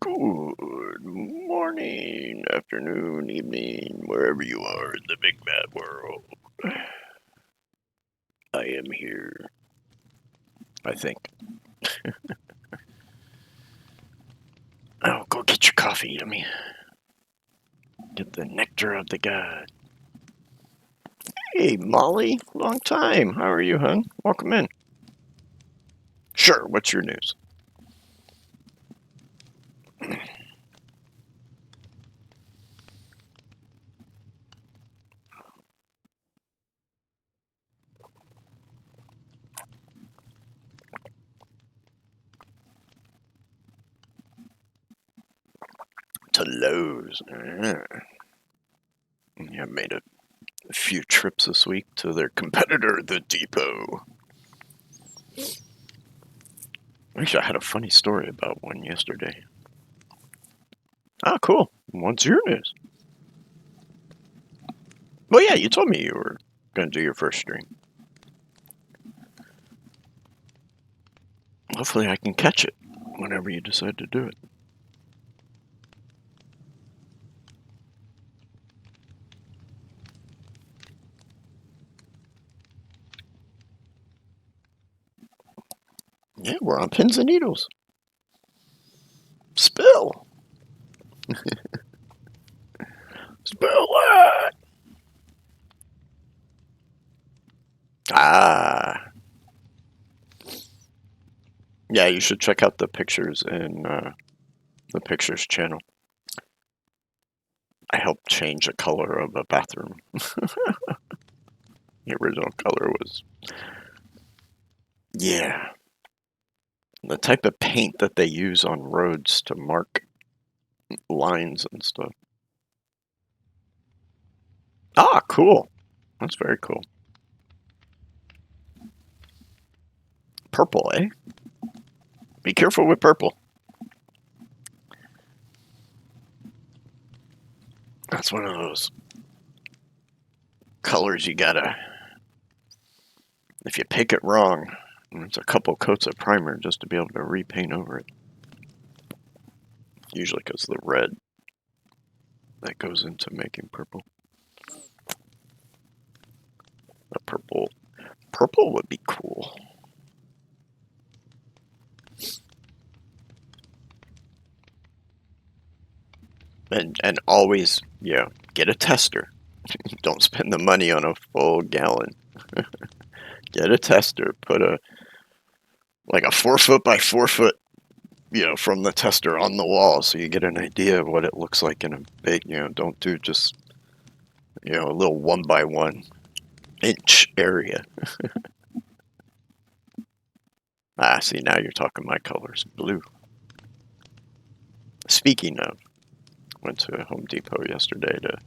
Good morning, afternoon, evening, wherever you are in the big bad world. I am here, I think. Oh, go get your coffee, yummy. Get the nectar of the god. Hey, Molly, long time. How are you, hon? Welcome in. Sure, what's your news? To Lowe's. Yeah, I made a few trips this week to their competitor, the Depot. Actually, I had a funny story about one yesterday. Ah, cool. What's your news? Well, yeah, you told me you were going to do your first stream. Hopefully I can catch it whenever you decide to do it. Yeah, we're on pins and needles. Spill. Spill it. Ah. Yeah, you should check out the pictures in the pictures channel. I helped change the color of a bathroom. The original color was, yeah, the type of paint that they use on roads to mark lines and stuff. Ah, cool. That's very cool. Purple, eh? Be careful with purple. That's one of those colors you gotta, if you pick it wrong, it's a couple coats of primer just to be able to repaint over it. Usually because the red that goes into making purple. A purple would be cool. And always, yeah, get a tester. Don't spend the money on a full gallon. Get a tester. Put like a 4 foot by 4 foot, from the tester on the wall, so you get an idea of what it looks like in a big. Don't do just a little 1 by 1 inch area. Ah, see, now you're talking my colors. Blue. Speaking of, went to Home Depot yesterday to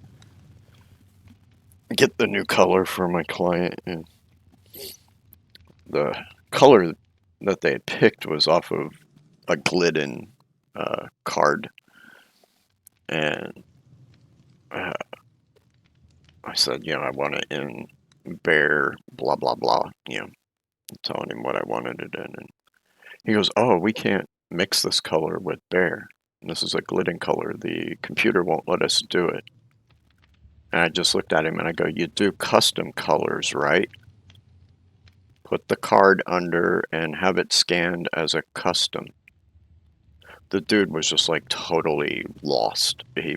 get the new color for my client, and the color that they had picked was off of a Glidden card, and uh, I said, I want it in bear, blah blah blah, telling him what I wanted it in, and he goes, "Oh, we can't mix this color with bear. This is a Glidden color. The computer won't let us do it." And I just looked at him and I go, "You do custom colors, right? Put the card under and have it scanned as a custom." The dude was just like totally lost. He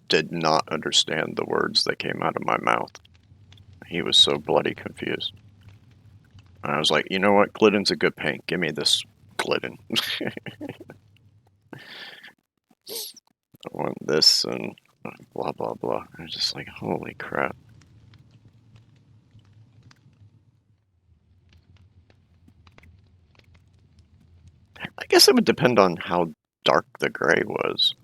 did not understand the words that came out of my mouth. He was so bloody confused. And I was like, you know what? Glidden's a good paint. Give me this Glidden. I want this and blah, blah, blah. I was just like, holy crap. I guess it would depend on how dark the gray was.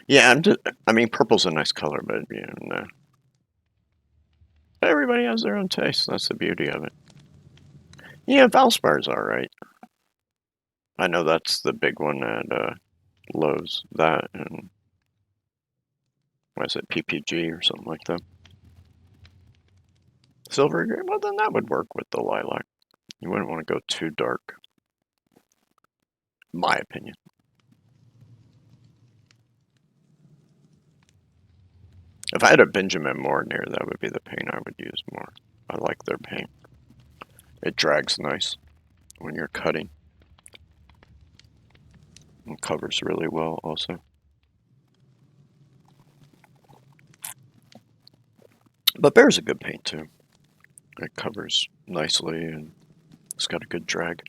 Yeah, I mean, purple's a nice color, but no. Everybody has their own taste. That's the beauty of it. Yeah, Valspar's all right. I know that's the big one at Lowe's. That and what is it, PPG or something like that. Silver gray? Well, then that would work with the lilac. You wouldn't want to go too dark, my opinion. If I had a Benjamin Moore near, that would be the paint I would use more. I like their paint. It drags nice when you're cutting. And covers really well also. But Bear's a good paint too. It covers nicely and it's got a good drag.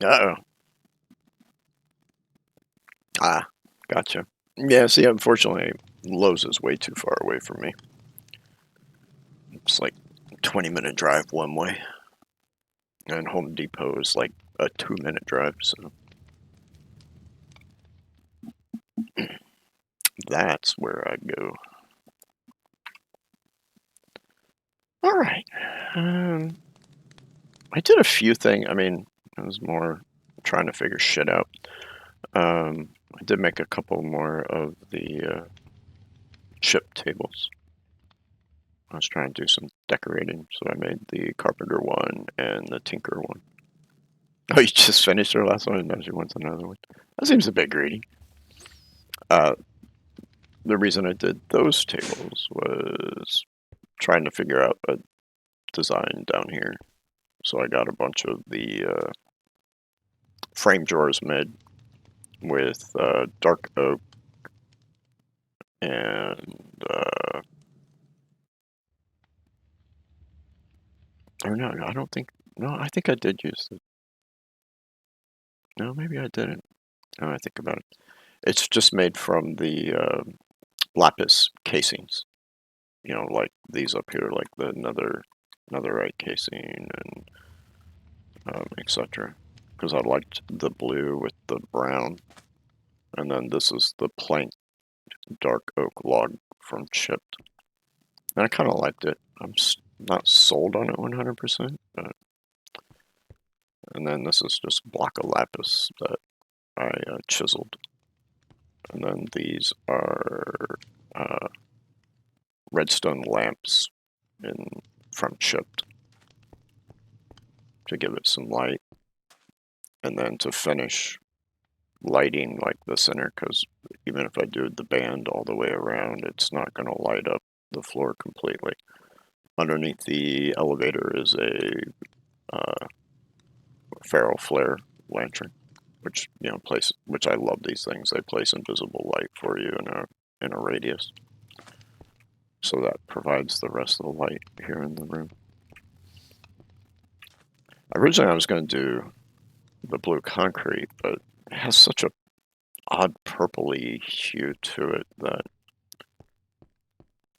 Uh-oh. Ah, gotcha. Yeah, see, unfortunately, Lowe's is way too far away from me. It's like a 20-minute drive one way. And Home Depot is like a 2-minute drive, so that's where I go. All right. I did a few things. I mean, I was more trying to figure shit out. I did make a couple more of the chip tables. I was trying to do some decorating, so I made the carpenter one and the tinker one. Oh, you just finished your last one and now she wants another one. That seems a bit greedy. The reason I did those tables was trying to figure out a design down here. So I got a bunch of the frame drawers made with dark oak and or no, I don't think. No, I think I did use it. No, maybe I didn't. Now I think about it. It's just made from the lapis casings. You know, like these up here, like the netherite casing and etc. Because I liked the blue with the brown, and then this is the plank dark oak log from chipped. And I kind of liked it. I'm not sold on it 100%, but and then this is just block of lapis that I chiseled. And then these are redstone lamps from chipped to give it some light. And then to finish lighting like the center, because even if I do the band all the way around, it's not going to light up the floor completely. Underneath the elevator is a ferro flare lantern, which which I love these things. They place invisible light for you in a radius, so that provides the rest of the light here in the room. Originally, I was going to do the blue concrete, but it has such a odd purpley hue to it that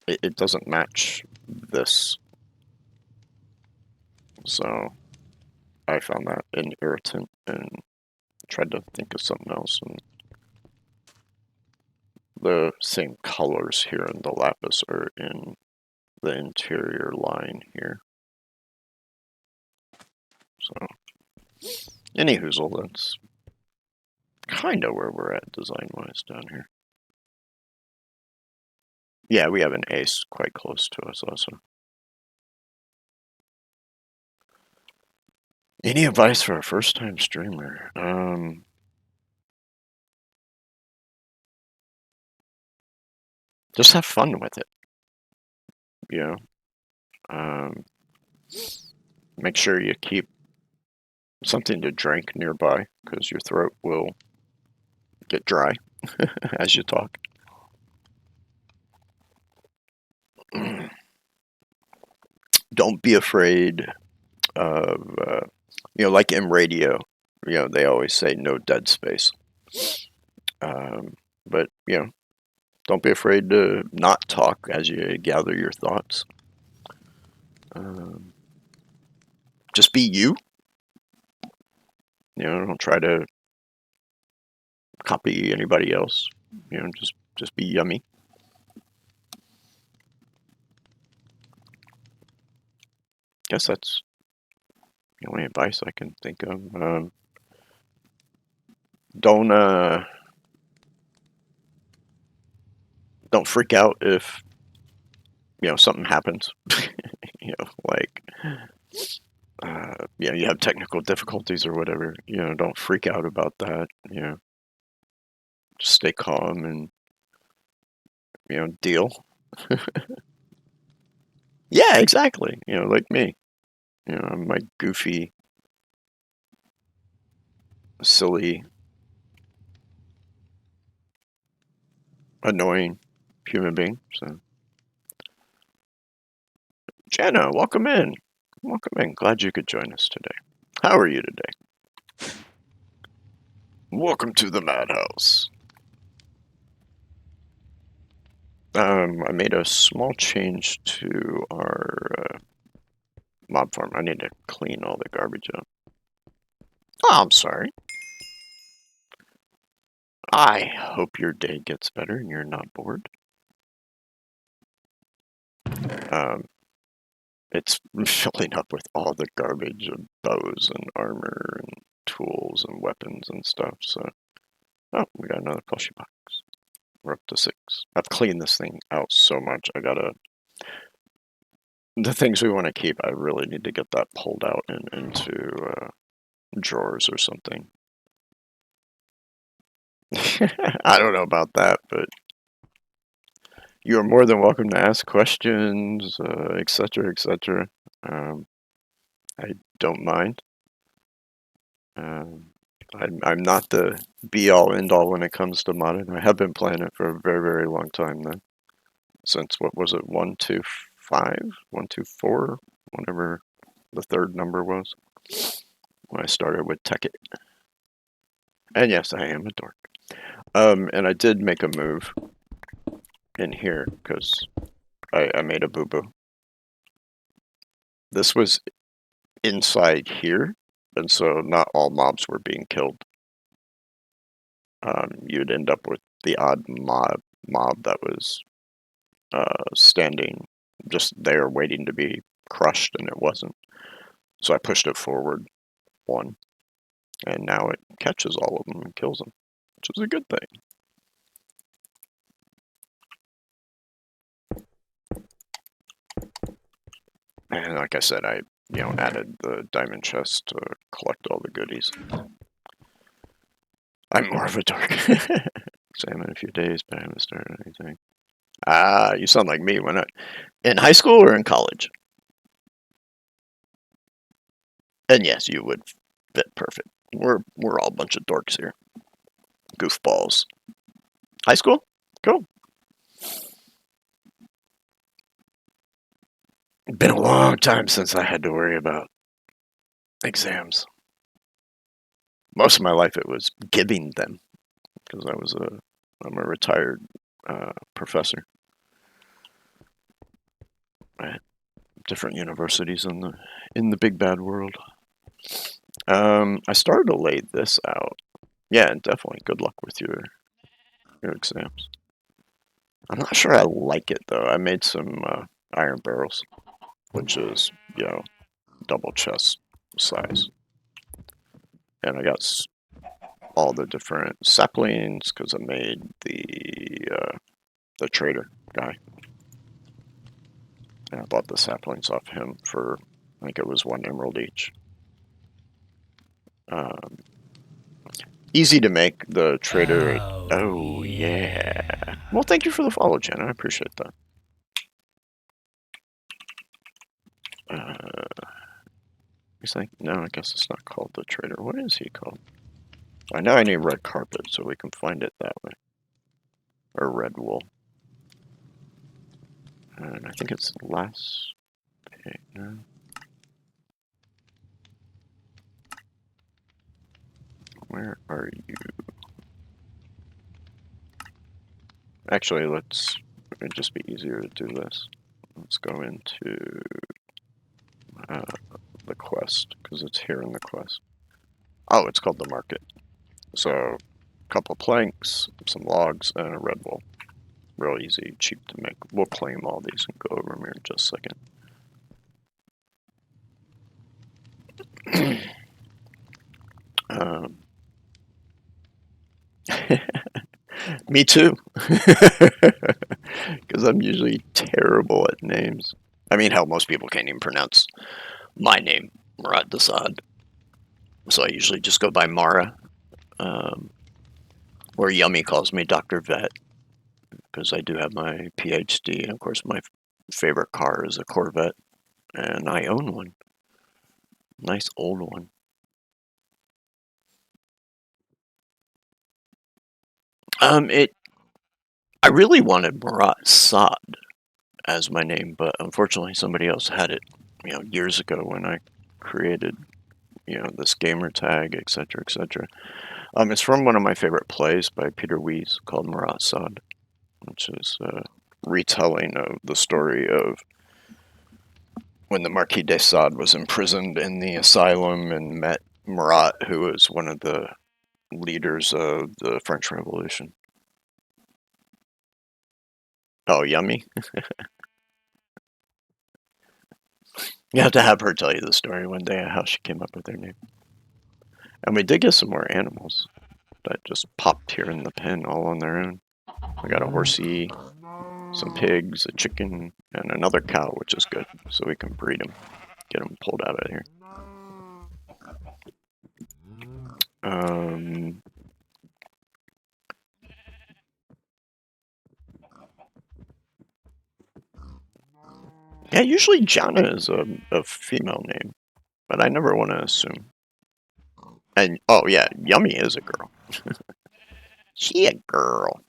it doesn't match this. So I found that an irritant and tried to think of something else. And the same colors here in the lapis are in the interior line here. So, any hoozle, that's kind of where we're at design-wise down here. Yeah, we have an ace quite close to us also. Any advice for a first-time streamer? Just have fun with it. You know, make sure you keep something to drink nearby because your throat will get dry as you talk. Don't be afraid of, like in radio, they always say no dead space. But, don't be afraid to not talk as you gather your thoughts. Just be you. Don't try to copy anybody else. Just be yummy. Guess that's the only advice I can think of. Don't freak out if something happens, like, you have technical difficulties or whatever, don't freak out about that, just stay calm and, deal. Yeah, exactly. Like me, I'm my goofy, silly, annoying human being. So, Jenna, welcome in. Welcome in. Glad you could join us today. How are you today? Welcome to the madhouse. I made a small change to our mob farm. I need to clean all the garbage up. Oh, I'm sorry. I hope your day gets better and you're not bored. Um, it's filling up with all the garbage of bows and armor and tools and weapons and stuff. So, oh, we got another plushie box. We're up to 6. I've cleaned this thing out so much. The things we want to keep, I really need to get that pulled out and into drawers or something. I don't know about that, but you are more than welcome to ask questions, etc., etc. I don't mind. I'm not the be-all, end-all when it comes to modding. I have been playing it for a very, very long time then. Since, what was it, 125? 124? Whatever the third number was. When I started with Tekkit. And yes, I am a dork. And I did make a move in here because I made a boo-boo. This was inside here, and so not all mobs were being killed. You'd end up with the odd mob that was standing just there waiting to be crushed, and it wasn't. So I pushed it forward 1, and now it catches all of them and kills them, which is a good thing. And like I said, I added the diamond chest to collect all the goodies. I'm more of a dork. Exam in a few days, but I haven't started anything. Ah, you sound like me. When in high school or in college? And yes, you would fit perfect. We're all a bunch of dorks here. Goofballs. High school? Cool. Been a long time since I had to worry about exams. Most of my life it was giving them because I'm a retired professor at different universities in the big bad world. I started to lay this out. Yeah, and definitely good luck with your exams. I'm not sure I like it though. I made some iron barrels, which is double chest size, and I got all the different saplings because I made the trader guy. And I bought the saplings off him for, I think it was 1 emerald each. Easy to make the trader. Oh yeah. Well, thank you for the follow, Jen. I appreciate that. He's like, no, I guess it's not called the trader. What is he called? I know I need red carpet, so we can find it that way. Or red wool. And I think it's last page. No. Where are you? Actually, it'd just be easier to do this. Let's go into the quest, because it's here in the quest. Oh, it's called the market. So, a couple planks, some logs, and a red wool. Real easy, cheap to make. We'll claim all these and go over them here in just a second. Me too. because I'm usually terrible at names. I mean, hell, most people can't even pronounce my name, Murat Dasad. So I usually just go by Mara, um, or Yummy calls me Dr. Vet, because I do have my PhD. And of course, my favorite car is a Corvette, and I own one. Nice old one. I really wanted Murat Saad as my name, but unfortunately somebody else had it, years ago when I created, this gamer tag, etc., etc. It's from one of my favorite plays by Peter Weiss called Murat Saad, which is a retelling of the story of when the Marquis de Sade was imprisoned in the asylum and met Murat, who was one of the leaders of the French Revolution. Oh, Yummy. You have to have her tell you the story one day of how she came up with her name. And we did get some more animals that just popped here in the pen all on their own. We got a horsey, some pigs, a chicken, and another cow, which is good. So we can breed them, get them pulled out of here. Yeah, usually Jana is a female name, but I never want to assume. And, oh yeah, Yummy is a girl. She a girl.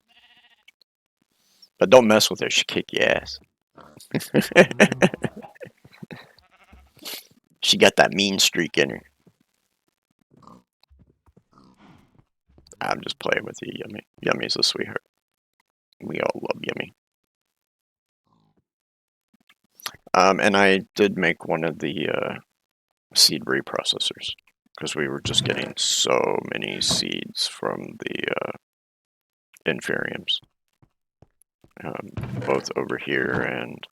But don't mess with her, she'll kick your ass. She got that mean streak in her. I'm just playing with you, Yummy. Yummy's a sweetheart. We all love Yummy. And I did make one of the seed reprocessors because we were just getting so many seeds from the inferiums, both over here and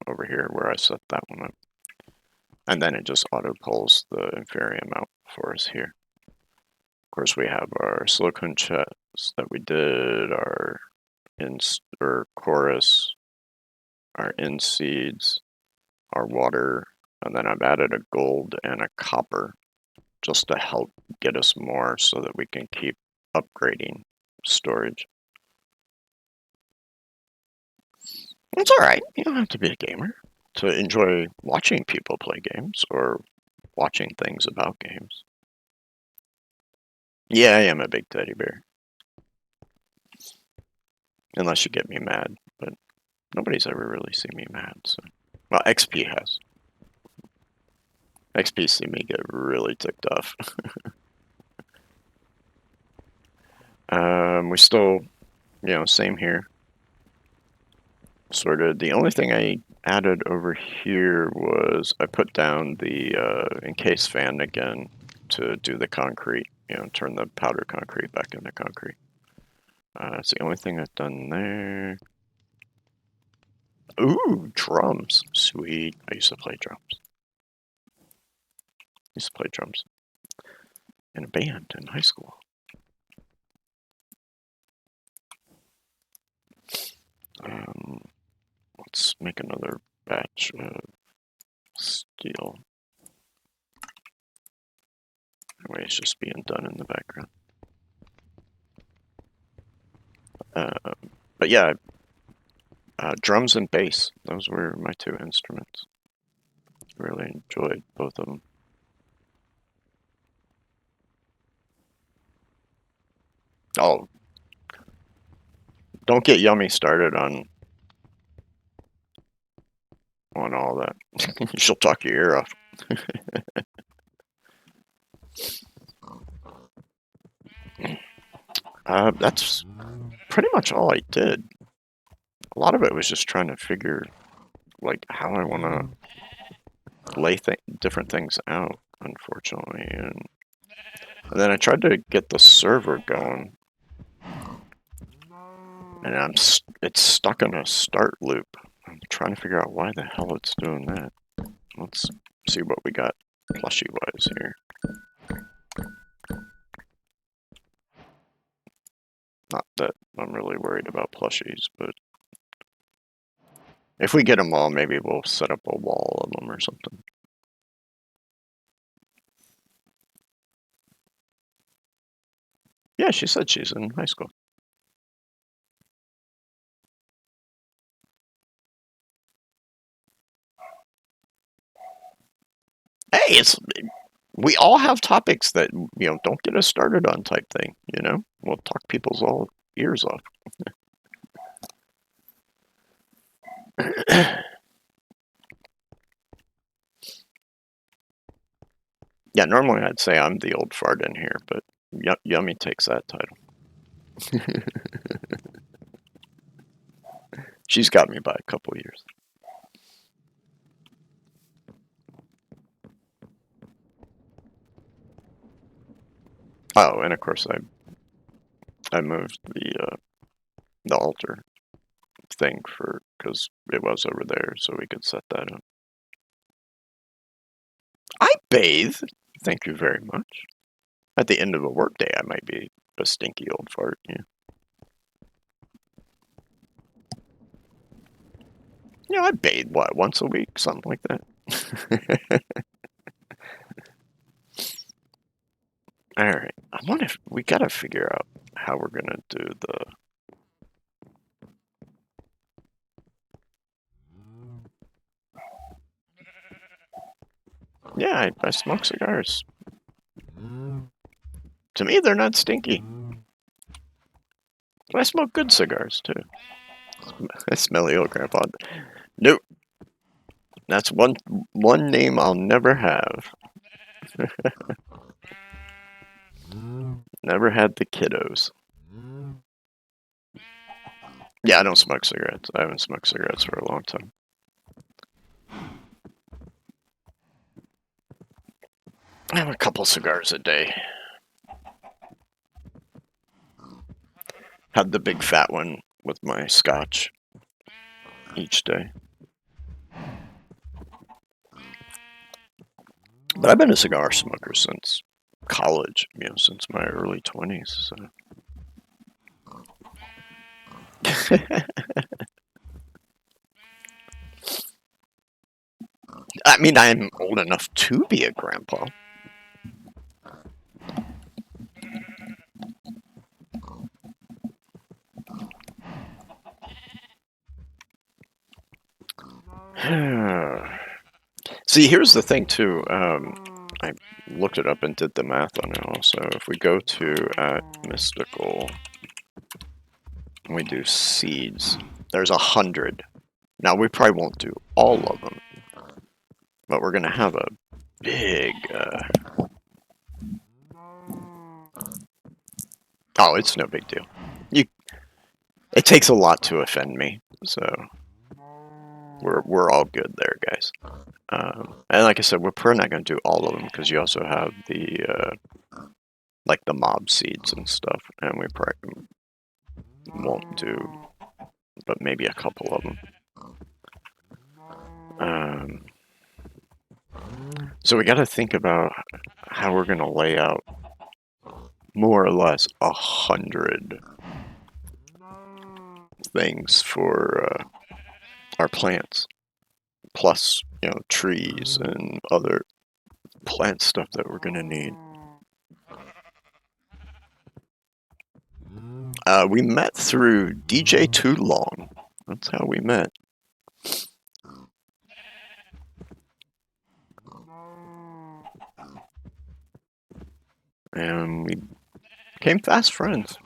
over here where I set that one up. And then it just auto pulls the inferium out for us here. Of course, we have our silicone chests that we did, our chorus, our in seeds, our water, and then I've added a gold and a copper just to help get us more so that we can keep upgrading storage. It's alright, you don't have to be a gamer to enjoy watching people play games or watching things about games. Yeah, I am a big teddy bear. Unless you get me mad, but nobody's ever really seen me mad, so. Well, XP has. XP see me get really ticked off. We still, same here. Sort of. The only thing I added over here was I put down the encased fan again to do the concrete, turn the powder concrete back into concrete. That's the only thing I've done there. Ooh, drums. Sweet. I used to play drums. In a band in high school. Let's make another batch of steel. Anyway, it's just being done in the background. But yeah, drums and bass. Those were my two instruments. Really enjoyed both of them. Oh, don't get Yummy started on all that. She'll talk your ear off. That's pretty much all I did. A lot of it was just trying to figure, like, how I want to lay different things out, unfortunately. And then I tried to get the server going. And it's stuck in a start loop. I'm trying to figure out why the hell it's doing that. Let's see what we got plushie-wise here. Not that I'm really worried about plushies, but If we get them all, maybe we'll set up a wall of them or something. Yeah, she said she's in high school. Hey, we all have topics that, don't get us started on type thing, We'll talk people's all ears off. Yeah, normally I'd say I'm the old fart in here, but Yummy takes that title. She's got me by a couple years. Oh, and of course I moved the altar thing because it was over there, so we could set that up. I bathe. Thank you very much. At the end of a workday, I might be a stinky old fart. Yeah. I bathe once a week, something like that. All right. I wonder if we gotta figure out how we're gonna do the. Yeah, I smoke cigars. To me, they're not stinky. But I smoke good cigars too. I smell the old grandpa. Nope. That's one name I'll never have. Never had the kiddos. Yeah, I don't smoke cigarettes. I haven't smoked cigarettes for a long time. I have a couple cigars a day. Had the big fat one with my scotch each day. But I've been a cigar smoker since college, since my early 20s. So. I mean, I'm old enough to be a grandpa. See, here's the thing, too. I looked it up and did the math on it also. If we go to Mystical, and we do seeds, there's 100. Now, we probably won't do all of them, but we're going to have a big... Oh, it's no big deal. It takes a lot to offend me, so we're all good there, guys. And like I said, we're probably not going to do all of them because you also have the like the mob seeds and stuff, and we probably won't do, but maybe a couple of them. So we got to think about how we're going to lay out more or less 100 things for our plants, plus trees and other plant stuff that we're going to need. We met through DJ Too Long. That's how we met. And we became fast friends.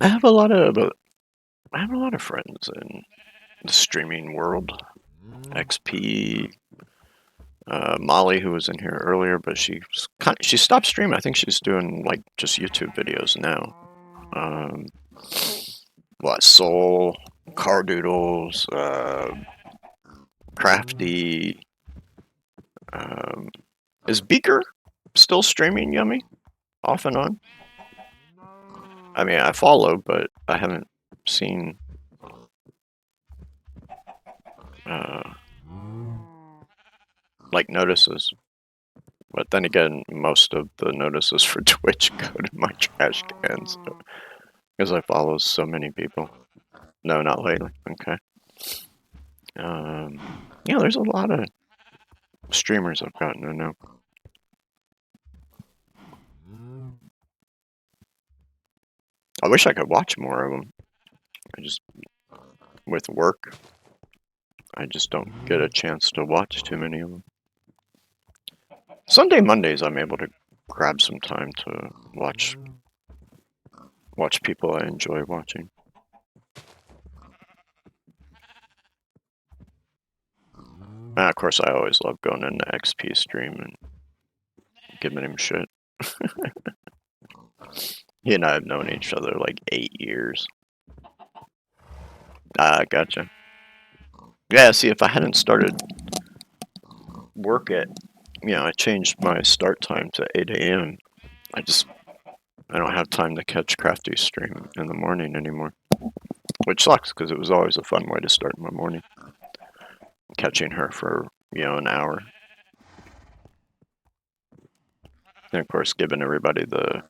I have a lot of friends in the streaming world. XP, Molly, who was in here earlier, but she stopped streaming. I think she's doing like just YouTube videos now. Soul, Car Doodles, Crafty. Is Beaker still streaming, Yummy? Off and on? I mean, I follow, but I haven't seen like notices. But then again, most of the notices for Twitch go to my trash cans because I follow so many people. No, not lately. Okay. Yeah, there's a lot of streamers I've gotten to know. I wish I could watch more of them. With work, I just don't get a chance to watch too many of them. Sunday, Mondays, I'm able to grab some time to watch people I enjoy watching. And of course, I always love going into XP stream and giving him shit. He and I have known each other like 8 years. Ah, gotcha. Yeah, see, if I hadn't started work at, I changed my start time to 8 a.m. I don't have time to catch Crafty's stream in the morning anymore. Which sucks, because it was always a fun way to start my morning. Catching her for, an hour. And of course, giving everybody the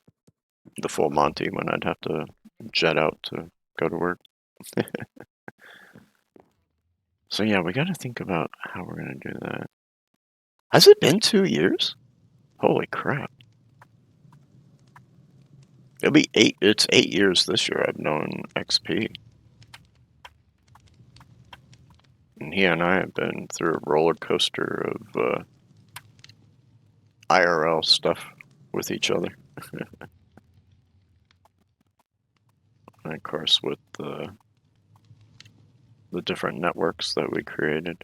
full Monty when I'd have to jet out to go to work. So yeah, we got to think about how we're going to do that. Has it been 2 years? Holy crap. It'll be 8, it's 8 years this year I've known XP. And he and I have been through a roller coaster of IRL stuff with each other. And of course with the different networks that we created.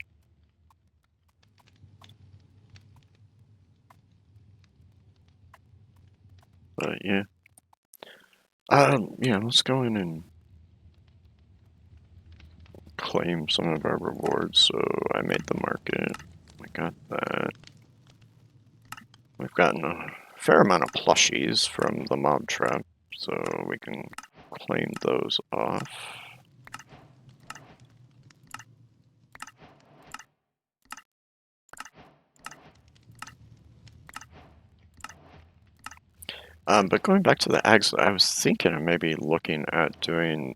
But yeah. Yeah, let's go in and claim some of our rewards. So I made the market. We got that. We've gotten a fair amount of plushies from the mob trap, so we can claim those off. But going back to the eggs, I was thinking of maybe looking at doing,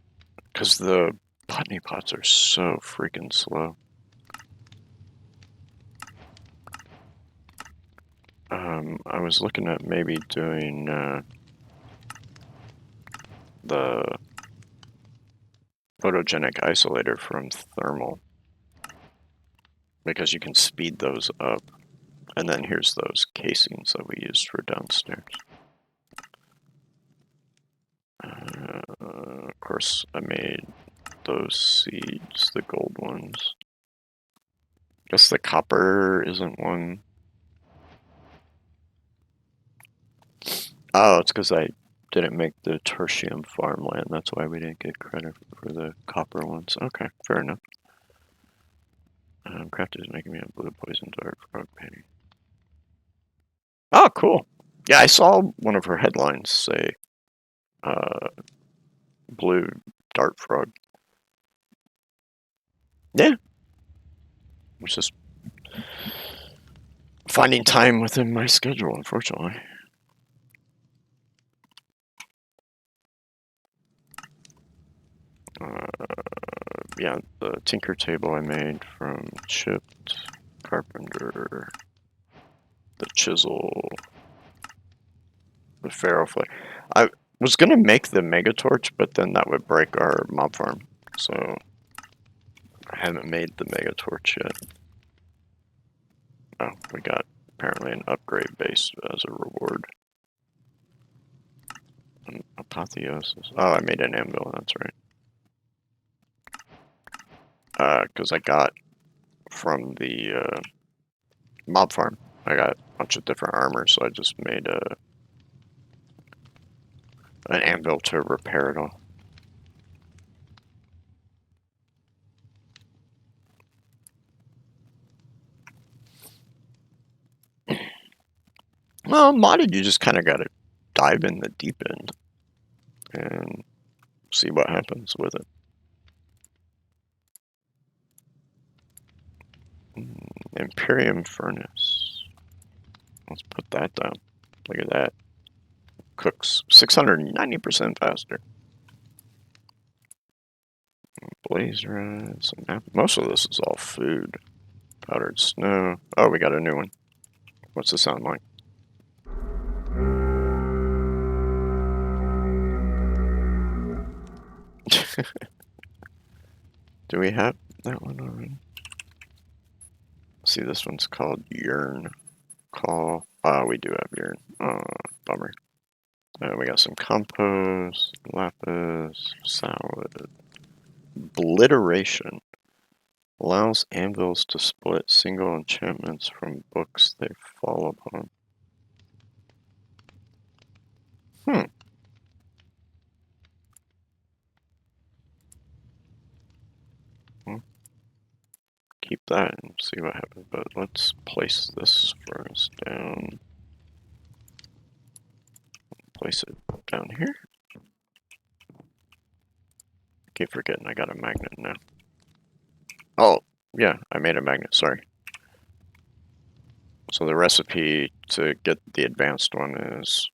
because the botany pots are so freaking slow. I was looking at maybe doing the photogenic isolator from thermal, because you can speed those up. And then here's those casings that we used for downstairs. Of course, I made those seeds, the gold ones. Guess the copper isn't one. Oh, it's because I didn't make the tertium farmland. That's why we didn't get credit for the copper ones. Okay, fair enough. Craft is making me a blue poison dart frog painting. Oh, cool. Yeah, I saw one of her headlines say blue dart frog. Yeah. It's just finding time within my schedule, unfortunately. Yeah, the tinker table I made from chipped carpenter, the chisel, the ferroflake. I was gonna make the mega torch, but then that would break our mob farm, so I haven't made the mega torch yet. Oh, we got apparently an upgrade base as a reward. An apotheosis. Oh, I made an anvil, that's right. Because I got from the mob farm, I got a bunch of different armor, so I just made an anvil to repair it all. Well, modded, you just kind of got to dive in the deep end and see what happens with it. Imperium furnace. Let's put that down. Look at that. Cooks 690% faster. Blaze red, some most of this is all food. Powdered snow. Oh, we got a new one. What's it sound like? Do we have that one already? See, this one's called Yearn. Call. We do have Yearn. Oh, bummer. We got some compost, lapis, salad. Obliteration. Allows anvils to split single enchantments from books they fall upon. Well, keep that and see what happens. But let's place this furnace down. Place it down here. Keep forgetting I got a magnet now. Oh, yeah, I made a magnet, sorry. So the recipe to get the advanced one is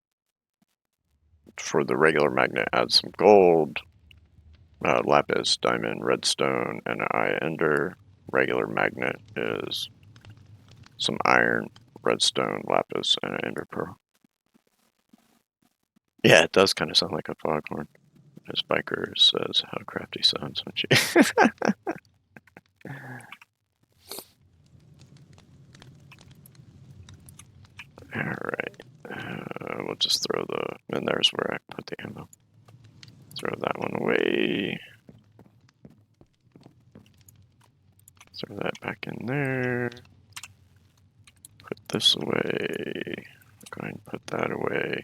for the regular magnet, add some gold, lapis, diamond, redstone, and eye ender. Regular magnet is some iron, redstone, lapis, and an ender pearl. Yeah, it does kind of sound like a foghorn. As Biker says, how crafty sounds when she... Alright, we'll just throw the... And there's where I put the ammo. Throw that one away. Throw that back in there. Put this away. Go ahead and put that away.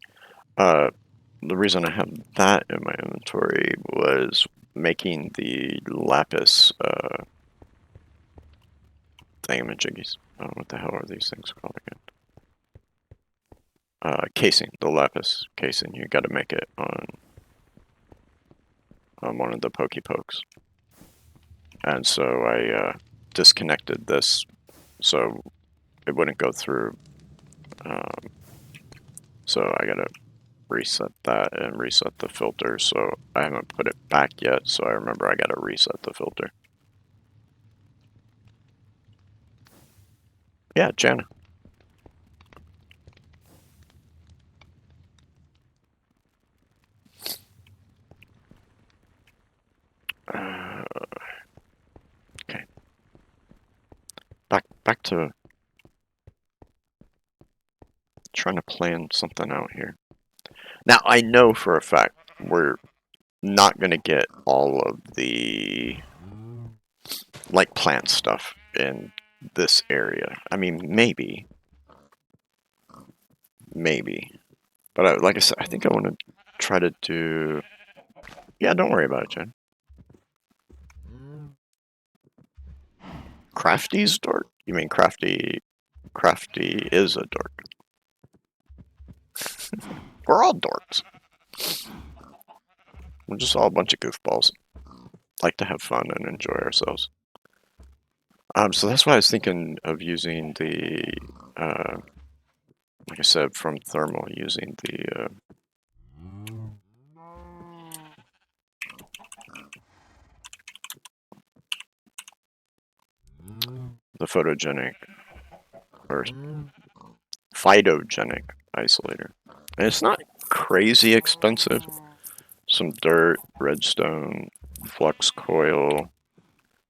The reason I have that in my inventory was making the lapis thingamajiggies. What the hell are these things called again? Casing, the lapis casing. You got to make it on one of the pokey pokes. And so I disconnected this so it wouldn't go through. So I got to reset that and reset the filter. So I haven't put it back yet, so I remember I got to reset the filter. Yeah, Jana. Okay. Back to trying to plan something out here. Now, I know for a fact we're not going to get all of the, like, plant stuff in this area. I mean, maybe. But like I said, I think I want to try to do... Yeah, don't worry about it, Jen. Crafty's dork? You mean Crafty is a dork. We're all dorks. We're just all a bunch of goofballs. Like to have fun and enjoy ourselves. So that's why I was thinking of using the, like I said, from thermal, using the photogenic or phytogenic isolator. And it's not crazy expensive. Some dirt, redstone, flux coil,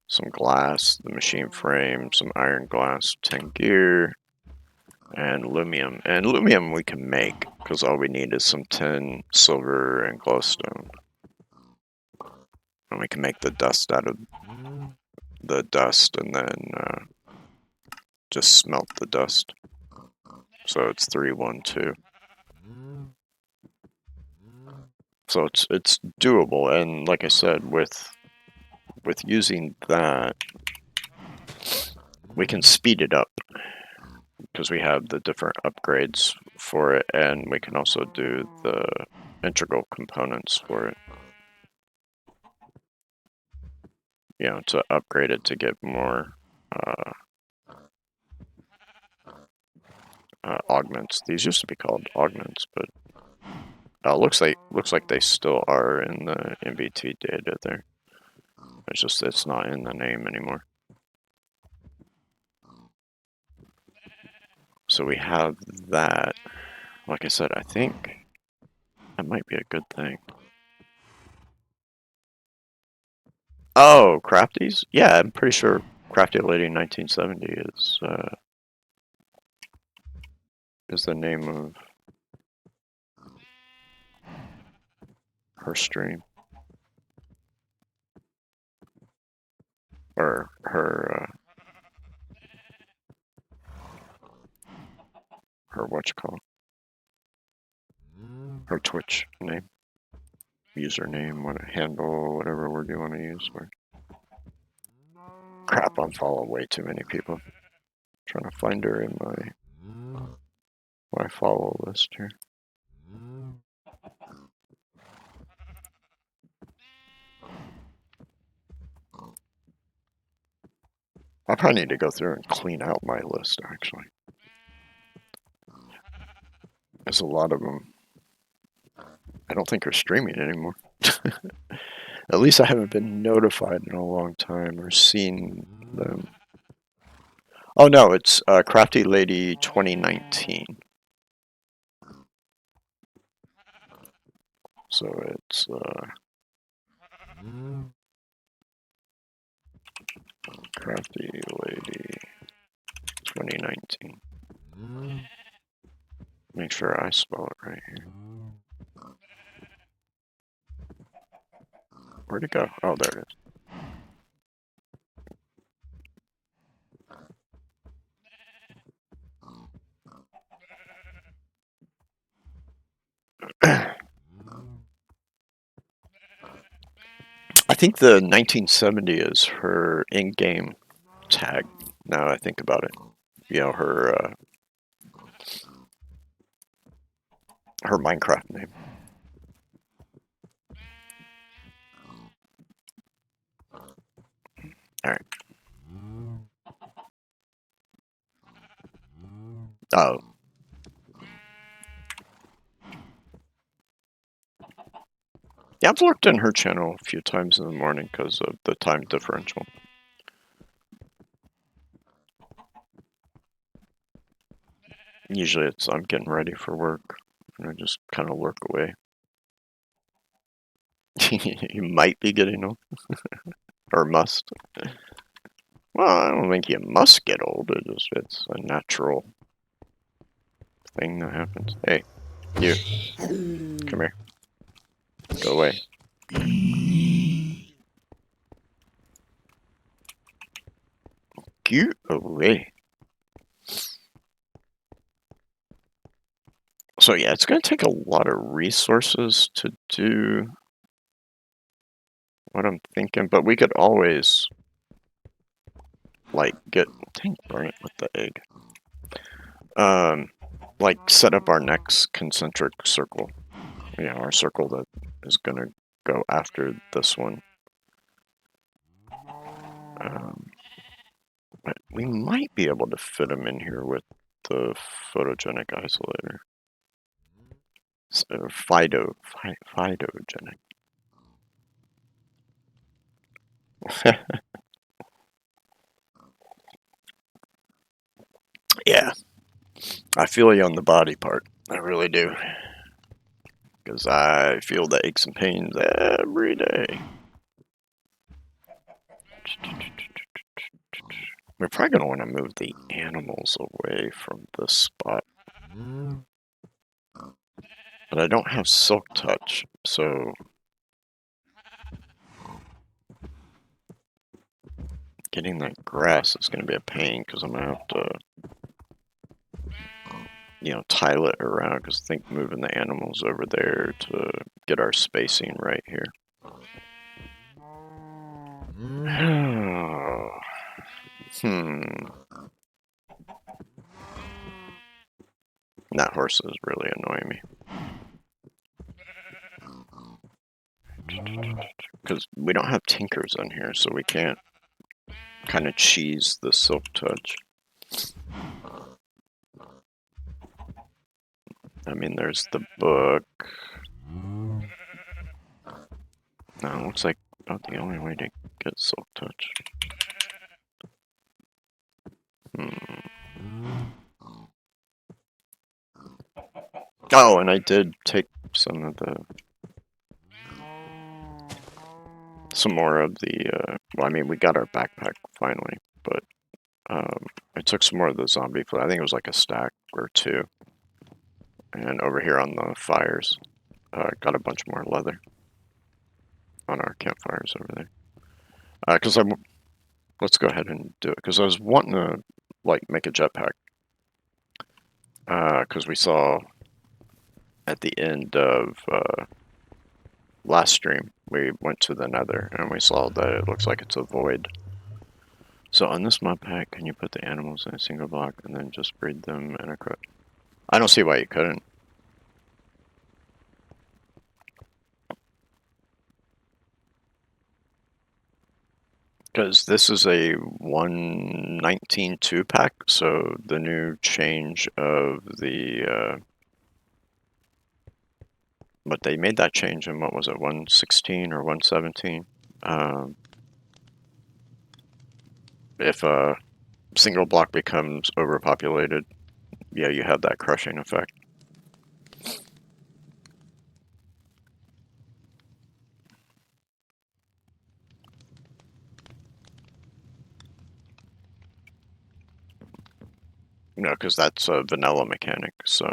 some glass, the machine frame, some iron glass, 10 gear, and lumium. And lumium we can make, because all we need is some tin, silver, and glowstone. And we can make the dust out of the dust and then just smelt the dust. So it's 312. So it's doable, and like I said, with using that, we can speed it up because we have the different upgrades for it, and we can also do the integral components for it. You know, to upgrade it to get more augments. These used to be called augments, but looks like they still are in the MBT data there. It's just it's not in the name anymore. So we have that. Like I said, I think that might be a good thing. Oh, Crafties? Yeah, I'm pretty sure Crafty Lady 1970 is the name of her stream. Or her whatchamacallit, her Twitch name, username, what handle, whatever word you want to use for. Crap, I'm following way too many people. I'm trying to find her in my follow list here. I probably need to go through and clean out my list, actually. There's a lot of them. I don't think are streaming anymore. At least I haven't been notified in a long time or seen them. Oh no, it's Crafty Lady 2019. So it's Crafty Lady 2019. Make sure I spell it right here. Where'd it go? Oh, there it is. I think the 1970 is her in-game tag. Now I think about it, you know, her Minecraft name. All right. Oh. Yeah, I've looked in her channel a few times in the morning because of the time differential. Usually I'm getting ready for work, and I just kind of work away. You might be getting old. Or must. Well, I don't think you must get old. It's a natural thing that happens. Hey, you. Come here. Go away. Get away. So yeah, it's going to take a lot of resources to do what I'm thinking, but we could always, like, burn it with the egg. Like, set up our next concentric circle. You know, our circle that is going to go after this one. But we might be able to fit them in here with the photogenic isolator. So phytogenic. Yeah, I feel you on the body part. I really do. Because I feel the aches and pains every day. We're probably going to want to move the animals away from this spot. But I don't have Silk Touch, so getting that grass is going to be a pain because I'm going to have to, you know, tile it around because I think moving the animals over there to get our spacing right here. That horse is really annoying me. Because we don't have tinkers in here, so we can't kind of cheese the Silk Touch. I mean, there's the book. No, looks like about the only way to get Silk Touch. Oh, and I did take some more of the, well, I mean, we got our backpack finally, but I took some more of the zombie food. I think it was like a stack or two. And over here on the fires, got a bunch more leather on our campfires over there. Because let's go ahead and do it. Because I was wanting to, like, make a jetpack. Because we saw at the end of last stream, we went to the nether and we saw that it looks like it's a void. So on this mod pack, can you put the animals in a single block and then just breed them in a crate? I don't see why you couldn't. Because this is a 119 2-pack, so the new change of the, but they made that change in, what was it, 116 or 117? If a single block becomes overpopulated, yeah, you have that crushing effect. No, because that's a vanilla mechanic, so.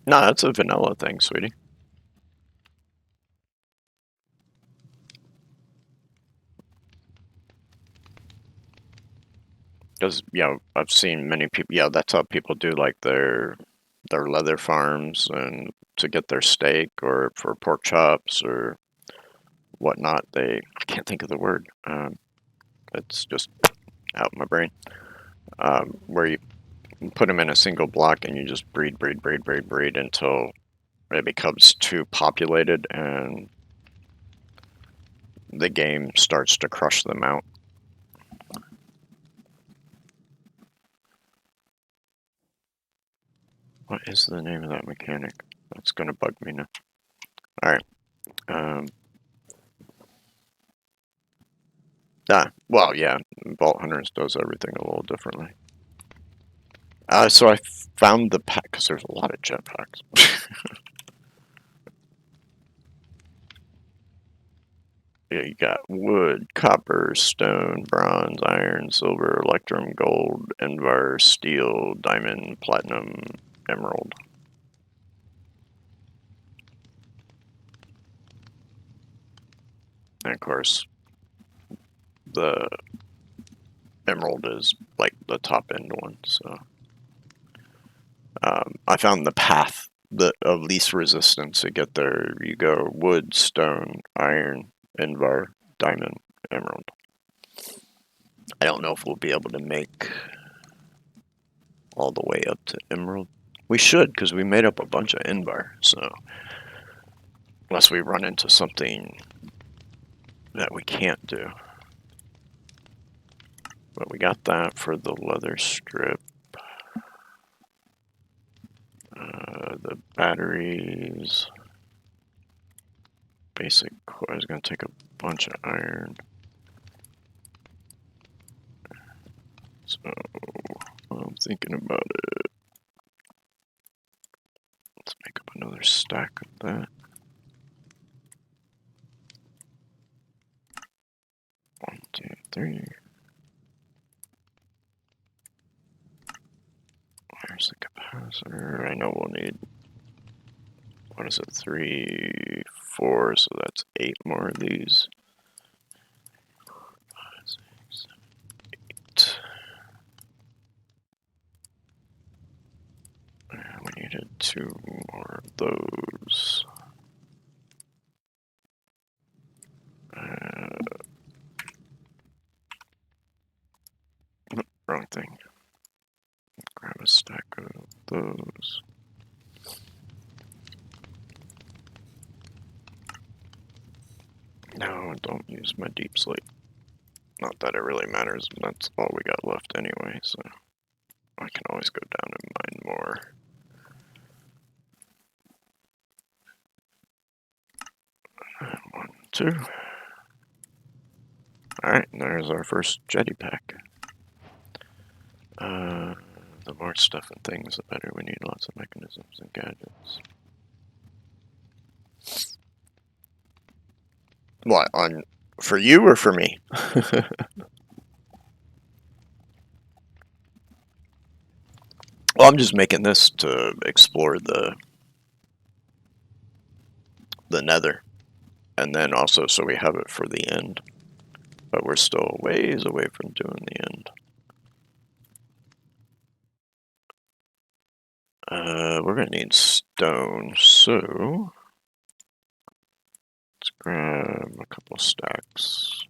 No, that's a vanilla thing, sweetie. Because, yeah, I've seen many people, yeah, that's how people do, like, their leather farms and to get their steak or for pork chops or whatnot. I can't think of the word. It's just out my brain. Where you put them in a single block and you just breed until it becomes too populated and the game starts to crush them out. What is the name of that mechanic? That's gonna bug me now. Alright. Well, yeah, Vault Hunters does everything a little differently. So I found the pack, because there's a lot of jetpacks. Yeah, you got wood, copper, stone, bronze, iron, silver, electrum, gold, invar, steel, diamond, platinum, emerald. And of course, the emerald is like the top end one, so. I found the path of least resistance to get there. You go wood, stone, iron, invar, diamond, emerald. I don't know if we'll be able to make all the way up to emerald. We should, because we made up a bunch of invar, so unless we run into something that we can't do. But we got that for the leather strip. The batteries. Basic, I was going to take a bunch of iron. So, I'm thinking about it. Let's make up another stack of that. 1, 2, 3. Where's the capacitor? I know we'll need, what is it, 3, 4, so that's 8 more of these. 5, 6, 8. And we needed 2 more of those. Wrong thing. Grab a stack of those. No, don't use my deep slate. Not that it really matters, that's all we got left anyway, so I can always go down and mine more. One, two. Alright, there's our first jetty pack. The more stuff and things, the better. We need lots of mechanisms and gadgets. What, for you or for me? Well, I'm just making this to explore the nether. And then also so we have it for the end. But we're still ways away from doing the end. We're gonna need stone, so let's grab a couple stacks.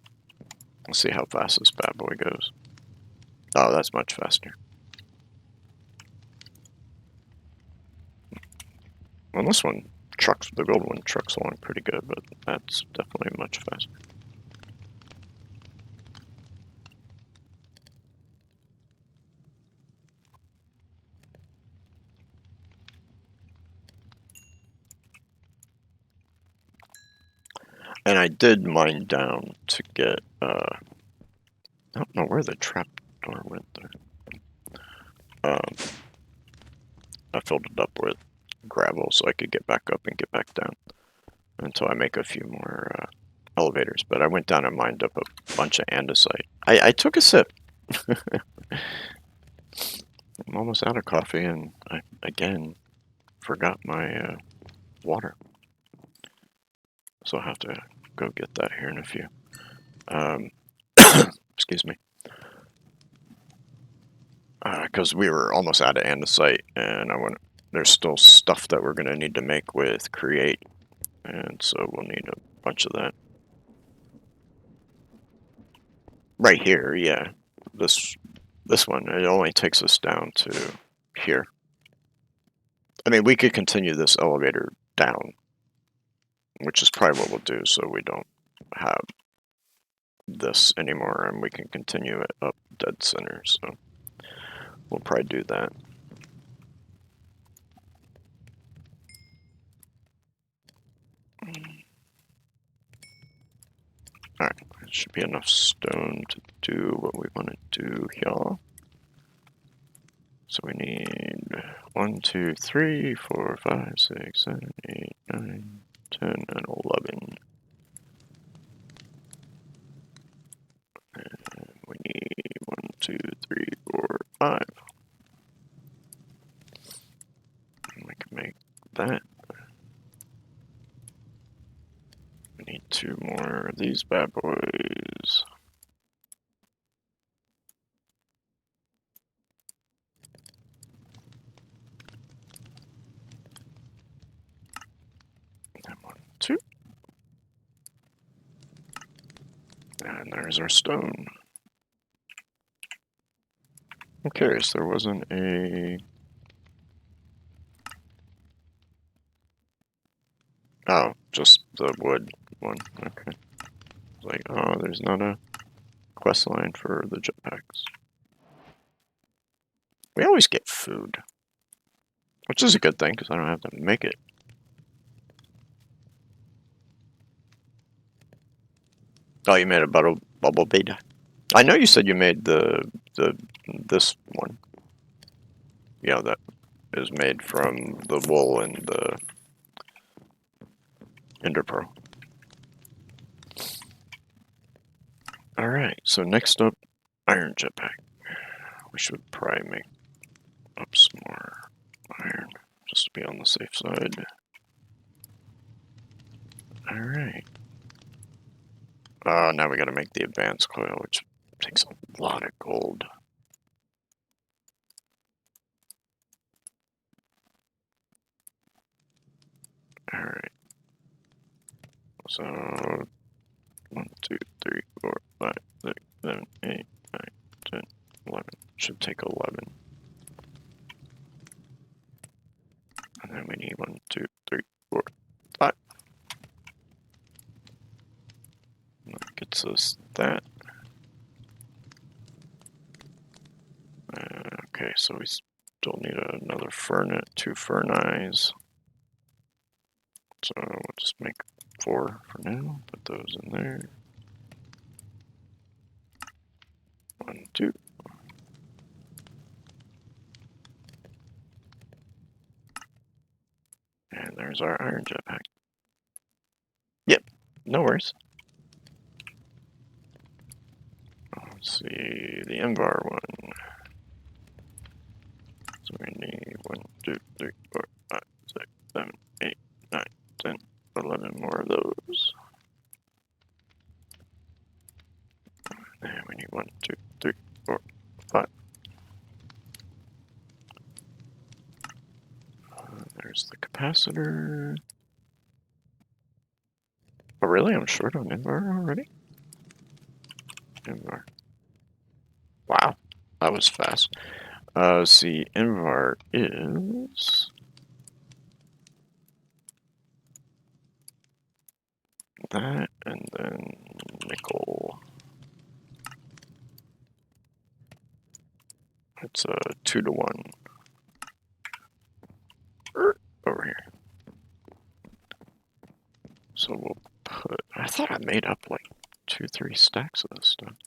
Let's see how fast this bad boy goes. Oh, that's much faster. Well, this one trucks, the gold one trucks along pretty good, but that's definitely much faster. And I did mine down to get, I don't know where the trapdoor went there. I filled it up with gravel so I could get back up and get back down until I make a few more elevators. But I went down and mined up a bunch of andesite. I took a sip. I'm almost out of coffee, and I, again, forgot my water. So I'll have to go get that here in a few. Excuse me. Because we were almost out of andesite, and there's still stuff that we're going to need to make with create, and so we'll need a bunch of that. Right here, yeah. This one, it only takes us down to here. I mean, we could continue this elevator down, which is probably what we'll do, so we don't have this anymore, and we can continue it up dead center, so we'll probably do that. Alright, there should be enough stone to do what we want to do here. So we need 1, 2, 3, 4, 5, 6, 7, 8, 9, 10, and 11. And we need 1, 2, 3, 4, 5. And we can make that. We need 2 more of these bad boys. And 1, 2. And there's our stone. I'm curious, there wasn't a... Oh, just the wood one. Okay. Like, oh, there's not a quest line for the jetpacks. We always get food, which is a good thing because I don't have to make it. Oh, you made a bubble bead. I know you said you made this one. Yeah, that is made from the wool and the ender pearl. All right, so next up, iron jetpack. We should probably make up some more iron just to be on the safe side. All right. Now we got to make the advanced coil, which takes a lot of gold. All right. So 1, 2, 3, 4, 5, 6, 7, 8, 9, 10, 11. Should take 11. And then we need 1, 2, 3, 4, 5. That gets us that. so we still need another furnace, 2 furnaces. So we'll just make 4 for now. Put those in there. 1, 2. And there's our iron jetpack. Yep, no worries. Let's see, the Invar one. So we need 1, 2, 3, 4, 5, 6, 7, 8, 9, 10, 11 more of those. And we need 1, 2, 3, 4, 5. There's the capacitor. Oh, really? I'm short on Invar already? Invar. Wow, that was fast. See, Invar is that, and then nickel. It's a 2 to 1. Over here. So we'll put, I thought I made up like 2, 3 stacks of this stuff.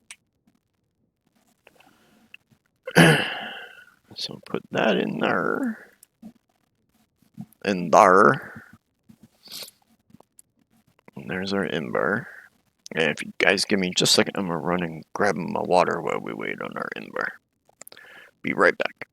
So put that in there. In there. And there's our Invar. And if you guys give me just a second, I'm gonna run and grab my water while we wait on our Invar. Be right back.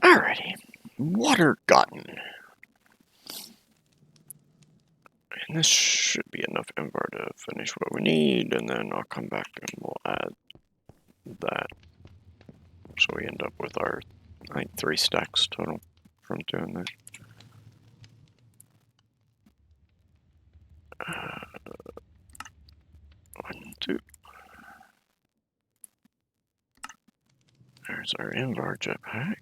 Alrighty. Water gotten. And this should be enough Invar to finish what we need, and then I'll come back and we'll add that. So we end up with our, I think, 3 stacks total from doing this. 1, 2. There's our Invar jetpack.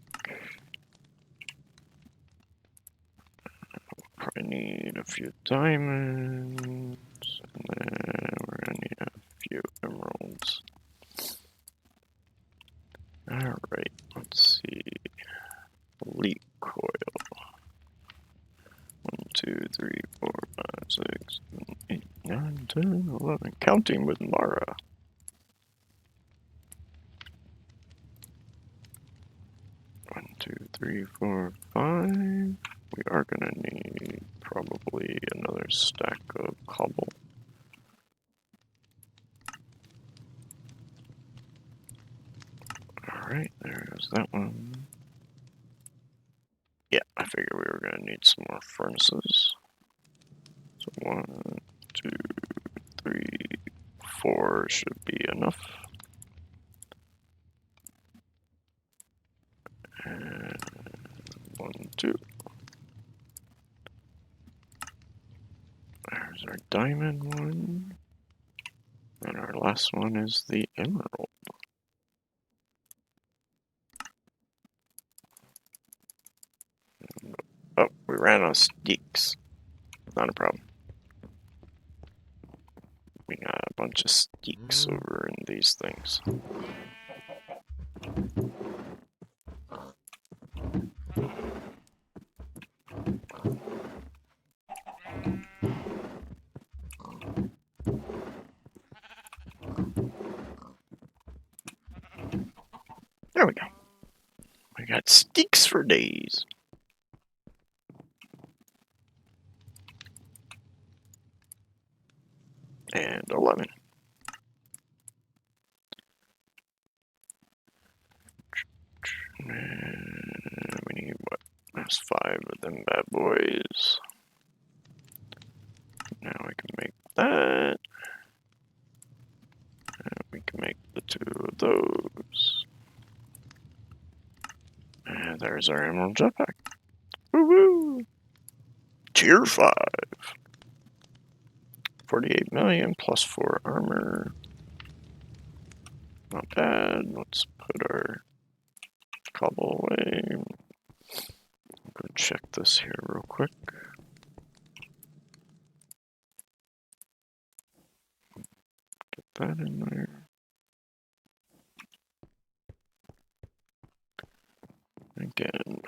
Probably need a few diamonds, and then we're gonna need a few emeralds. Alright, let's see. Leak coil. 1, 2, 3, 4, 5, 6, 7, 8, 9, 10, 11. Counting with Mara. 1, 2, 3, 4, 5. We are gonna need probably another stack of cobble. Alright, there's that one. Yeah, I figured we were gonna need some more furnaces. So 1, 2, 3, 4 should be enough. And 1, 2. There's our diamond one. And our last one is the emerald. Oh, we ran out of sticks. Not a problem. bunch of steaks over in these things. There we go. We got steaks for days. And 11. And we need what? That's 5 of them bad boys. Now we can make that. And we can make the 2 of those. And there's our emerald jetpack. Woo-woo! Tier 5. 48 million plus 4 armor. Not bad. Let's put our cobble away. Go check this here real quick. Get that in there. Again.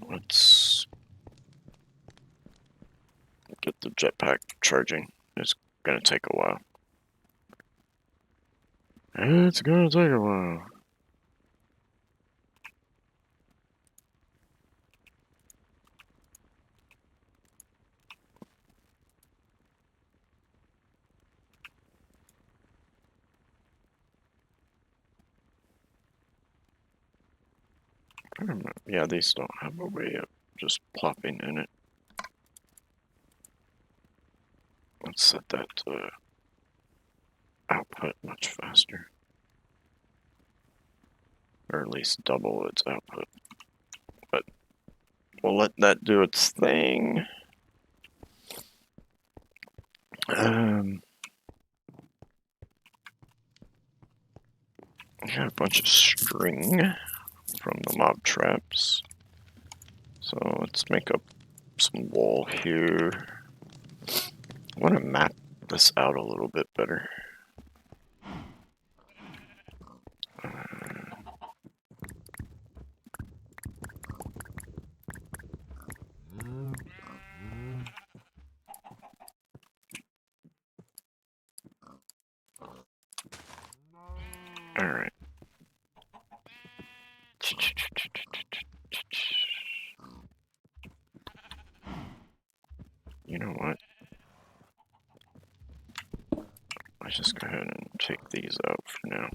Let's get the jetpack charging. It's gonna take a while. It's gonna take a while. I don't know. Yeah, these don't have a way of just plopping in it. Let's set that to output much faster. Or at least double its output. But we'll let that do its thing. I got a bunch of string from the mob traps. So let's make up some wool here. I want to map this out a little bit better. Alright. You know what? Let's just go ahead and take these out for now.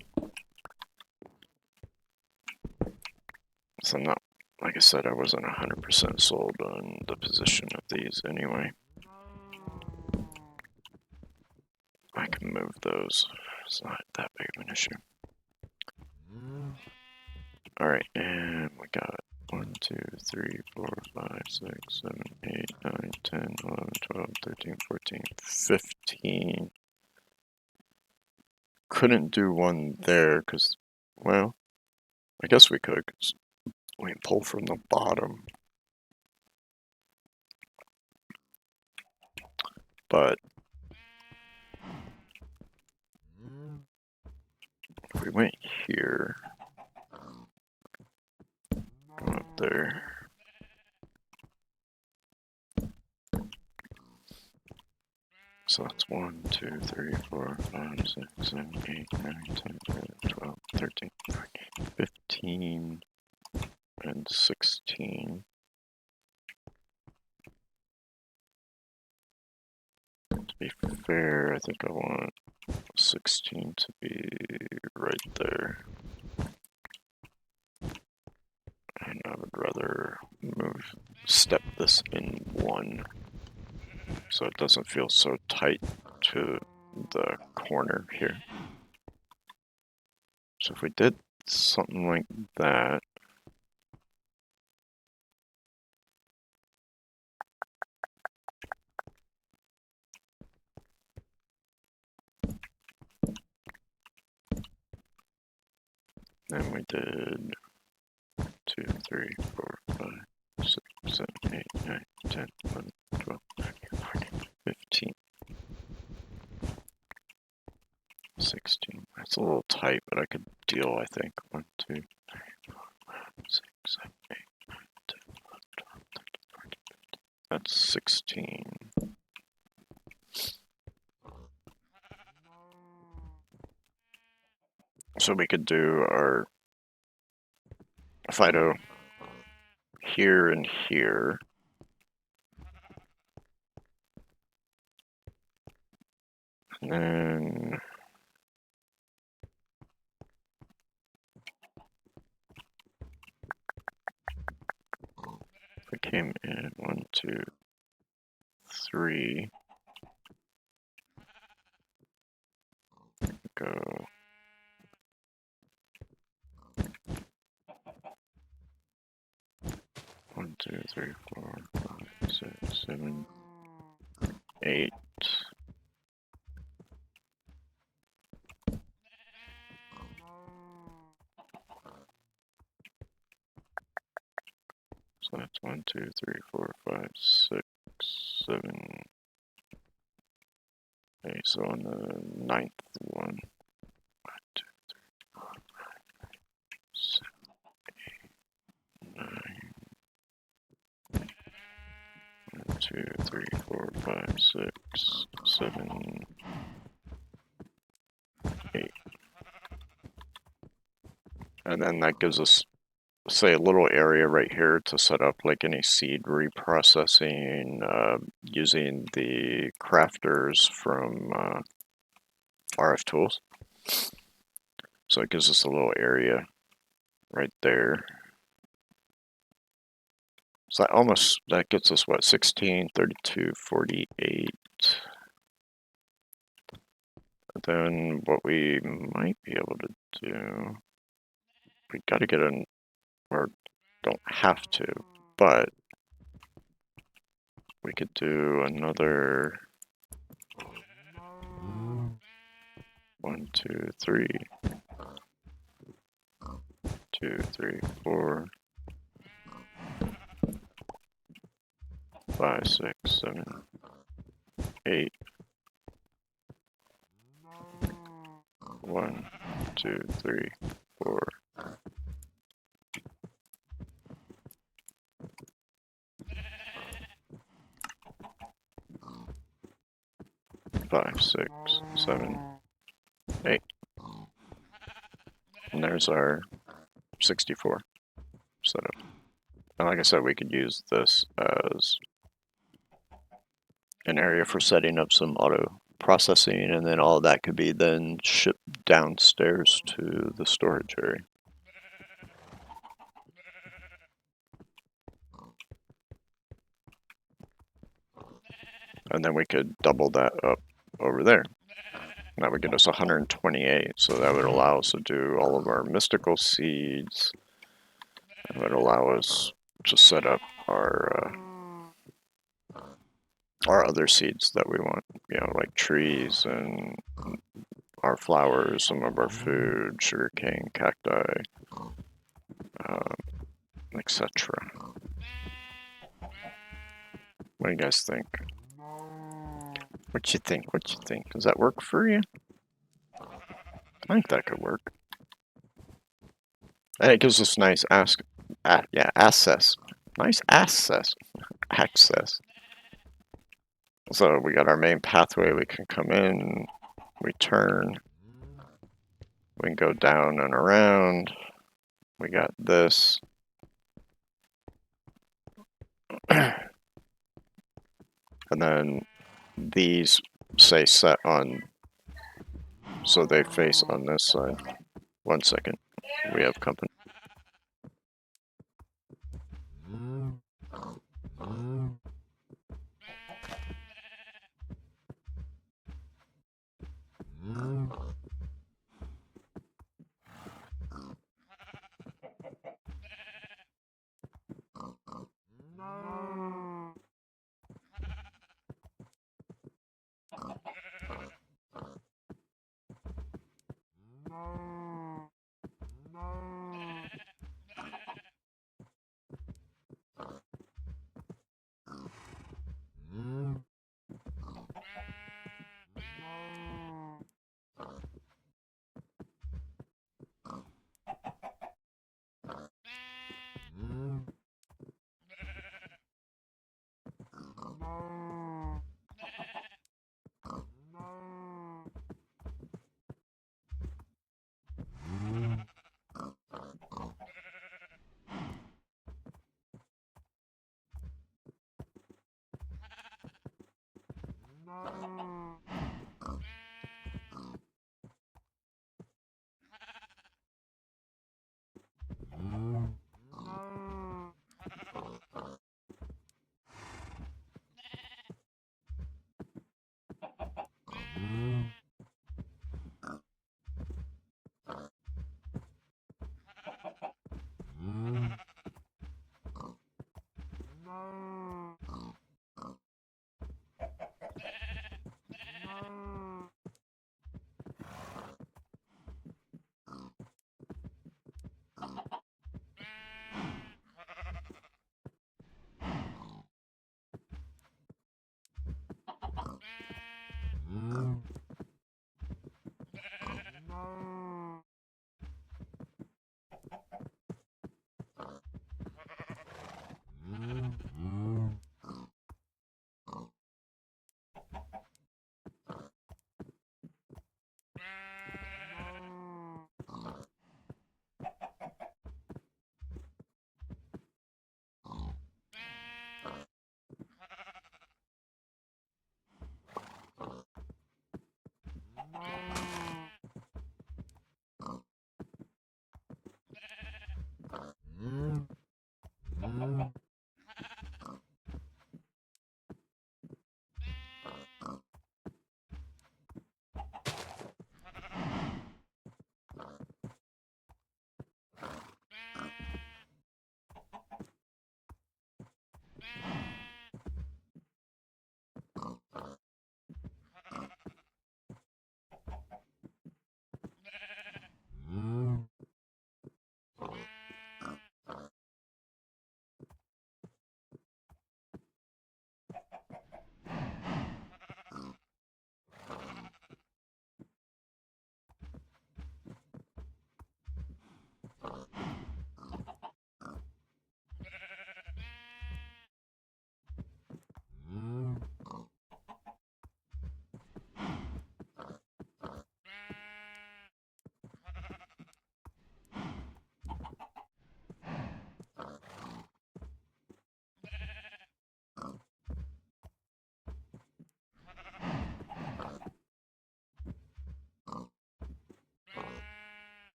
So I'm not, like I said, I wasn't 100% sold on the position of these anyway. I can move those. It's not that big of an issue. Alright, and we got 1, 2, 3, 4, 5, 6, 7, 8, 9, 10, 11, 12, 13, 14, 15. Couldn't do one there because, well, I guess we could because we can pull from the bottom. But if we went here, go up there. So that's 1, 2, 3, 4, 5, 6, 7, 8, 9, 10, 11, 12, 13, 14, 15, and 16. To be fair, I think I want 16 to be right there. And I would rather step this in 1 so it doesn't feel so tight to the corner here. So if we did something like that, then we did 2, 3, 4, 5, 6, 7, 8, 9, 10, 11, 12, 13, 14, 16. That's a little tight, but I could deal, I think. 1, 2, 3, 4, 5, 6, 7, 8, 10, 11, 12, 13, 14, 15. That's 16. So we could do our Fido here and here. And then we came in 1, 2, 3. Go. One, 2, 3, 4, 5, 6, 7, 8. So that's 1, 2, 3, 4, 5, 6, 7, 8. So on the 9th one. 1, 2, 3, 4, 5, 6, 7, 8, 9. 1, 2, 3, 4, 5, 6, 7, 8. And then that gives us, say, a little area right here to set up like any seed reprocessing using the crafters from RF Tools. So it gives us a little area right there. So that gets us what, 16, 32, 48. And then what we might be able to do, we got to get an, or don't have to, but we could do another 1, 2, 3, 2, 3, 4, 5, 6, 7, 8. 1, 2, 3, 4. 5, 6, 7, 8. And there's our 64 setup. And like I said, we could use this as an area for setting up some auto processing, and then all of that could be then shipped downstairs to the storage area. And then we could double that up over there. That would get us 128, so that would allow us to do all of our mystical seeds. It would allow us to set up our other seeds that we want, you know, like trees and our flowers, some of our food, sugarcane, cacti, etc. What do you guys think? What you think? What you think? Does that work for you? I think that could work. And it gives us nice access. Nice access. Access. So we got our main pathway. We can come in, we turn, we can go down and around. We got this. And then these say set on, so they face on this side. 1 second, we have company.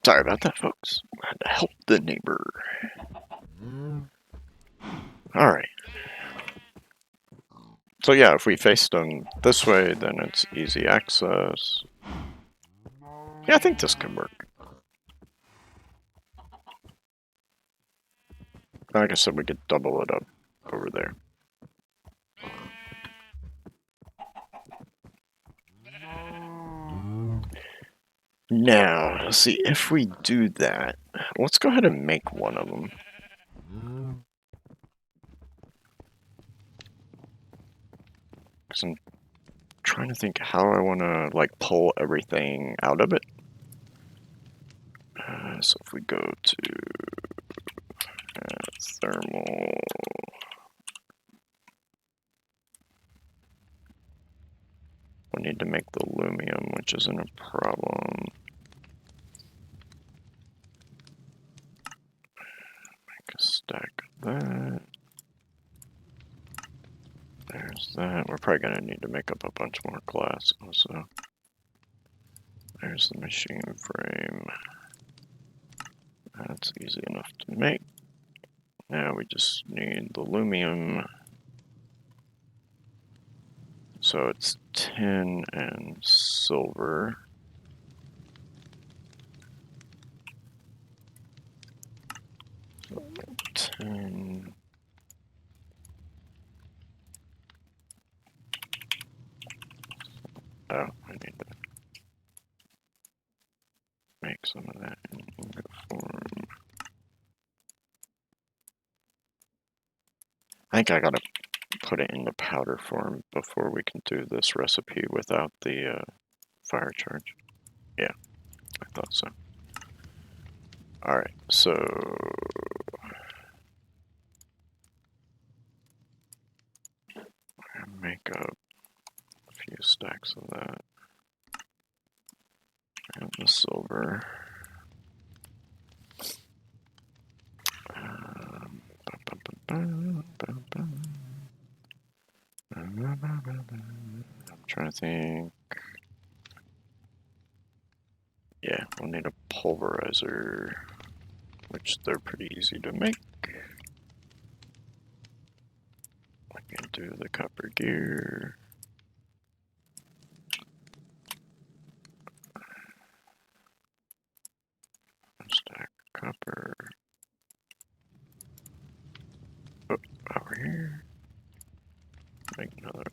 Sorry about that, folks. I had to help the neighbor. Alright. So yeah, if we faced them this way, then it's easy access. Yeah, I think this could work. Like I said, we could double it up over there. Now, see, if we do that, let's go ahead and make one of them. Because I'm trying to think how I want to, like, pull everything out of it. So if we go to thermal, we need to make the aluminum, which isn't a problem. Make a stack of that. There's that. We're probably going to need to make up a bunch more glass also. There's the machine frame. That's easy enough to make. Now we just need the aluminum. So it's tin and silver. Tin. Oh, I need to make some of that in ingot form. I think I gotta put it into powder form before we can do this recipe without the fire charge. Yeah, I thought so. Alright, so make up a few stacks of that. And the silver. I'm trying to think. Yeah, we'll need a pulverizer, which they're pretty easy to make. I can do the copper gear. Stack copper. Oh, over here. Make another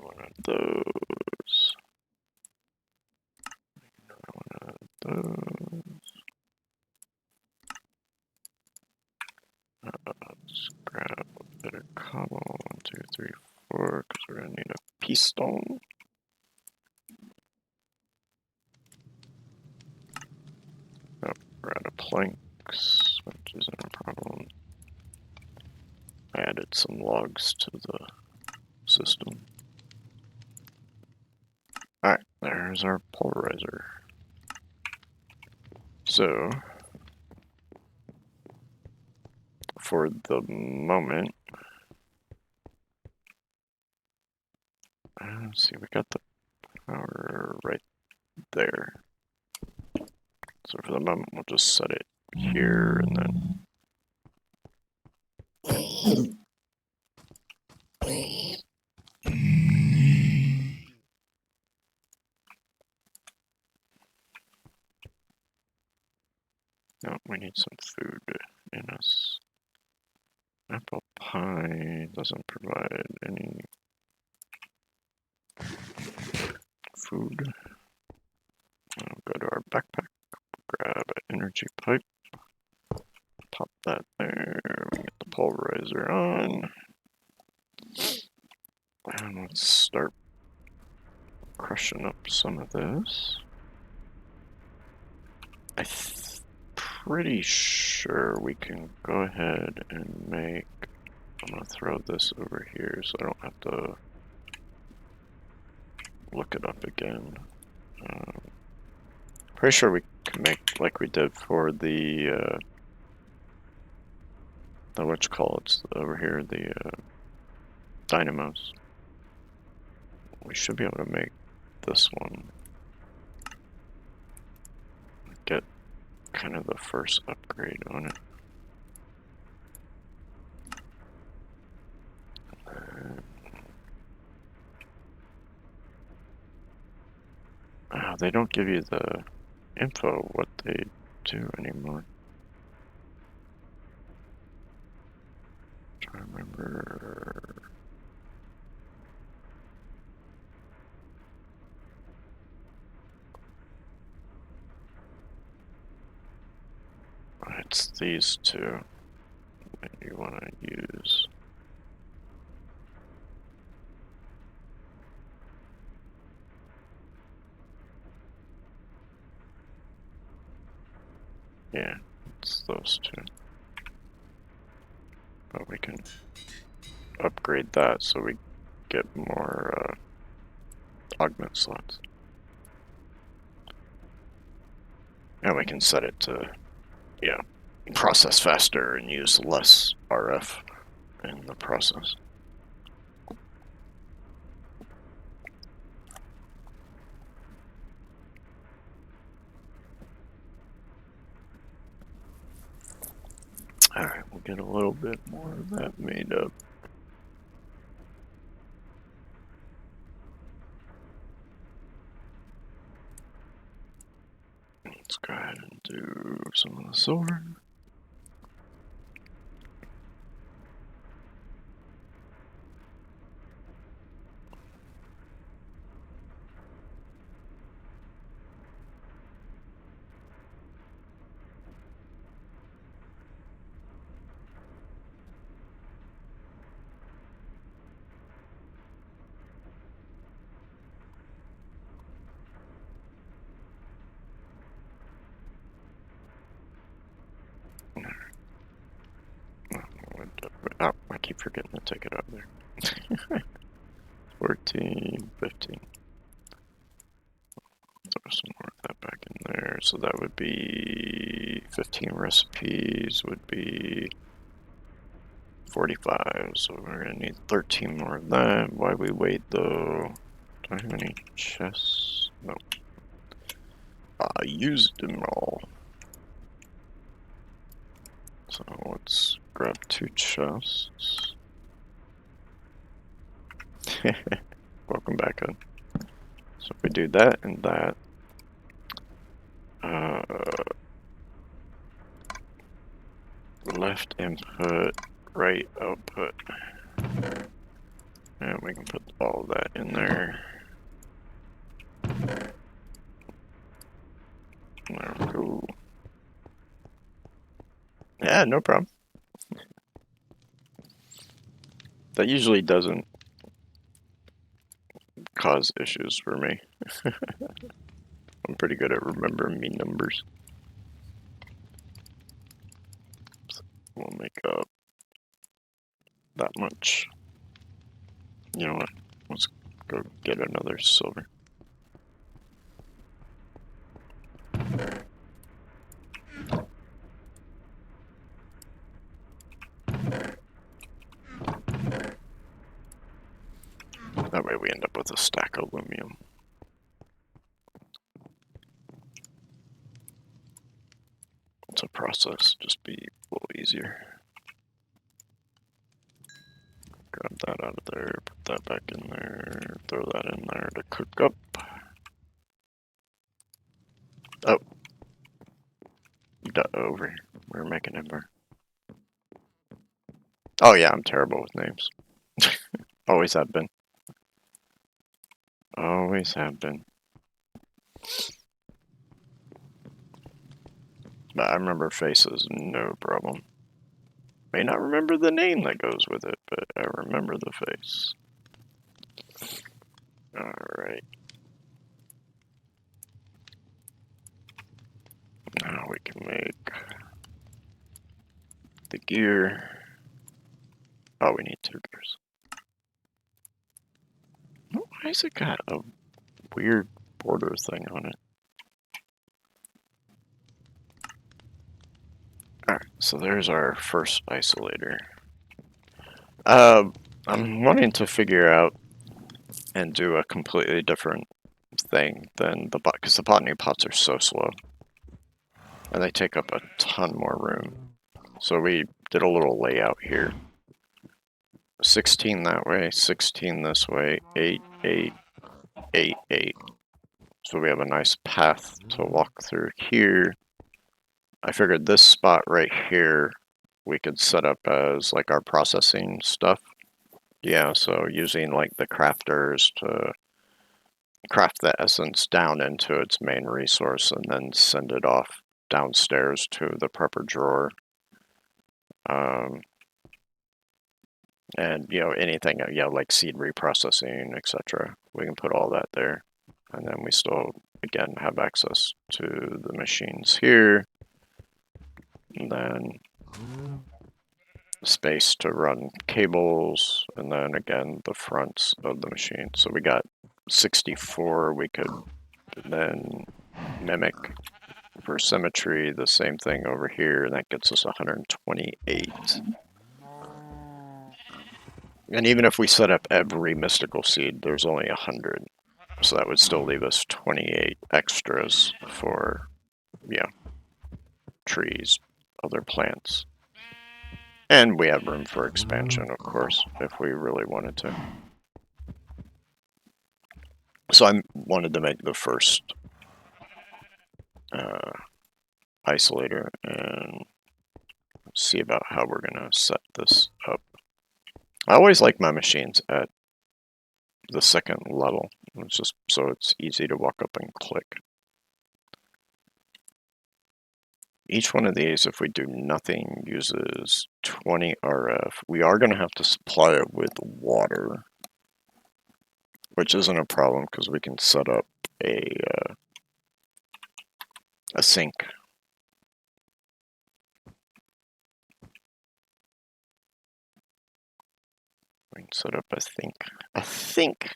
one of those. Make another one of those. Let's grab a bit of cobble. 1, 2, 3, 4, because we're gonna need a piston. Oh, we're out of planks, which isn't a problem. I added some logs to the system. Alright, there's our pulverizer. So, for the moment, let's see, we got the power right there. So for the moment, we'll just set it here and then. No, we need some food in us. Apple pie doesn't provide any food. I'll go to our backpack, grab an energy pipe, pop that there, we get the pulverizer on. And let's start crushing up some of this. I'm pretty sure we can go ahead and make... I'm going to throw this over here so I don't have to look it up again. Pretty sure we can make like we did for the whatchamacallits over here, the dynamos. We should be able to make this one. Get kind of the first upgrade on it. They don't give you the info what they do anymore. I'm trying to remember. It's these two that you want to use. Yeah, it's those two. But we can upgrade that so we get more augment slots. And we can set it to, process faster and use less RF in the process. Alright, we'll get a little bit more of that made up. Let's go ahead and do some of the silver. Oh, I keep forgetting to take it out there. 14, 15. Throw some more of that back in there. So that would be 15 recipes would be 45. So we're gonna need 13 more of that. Why we wait though? Do I have any chests? No. I used them all. So let's grab 2 chests. Welcome back, Ed. So if we do that and that, left input, right output, and we can put all that in there. There we go. Yeah, no problem. That usually doesn't cause issues for me. I'm pretty good at remembering me numbers. So we'll make up that much. You know what? Let's go get another silver. That way we end up with a stack of aluminum. It's a process, just be a little easier. Grab that out of there, put that back in there, throw that in there to cook up. Oh. Over here. We're making it burn. Oh yeah, I'm terrible with names. Always have been. Always have been. But I remember faces, no problem. May not remember the name that goes with it, but I remember the face. Alright. Now we can make the gear. Oh, we need 2 gears. Why has it got a weird border thing on it? Alright, so there's our first isolator. I'm wanting to figure out and do a completely different thing than the bot, because the botany pots are so slow. And they take up a ton more room. So we did a little layout here. 16 that way, 16 this way, 8, 8, 8, 8. So we have a nice path to walk through here. I figured this spot right here we could set up as like our processing stuff. Yeah, so using like the crafters to craft the essence down into its main resource and then send it off downstairs to the prepper drawer. And, anything, like seed reprocessing, etc. We can put all that there. And then we still, again, have access to the machines here. And then space to run cables. And then, again, the fronts of the machine. So we got 64 we could then mimic for symmetry. The same thing over here. And that gets us 128. And even if we set up every mystical seed, there's only 100. So that would still leave us 28 extras for, trees, other plants. And we have room for expansion, of course, if we really wanted to. So I wanted to make the first isolator and see about how we're going to set this up. I always like my machines at the second level. It's just so it's easy to walk up and click. Each one of these, if we do nothing, uses 20 RF. We are going to have to supply it with water, which isn't a problem because we can set up a sink. We can set up a sink. A sink!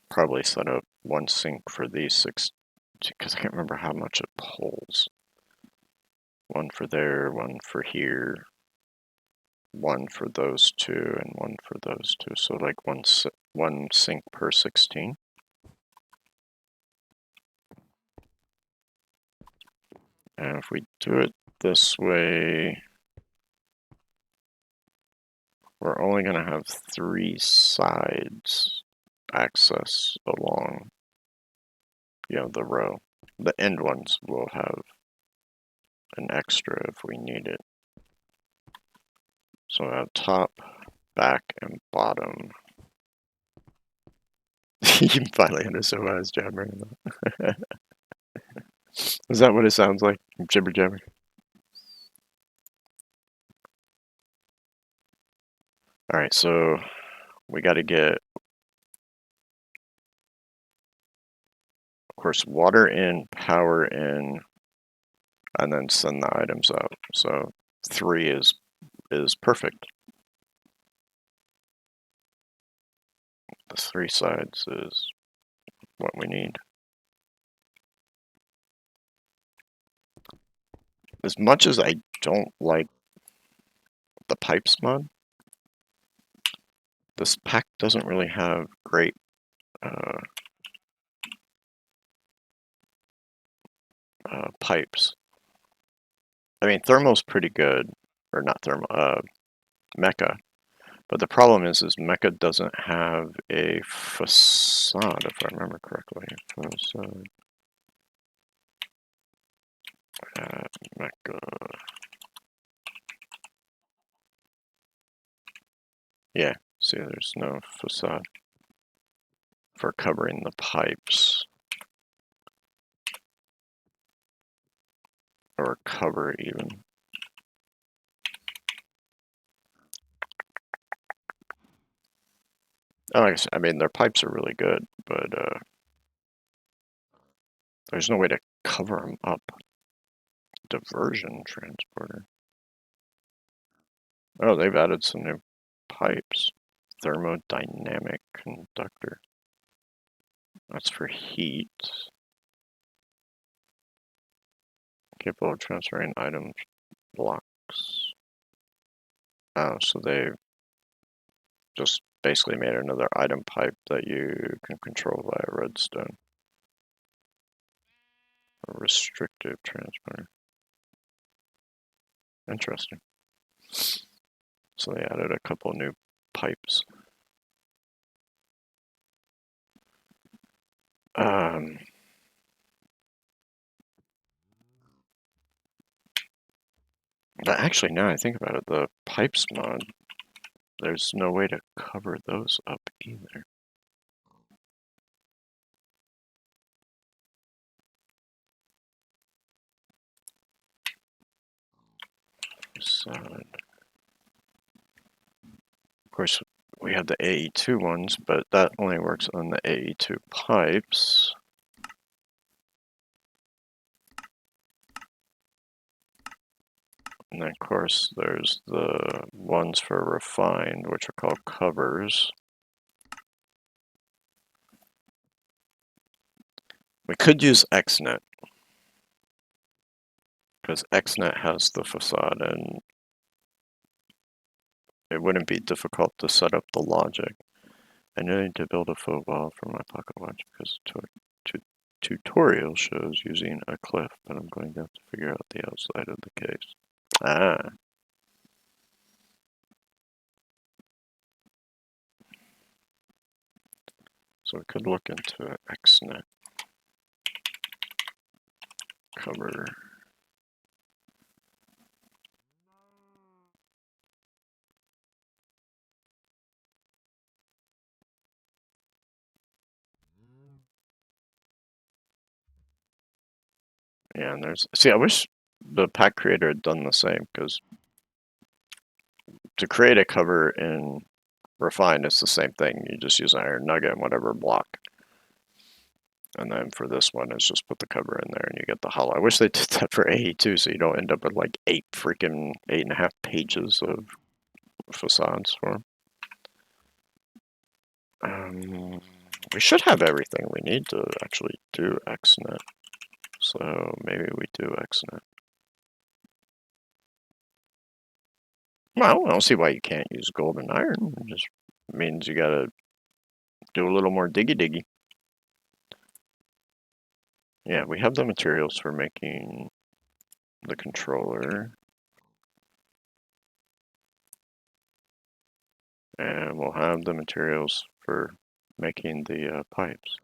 Probably set up one sink for these 6, because I can't remember how much it pulls. One for there, one for here, one for those 2, and one for those 2. So like one sink per 16. And if we do it this way, we're only going to have 3 sides access along, the row. The end ones will have an extra if we need it. So at top, back, and bottom. You finally understand what I was jabbering about. Is that what it sounds like? Jibber jabber? Alright, so we got to get, of course, water in, power in, and then send the items out. So 3 is perfect. The 3 sides is what we need. As much as I don't like the pipes mod, this pack doesn't really have great pipes. I mean, Thermo's pretty good, or not Thermo, Mecha. But the problem is Mecha doesn't have a facade, if I remember correctly. Facade. Mecha. Yeah, see, there's no facade for covering the pipes. Or cover, even. Like I said, I mean, their pipes are really good, but there's no way to cover them up. Diversion transporter. Oh, they've added some new pipes. Thermodynamic conductor. That's for heat. Capable of transferring items, blocks. Oh, so they just basically made another item pipe that you can control via redstone. A restrictive transporter. Interesting. So they added a couple new pipes. But actually, now I think about it, the pipes mod, there's no way to cover those up either. Facade. Of course, we have the AE2 ones, but that only works on the AE2 pipes. And then, of course, there's the ones for refined, which are called covers. We could use XNet, because XNet has the facade, and it wouldn't be difficult to set up the logic. I need to build a faux wall for my pocket watch because tutorial shows using a cliff, but I'm going to have to figure out the outside of the case. Ah. So we could look into XNet cover. Yeah, and there's, see, I wish the pack creator had done the same, because to create a cover in Refine, it's the same thing. You just use iron nugget and whatever block. And then for this one, it's just put the cover in there and you get the hollow. I wish they did that for AE2 so you don't end up with like 8.5 pages of facades for them. We should have everything we need to actually do XNet. So maybe we do XNet. Well, I don't see why you can't use gold and iron. It just means you gotta do a little more diggy. Yeah, we have the materials for making the controller. And we'll have the materials for making the pipes.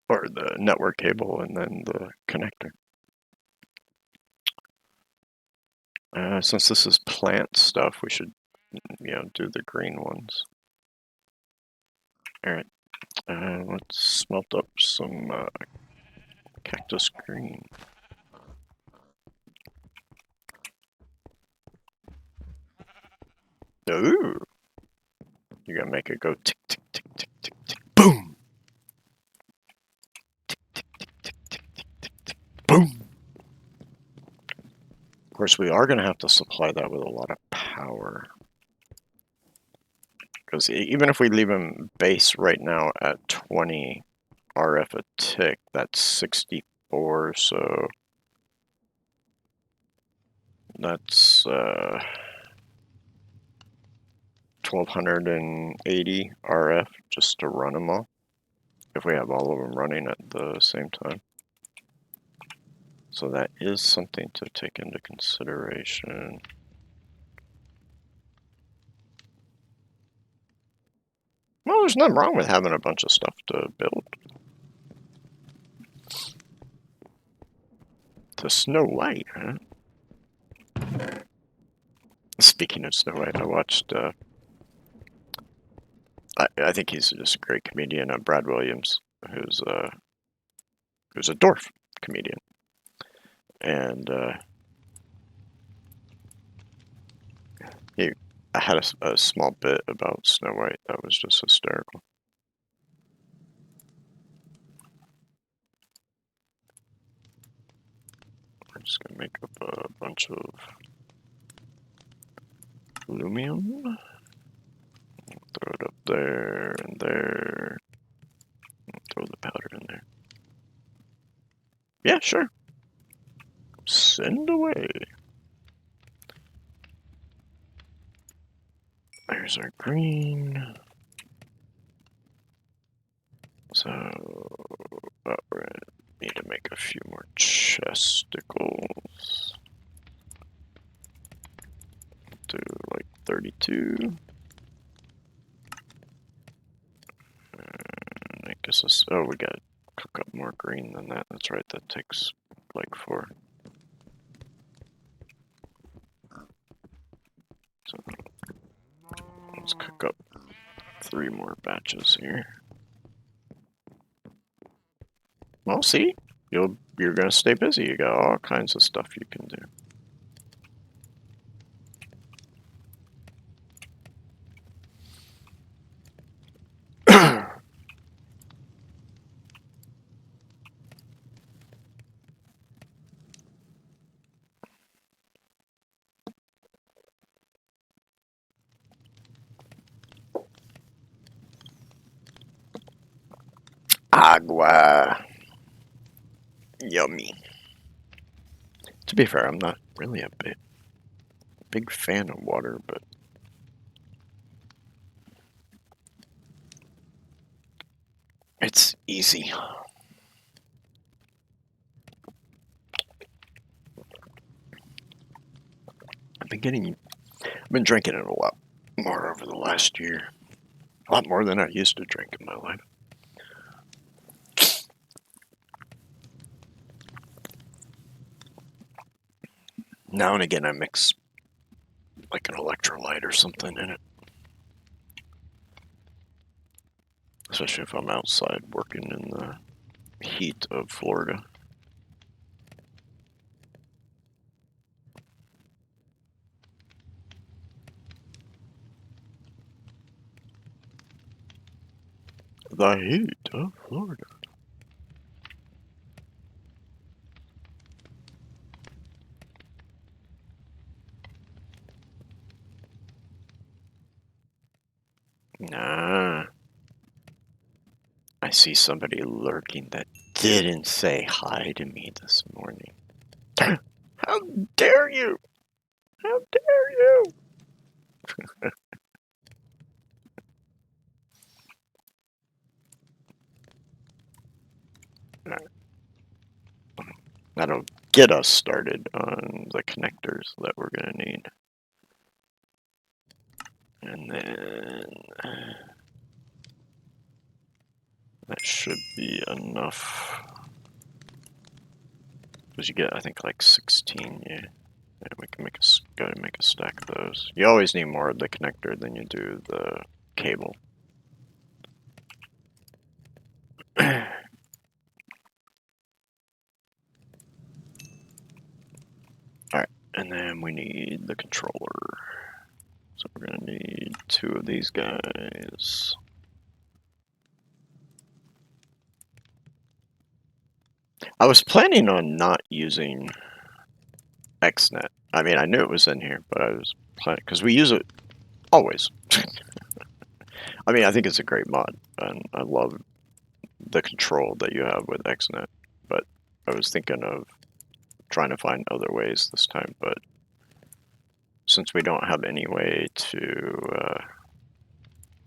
Or the network cable and then the connector. Since this is plant stuff, we should, do the green ones. All right, let's smelt up some cactus green. Ooh! You gotta make it go tick, tick, tick, tick, tick, tick, boom! Tick, tick, tick, tick, tick, tick, tick, tick, boom! Of course, we are gonna have to supply that with a lot of power. Because even if we leave him base right now at 20 RF a tick, that's 64, so that's 1280 RF just to run them all, if we have all of them running at the same time. So that is something to take into consideration. Well, there's nothing wrong with having a bunch of stuff to build. To Snow White, huh? Speaking of Snow White, I watched, I think he's just a great comedian, Brad Williams, who's a dwarf comedian. And I had a small bit about Snow White that was just hysterical. I'm just gonna make up a bunch of aluminum. Throw it up there and there. Throw the powder in there. Yeah, sure. Send away. There's our green. So, we're gonna need to make a few more chesticles. Do like 32. I guess this. Oh, we gotta cook up more green than that. That's right. That takes like 4. So let's cook up 3 more batches here. Well, see, you're gonna stay busy. You got all kinds of stuff you can do. Agua. Yummy. To be fair, I'm not really a big fan of water, but it's easy. I've been drinking it a lot more over the last year. A lot more than I used to drink in my life. Now and again, I mix like an electrolyte or something in it. Especially if I'm outside working in the heat of Florida. The heat of Florida. Nah. I see somebody lurking that didn't say hi to me this morning. How dare you! How dare you! That'll get us started on the connectors that we're going to need. And then that should be enough. Because you get, I think, like 16, yeah. Yeah, we can go to make a stack of those. You always need more of the connector than you do the cable. Alright, and then we need the controller. So we're gonna need 2 of these guys. I was planning on not using XNet. I mean, I knew it was in here, but I was planning, because we use it always. I mean, I think it's a great mod, and I love the control that you have with XNet, but I was thinking of trying to find other ways this time, but since we don't have any way to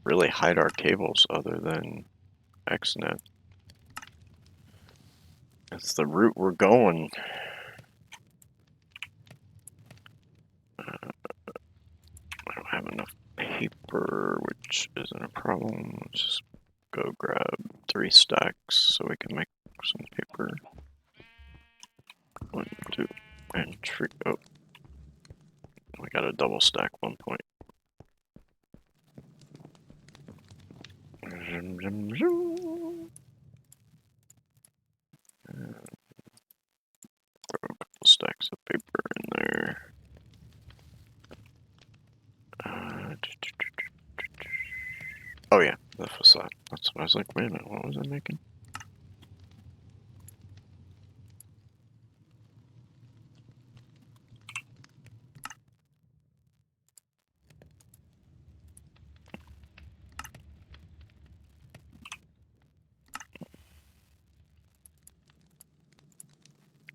really hide our cables other than XNet, it's the route we're going. I don't have enough paper, which isn't a problem. Let's just go grab 3 stacks so we can make some paper. 1, 2, and 3. Oh, we got a double stack 1 point. Zoom, zoom, zoom. Throw a couple stacks of paper in there. So I was like, wait a minute, what was I making?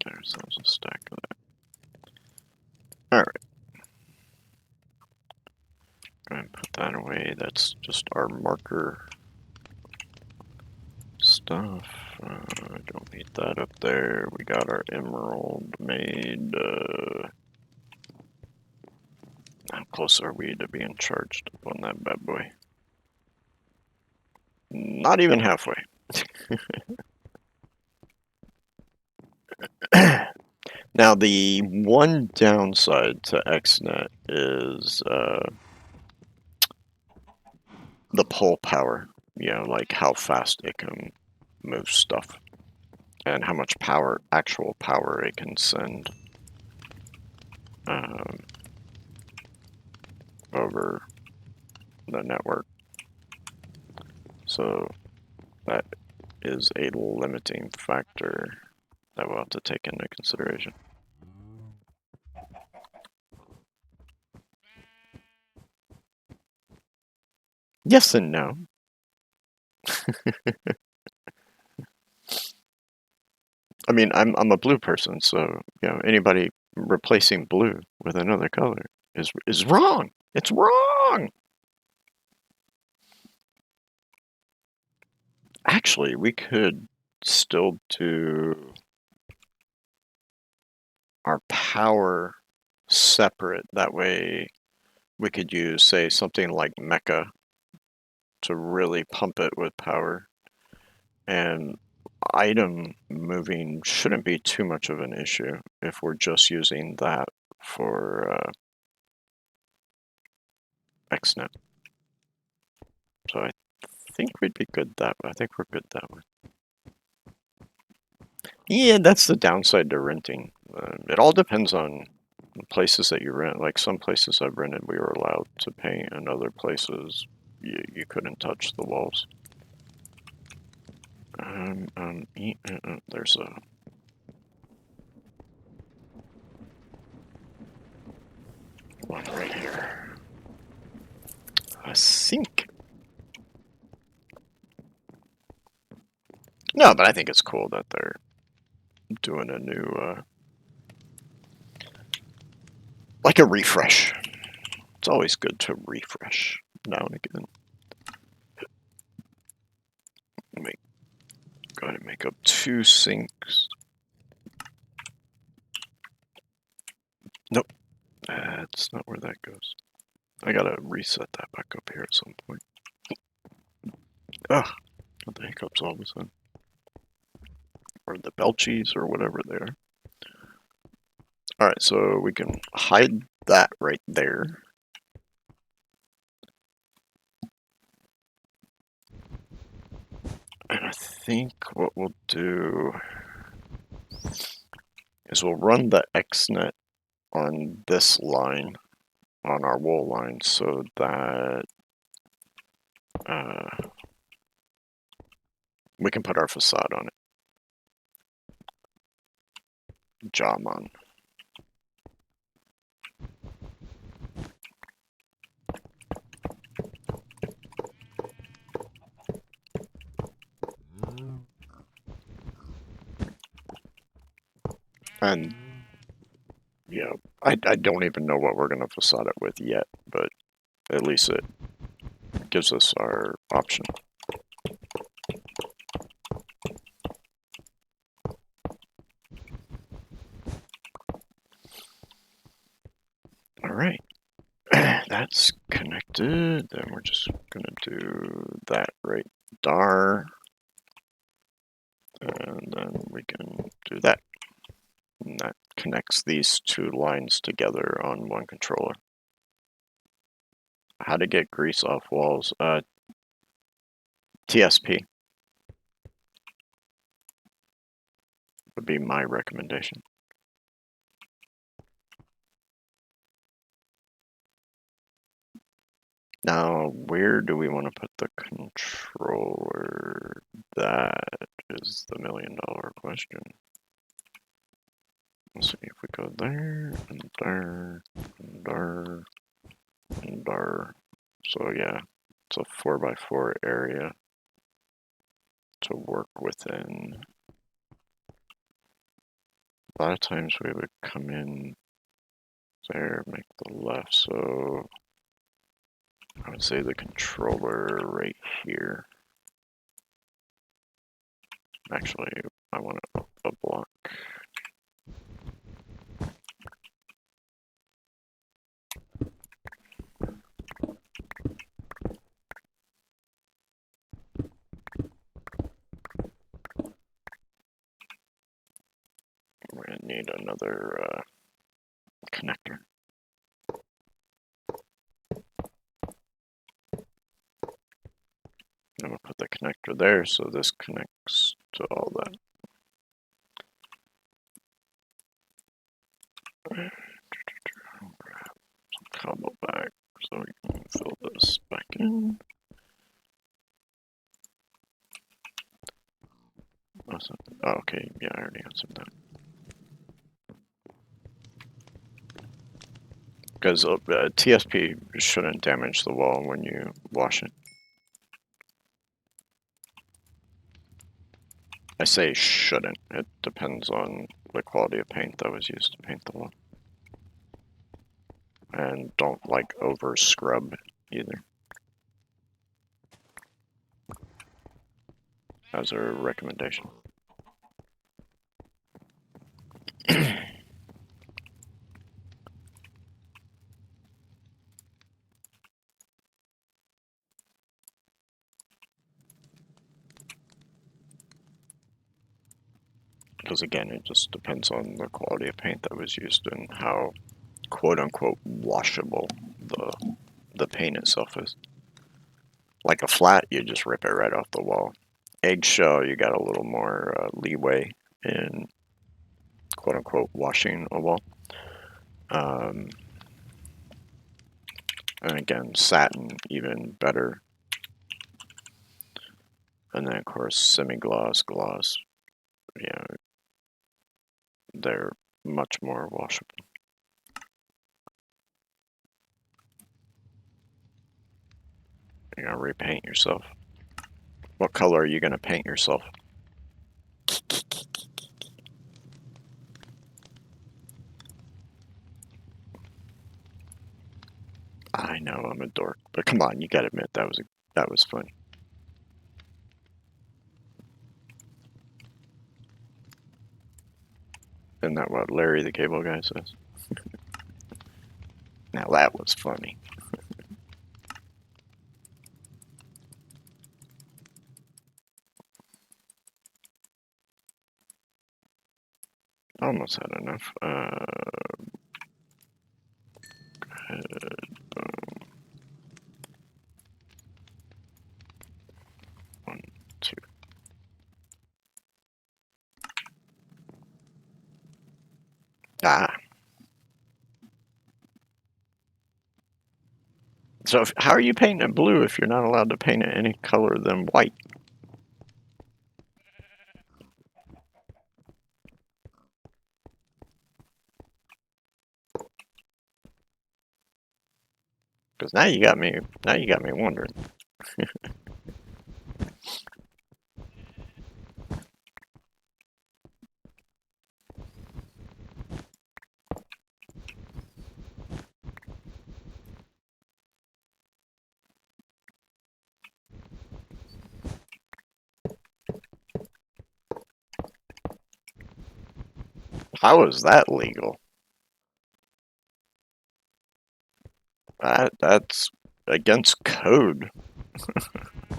Get ourselves a stack of that. Alright. Go ahead and put that away. That's just our marker stuff. I don't need that up there. We got our emerald made. How close are we to being charged up on that bad boy? Not even halfway. Now, the one downside to XNet is the pull power. You know, like how fast it can move stuff and how much power, actual power, it can send over the network. So that is a limiting factor that we'll have to take into consideration. Yes and no. I mean, I'm a blue person, so you know anybody replacing blue with another color is wrong. It's wrong. Actually, we could still do our power separate. That way, we could use, say, something like Mecha to really pump it with power. And item moving shouldn't be too much of an issue if we're just using that for XNet. So I think we'd be good that way. I think we're good that way. Yeah, that's the downside to renting. It all depends on the places that you rent. Like some places I've rented, we were allowed to paint, and other places you couldn't touch the walls. There's a one right here. A sink. No, but I think it's cool that they're doing a new, like a refresh. It's always good to refresh now and again. Go ahead and make up 2 sinks. Nope, that's not where that goes. I gotta reset that back up here at some point. Ugh, what the hiccups all of a sudden. Or the belchies or whatever they are. Alright, so we can hide that right there. And I think what we'll do is we'll run the XNet on this line, on our wool line, so that we can put our facade on it. Jaman. And yeah, I don't even know what we're going to facade it with yet, but at least it gives us our option. All right, that's connected. Then we're just going to do that right there. And then we can do that. And that connects these 2 lines together on one controller. How to get grease off walls. TSP would be my recommendation. Now, where do we want to put the controller? That is the million-dollar question. Let's see if we go there, and there, and there, and there. So yeah, it's a 4x4 area to work within. A lot of times we would come in there, make the left, so I would say the controller right here. Actually, I want a block. We're gonna need another connector. I'm gonna put the connector there, so this connects to all that. Grab some cobble back so we can fill this back in. Awesome. Oh, okay, yeah, I already answered that. Because TSP shouldn't damage the wall when you wash it. I say shouldn't. It depends on the quality of paint that was used to paint the wall. And don't like over scrub either. As a recommendation. Because again, it just depends on the quality of paint that was used and how quote-unquote washable the paint itself is. Like a flat, you just rip it right off the wall. Eggshell, you got a little more leeway in quote-unquote washing a wall. And again, satin, even better. And then, of course, semi-gloss, gloss, yeah, they're much more washable. You're gonna repaint yourself. What color are you gonna paint yourself? I know I'm a dork, but come on, you gotta admit that was fun. Isn't that what Larry the Cable Guy says? Now that was funny. Almost had enough. Boom. 1, 2. Ah. So how are you painting it blue if you're not allowed to paint it any color than white? Because now you got me wondering. How is that legal? That's against code.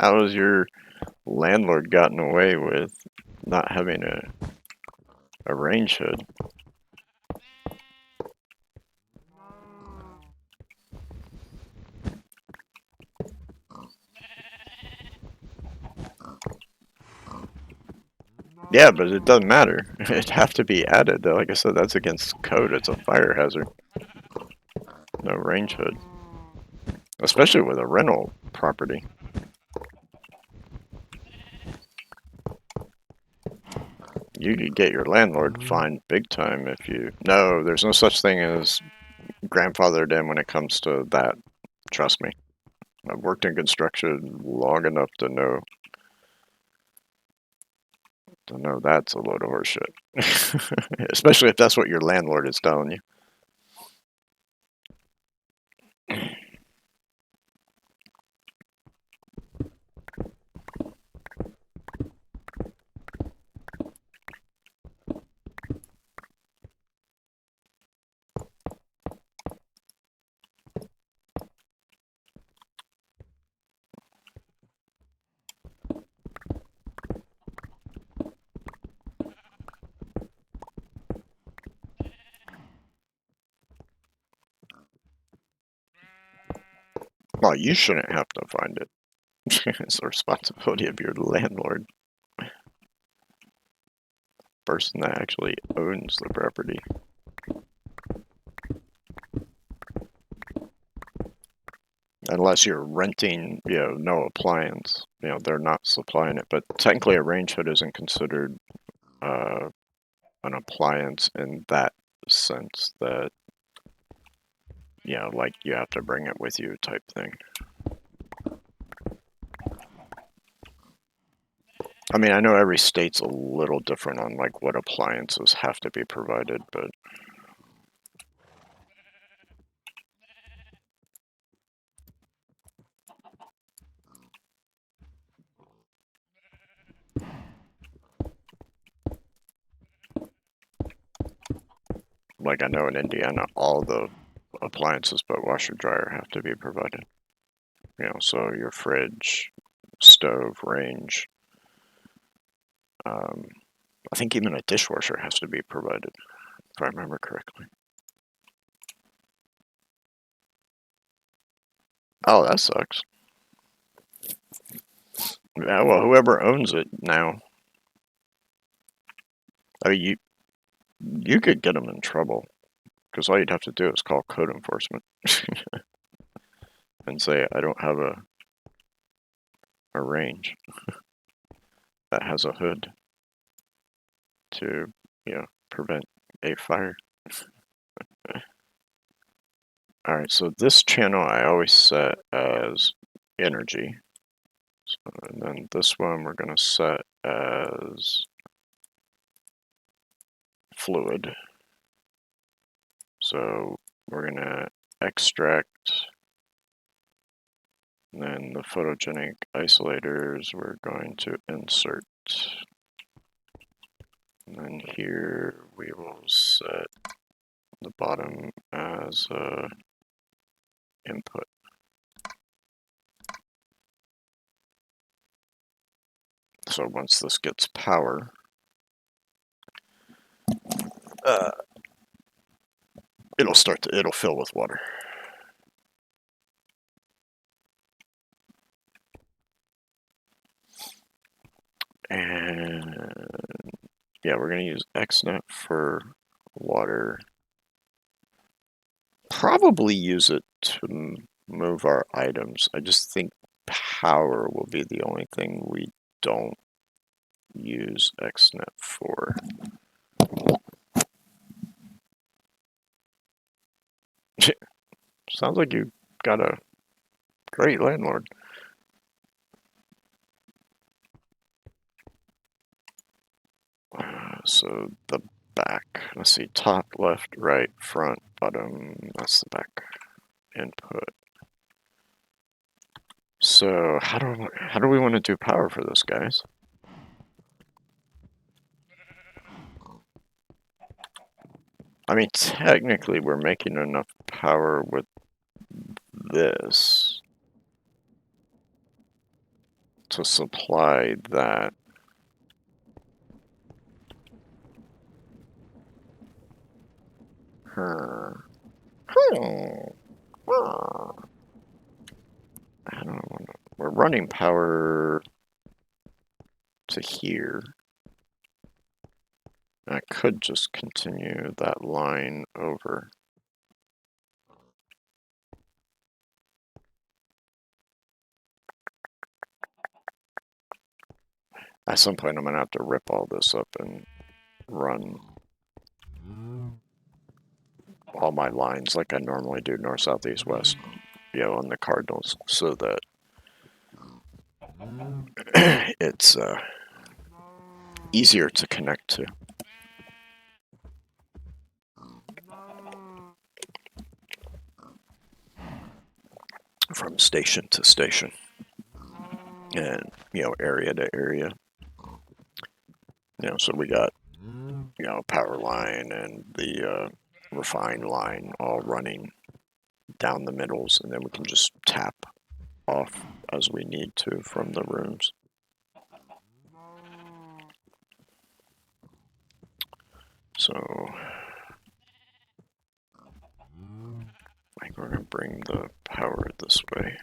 How has your landlord gotten away with not having a range hood? Yeah, but it doesn't matter. It'd have to be added. Like I said, that's against code. It's a fire hazard. No range hood. especially with a rental property. You could get your landlord fined big time if you... No, there's no such thing as grandfathered in when it comes to that. Trust me. I've worked in construction long enough to know that's a load of horseshit. Especially if that's what your landlord is telling you. Well, you shouldn't have to find it. It's the responsibility of your landlord, person that actually owns the property. Unless you're renting, no appliance. They're not supplying it. But technically, a range hood isn't considered uh, an appliance in that sense that, like you have to bring it with you type thing. I mean, I know every state's a little different on like what appliances have to be provided, but like I know in Indiana, all the appliances but washer dryer have to be provided. So your fridge, stove, range. I think even a dishwasher has to be provided, if I remember correctly. Oh, that sucks. Yeah, well, whoever owns it now, I mean, you could get them in trouble because all you'd have to do is call code enforcement and say, I don't have a range that has a hood to, prevent a fire. All right, so this channel I always set as energy. So, and then this one we're going to set as fluid. So we're going to extract, and then the photogenic isolators we're going to insert. And then here we will set the bottom as input. So once this gets power, it'll fill with water. And yeah, we're going to use XNet for water. Probably use it to move our items. I just think power will be the only thing we don't use XNet for. Sounds like you got a great landlord. So the back, let's see, top, left, right, front, bottom, that's the back input. So how do we want to do power for this, guys? I mean, technically we're making enough power with this to supply that. I don't know. We're running power to here. I could just continue that line over. At some point, I'm gonna have to rip all this up and run all my lines like I normally do, north, south, east, west, on the cardinals, so that it's easier to connect to from station to station and, area to area. So we got, power line and the refine line all running down the middles, and then we can just tap off as we need to from the rooms. So I think we're going to bring the power this way.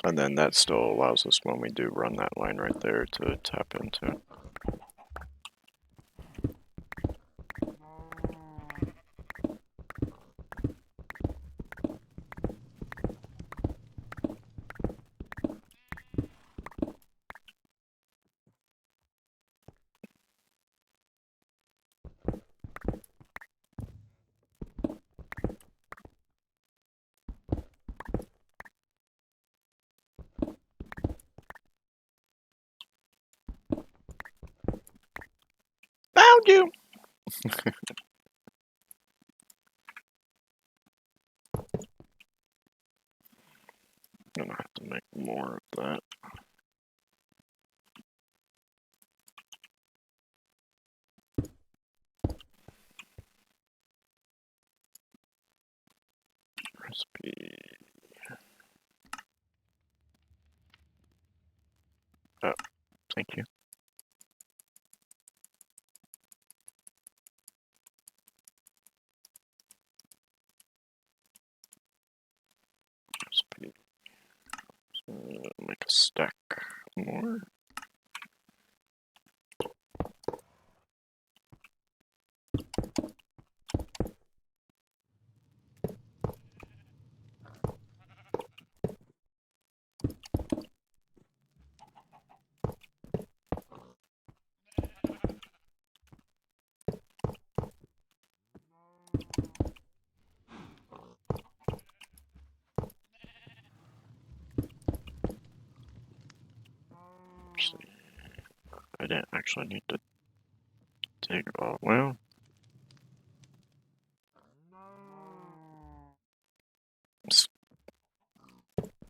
And then that still allows us, when we do run that line right there, to tap into. Found you! I'm gonna have to make more of that. Recipe. Oh, thank you. Recipe. Make a stack more. I didn't actually need to dig all. Well, it's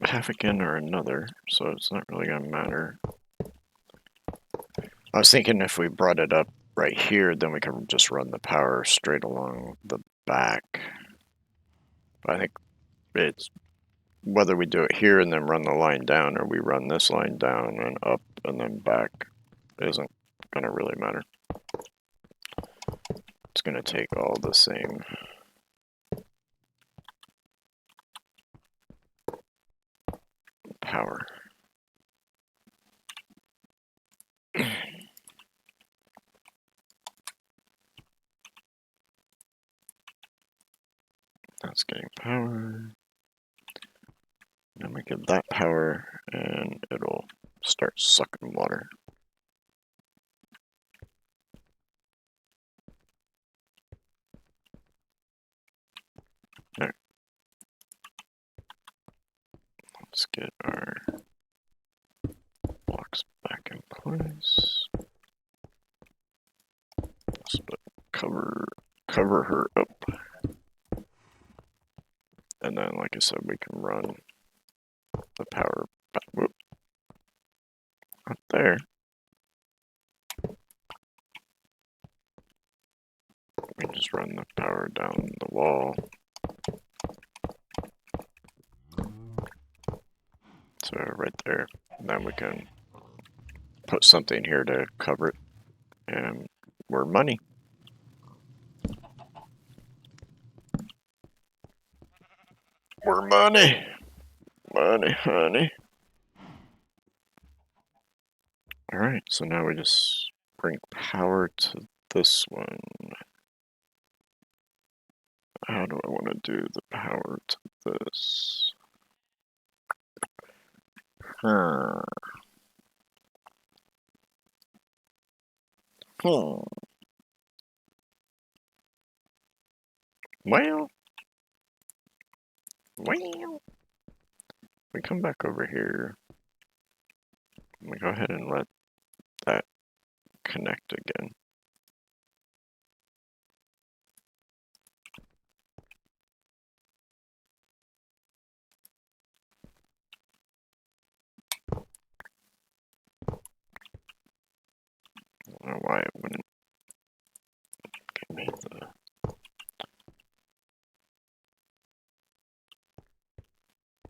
half again or another, so it's not really gonna matter. I was thinking if we brought it up right here, then we can just run the power straight along the back. But I think it's whether we do it here and then run the line down, or we run this line down and up and then back, isn't gonna really matter. It's gonna take all the same power. That's getting power. Then we get that power, and it'll start sucking water. Alright. Let's get our blocks back in place. Let's cover her up. And then, like I said, we can run the power back. Whoop. Up there. We just run the power down the wall. So right there. And then we can put something here to cover it, and we're money. We're money. Money, honey. Alright, so now we just bring power to this one. How do I want to do the power to this? Hmm. Well, we come back over here. We go ahead and let that connect again. I don't know why it wouldn't give me the...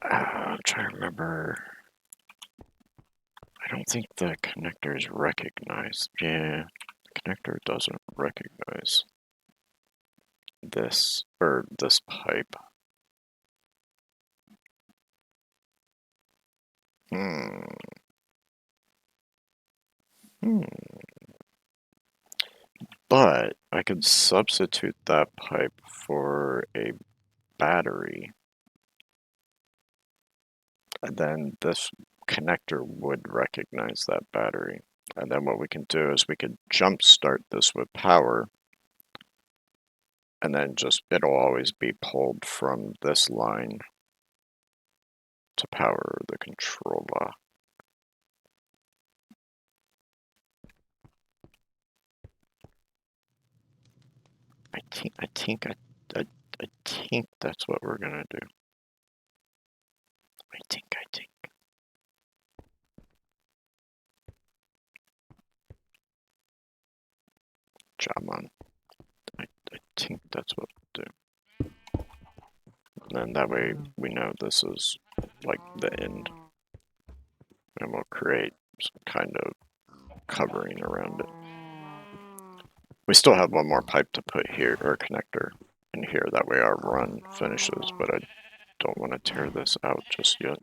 I'm trying to remember. I don't think the connector is recognized. Yeah, the connector doesn't recognize this, or this pipe. Hmm. But I could substitute that pipe for a battery, and then this connector would recognize that battery. And then what we can do is we could jump start this with power, and then just it'll always be pulled from this line to power the controller. I think that's what we're gonna do. I think. Job on. I think that's what we'll do. And that way we know this is like the end. And we'll create some kind of covering around it. We still have one more pipe to put here, or connector in here. That way our run finishes, but I don't want to tear this out just yet.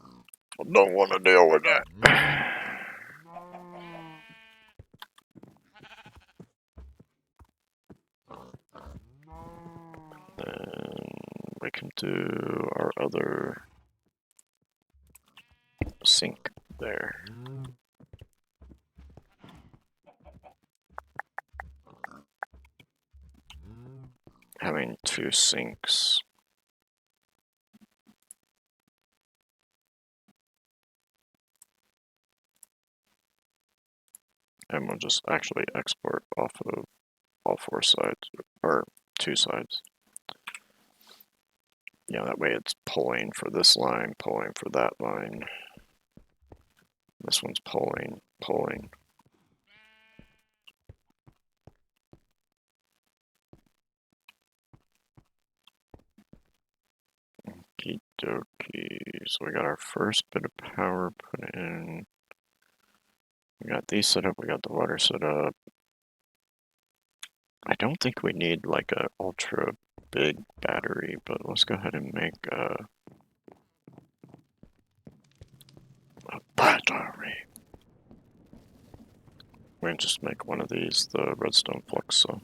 I don't want to deal with that. Then we can do our other sink there. Having two sinks. And we'll just actually export off of all four sides, or two sides. Yeah, that way it's pulling for this line, pulling for that line. This one's pulling. Okie dokie. So we got our first bit of power put in. We got these set up, we got the water set up. I don't think we need like a ultra big battery, but let's go ahead and make a battery. We're gonna just make one of these, the redstone flux. So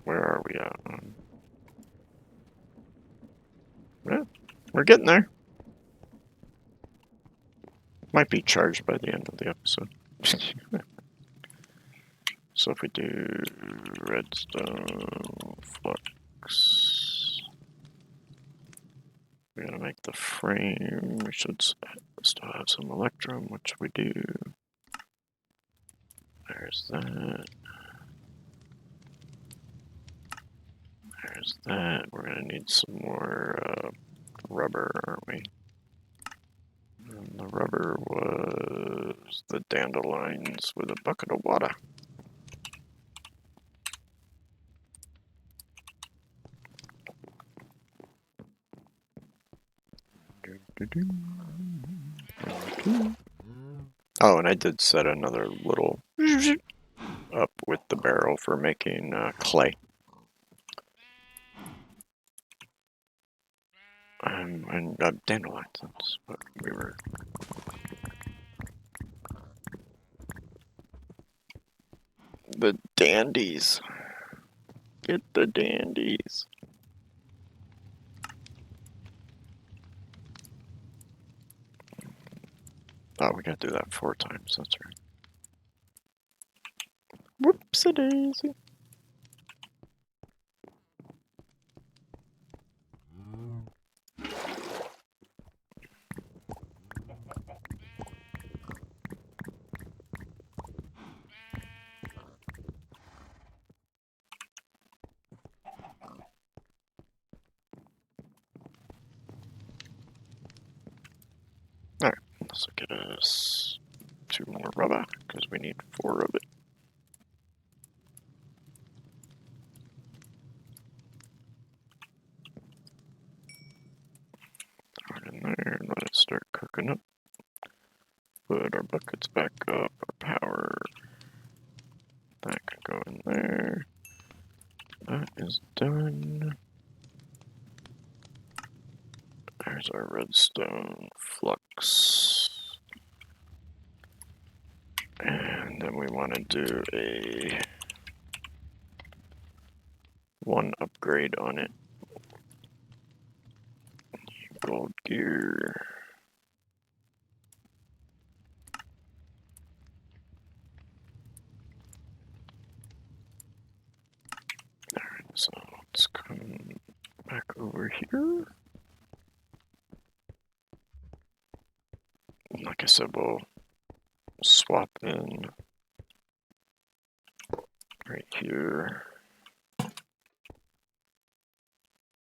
where are we at? Yeah, we're getting there. Might be charged by the end of the episode. So if we do redstone flux, we're gonna make the frame. We should still have some electrum, which we do. There's that. There's that. We're gonna need some more rubber, aren't we? And the rubber was the dandelions with a bucket of water. Oh, and I did set another little up with the barrel for making clay. And dandelions, that's what we were... The dandies. Get the dandies. Oh, we gotta do that 4 times, that's right. Whoopsie-daisy. Alright, this will get us 2 more rubber, because we need 4 of it. Throw it in there and let it start cooking up. Put our buckets back up, our power. That can go in there. That is done. There's our redstone flux. And then we want to do a 1 upgrade on it. Gold gear. Alright, so let's come back over here. Like I said, we'll swap in right here.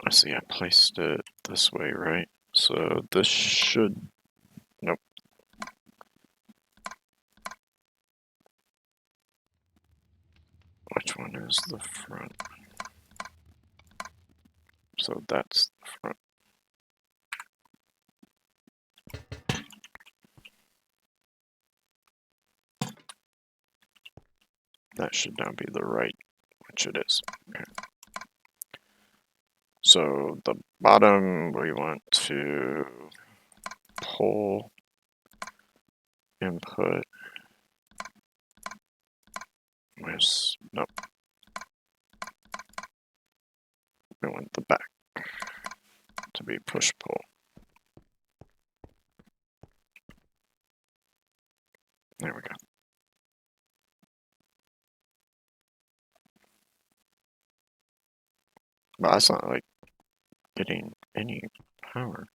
I see I placed it this way, right? So this should... Nope. Which one is the front? So that's the front. That should now be the right, which it is. Okay. So the bottom, we want to pull input with, nope. We want the back to be push-pull. There we go. But that's not like getting any power.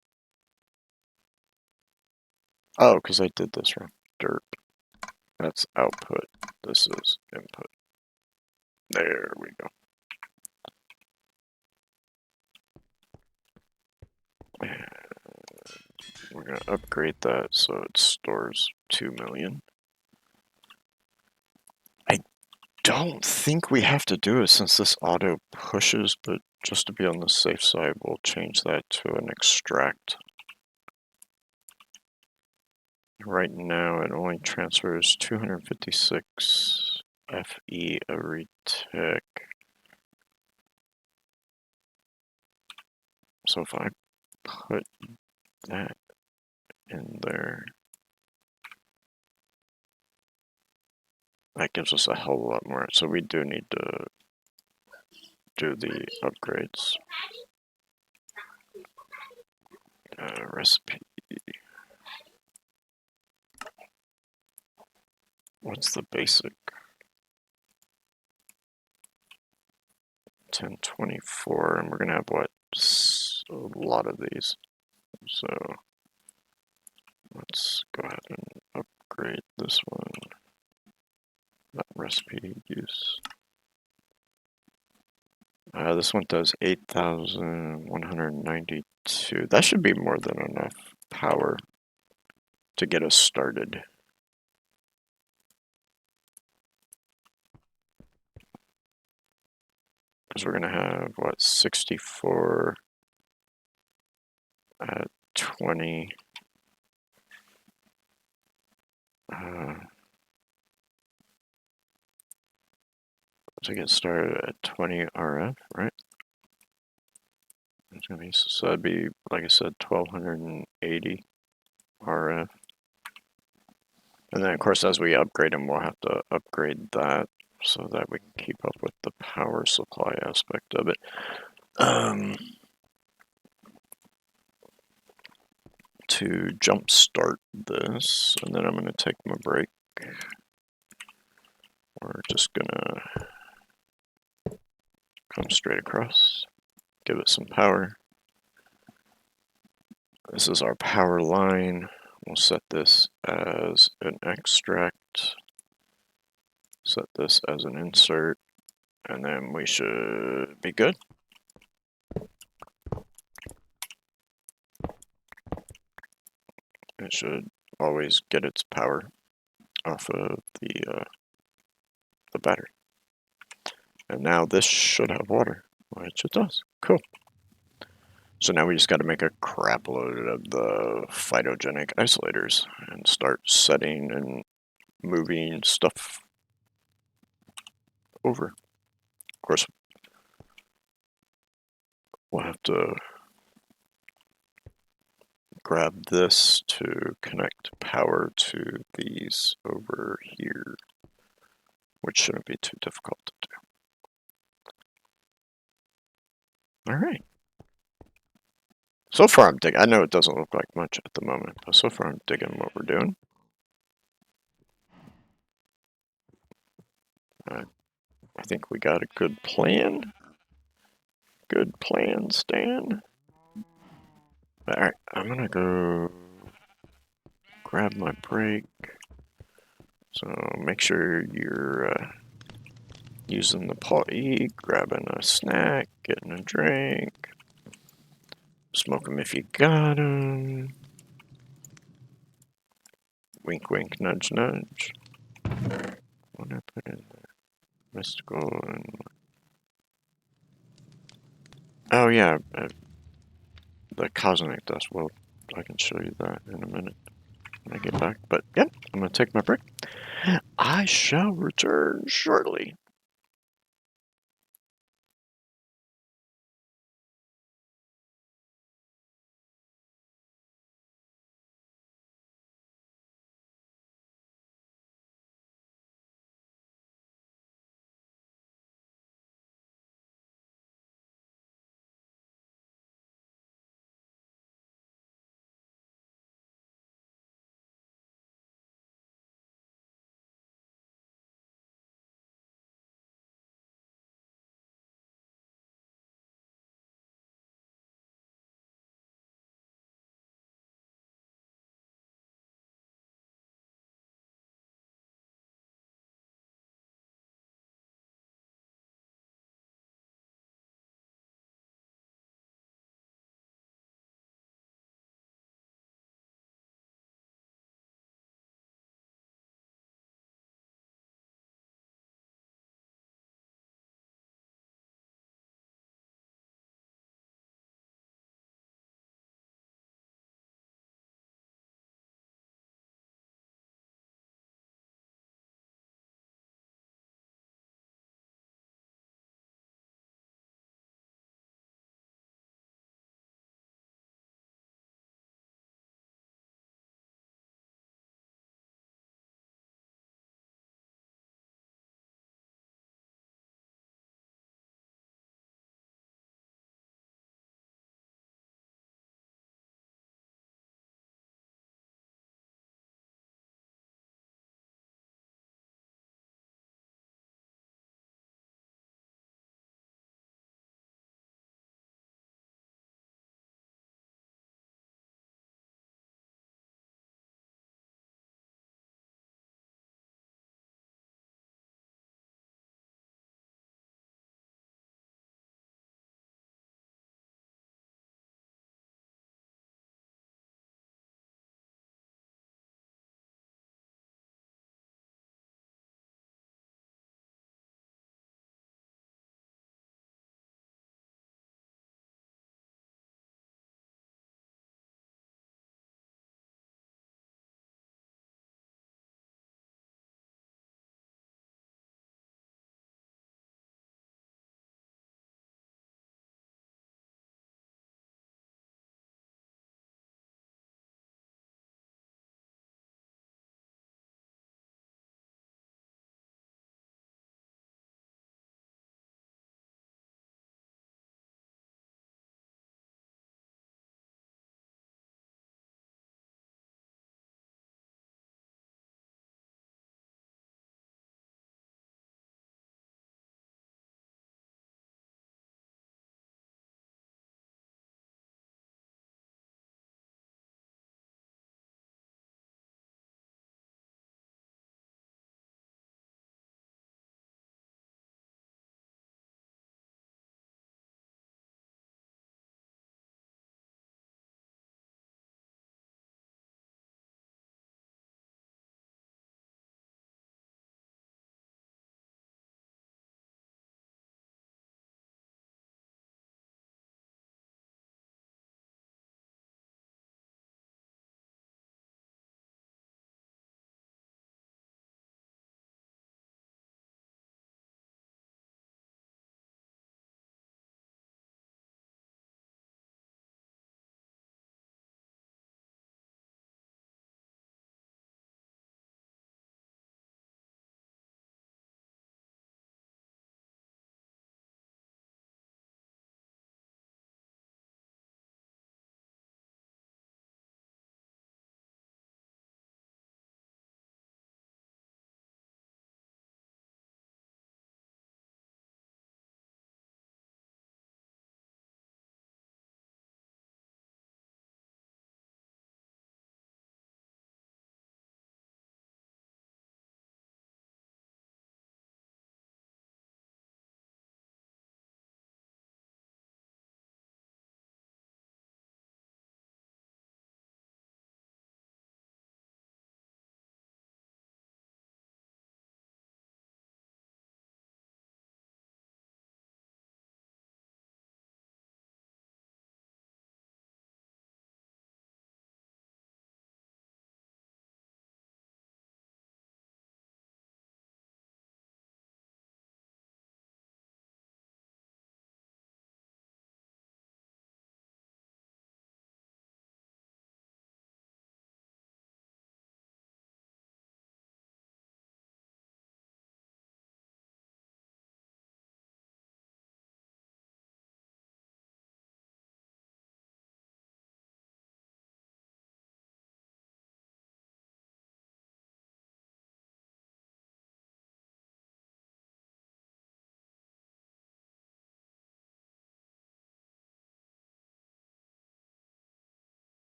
Oh, because I did this wrong. Dirt. That's output. This is input. There we go. And we're going to upgrade that so it stores 2 million. I don't think we have to do it since this auto pushes, but just to be on the safe side, we'll change that to an extract. Right now, it only transfers 256 FE every tick. So if I put that in there, that gives us a hell of a lot more. So we do need to do the upgrades. Recipe. What's the basic? 1024, and we're gonna have what? A lot of these. So let's go ahead and upgrade this one. Not recipe use. This one does 8,192. That should be more than enough power to get us started. Because we're going to have, what, 64 at 20. to get started at 20 RF, right? It's gonna be, so that'd be, like I said, 1280 RF. And then, of course, as we upgrade them, we'll have to upgrade that so that we can keep up with the power supply aspect of it. To jumpstart this, and then I'm going to take my break. We're just going to come straight across, give it some power. This is our power line. We'll set this as an extract, set this as an insert, and then we should be good. It should always get its power off of the battery. And now this should have water, which it does. Cool. So now we just got to make a crap load of the phytogenic isolators and start setting and moving stuff over. Of course, we'll have to grab this to connect power to these over here, which shouldn't be too difficult to do. All right. So far I'm digging. I know it doesn't look like much at the moment, but so far I'm digging what we're doing. I think we got a good plan. Good plan, Stan. Alright, I'm gonna go grab my break. So make sure you're using the potty, grabbing a snack, getting a drink. Smoke 'em if you got 'em. Wink, wink, nudge, nudge. What did I put in there? Mystical and... Oh yeah, the cosmic dust. Well, I can show you that in a minute when I get back. But yep, I'm gonna take my break. I shall return shortly.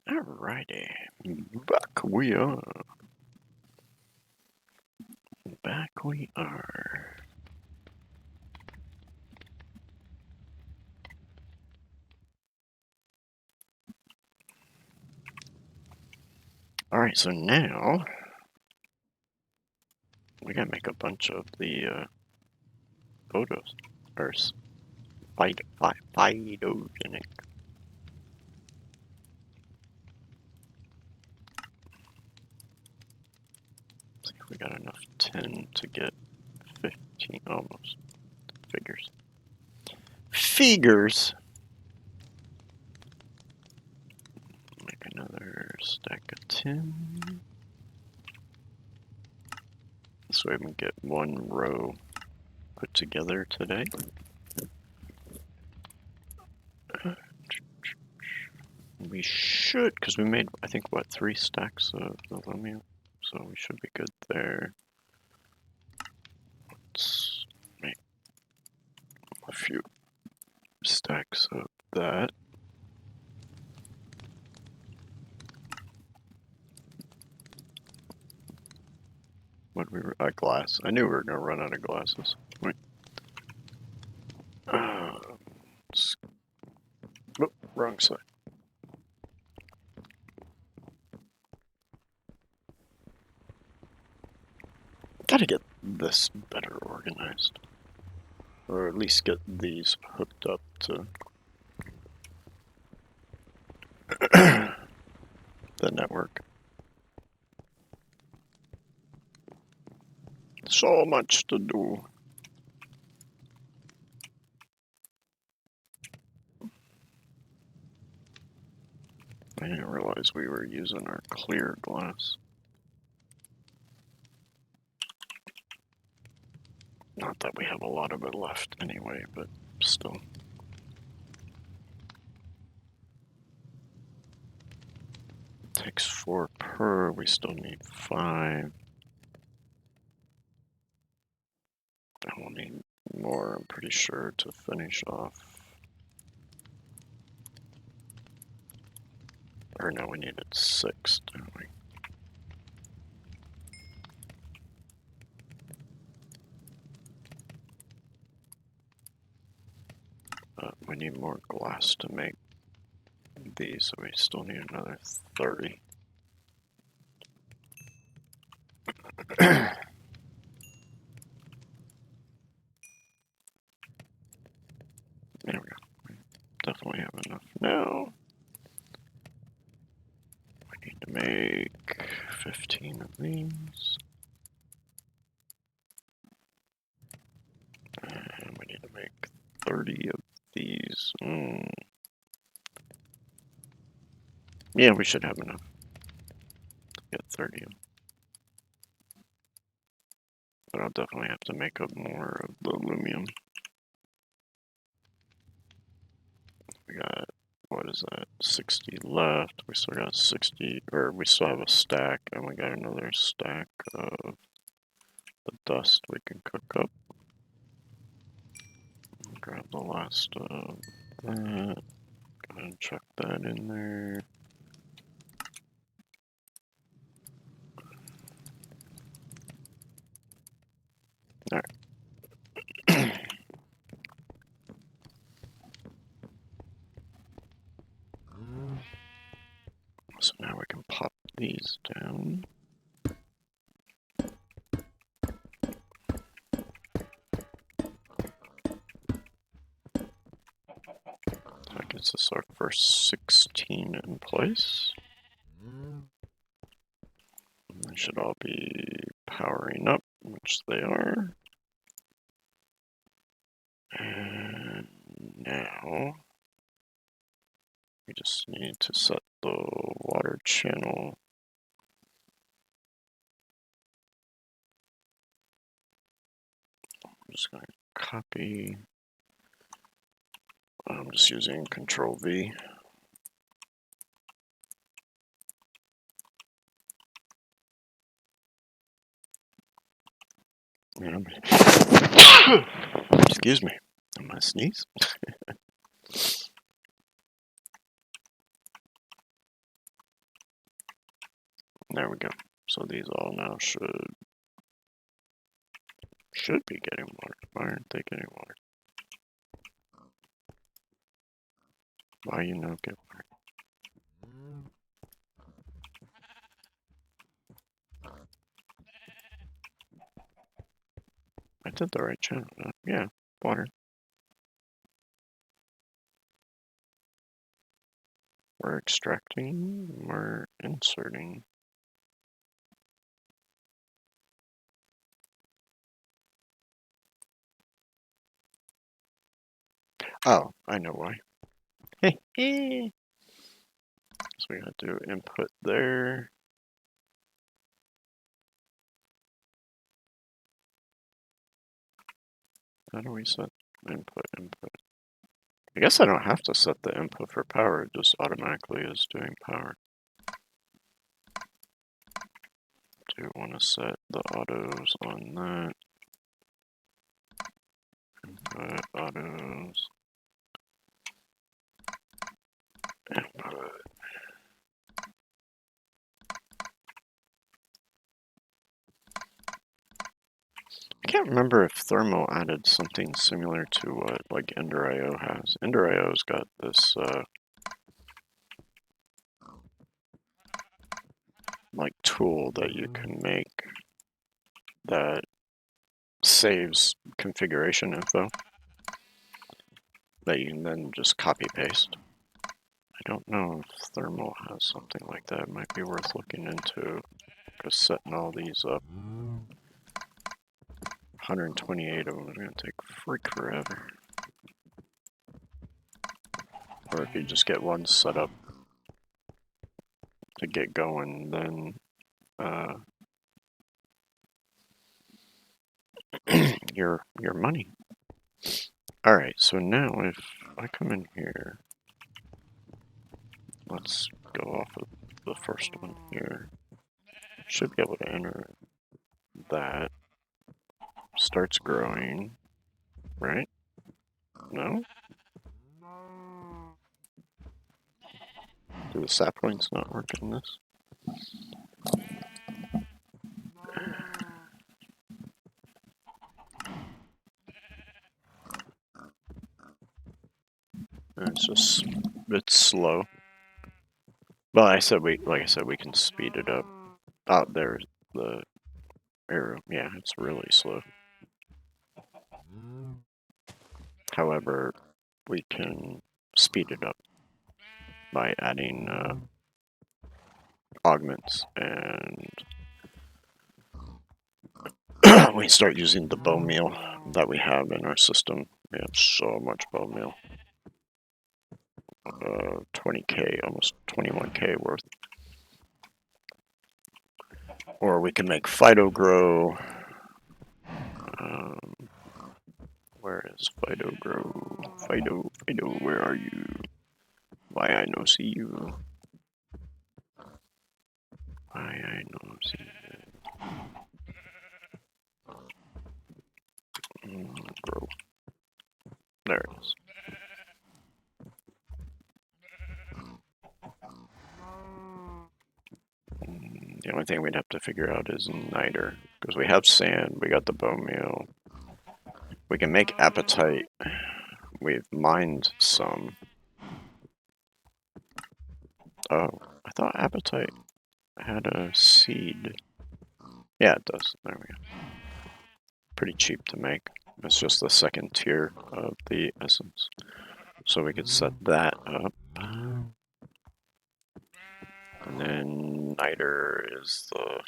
Alrighty, back we are. Back we are. Alright, so now we gotta make a bunch of the photos. Or phytogenic. See if we got enough 10 to get 15 almost. Figures. Figures! Make another stack of 10. This way we can get one row put together today. We should, because we made, I think, what, 3 stacks of aluminum? So we should be good there. Let's make a few stacks of that. What we were, glass. I knew we were gonna run out of glasses. Wait. Oh, wrong side. Gotta get this better organized. Or at least get these hooked up to the network. So much to do. I didn't realize we were using our clear glass. Not that we have a lot of it left anyway, but still. Takes 4 per, we still need 5. And we'll need more, I'm pretty sure, to finish off. Or no, we needed 6, didn't we? We need more glass to make these, so we still need another 30. There we go. We definitely have enough now. We need to make 15 of these. And we need to make 30 of these. Yeah, we should have enough to get 30 of them. But I'll definitely have to make up more of the aluminum. We got, what is that, 60 left. We still got 60, or we still have a stack, and we got another stack of the dust we can cook up. Grab the last of that. Go ahead and chuck that in there. Alright. So now we can pop these down. That gets us our first 16 in place. They should all be powering up, which they are. And now we just need to set the water channel. I'm just going to copy. I'm just using Control V. Excuse me, I'm gonna sneeze. There we go. So these all now should be getting water. Why aren't they getting water? Why you not get water? I did the right channel. Yeah, water. We're extracting, we're inserting. Oh, I know why. So we gotta do input there. How do we set input? I guess I don't have to set the input for power, it just automatically is doing power. Do you want to set the autos on that? Input autos. Input. I can't remember if Thermal added something similar to what like Ender.io has. Ender.io's got this like tool that you can make that saves configuration info that you can then just copy paste. I don't know if Thermal has something like that. It might be worth looking into. Just setting all these up. 128 of them is going to take forever. Or if you just get one set up to get going, then your money. Alright, so now if I come in here, let's go off of the first one here. Should be able to enter that. Starts growing, right? No? Do the saplings not work in this? It's just, it's slow. Well, like I said, we can speed it up. Oh, there's the arrow. Yeah, it's really slow. However, we can speed it up by adding augments, and we start using the bone meal that we have in our system. We have so much bone meal. 20k, almost 21k worth. Or we can make Fido grow. Where is Fido grow? Fido, where are you? Why I no see you? Why I no see you? Grow. There it is. The only thing we'd have to figure out is niter, because we have sand, we got the bone meal. We can make appetite. We've mined some. Oh, I thought appetite had a seed. Yeah, it does. There we go. Pretty cheap to make. It's just the second tier of the essence. So we could set that up. And then niter is the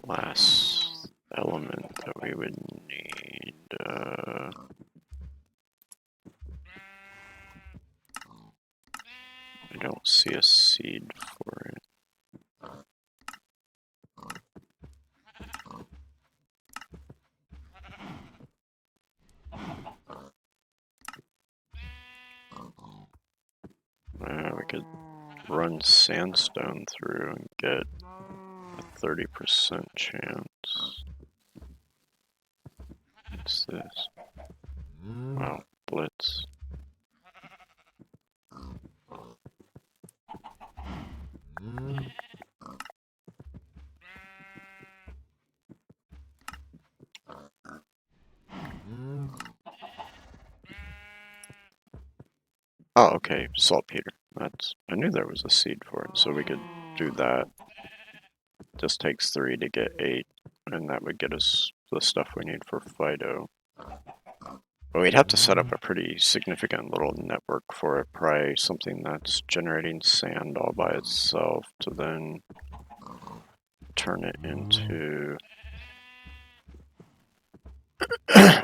last element that we would need. I don't see a seed for it. We could run sandstone through and get a 30% chance. What's this? Wow, blitz. Oh, okay, saltpeter. I knew there was a seed for it, so we could do that. Just takes 3 to get 8, and that would get us the stuff we need for Fido. But we'd have to set up a pretty significant little network for it, probably something that's generating sand all by itself to then turn it into...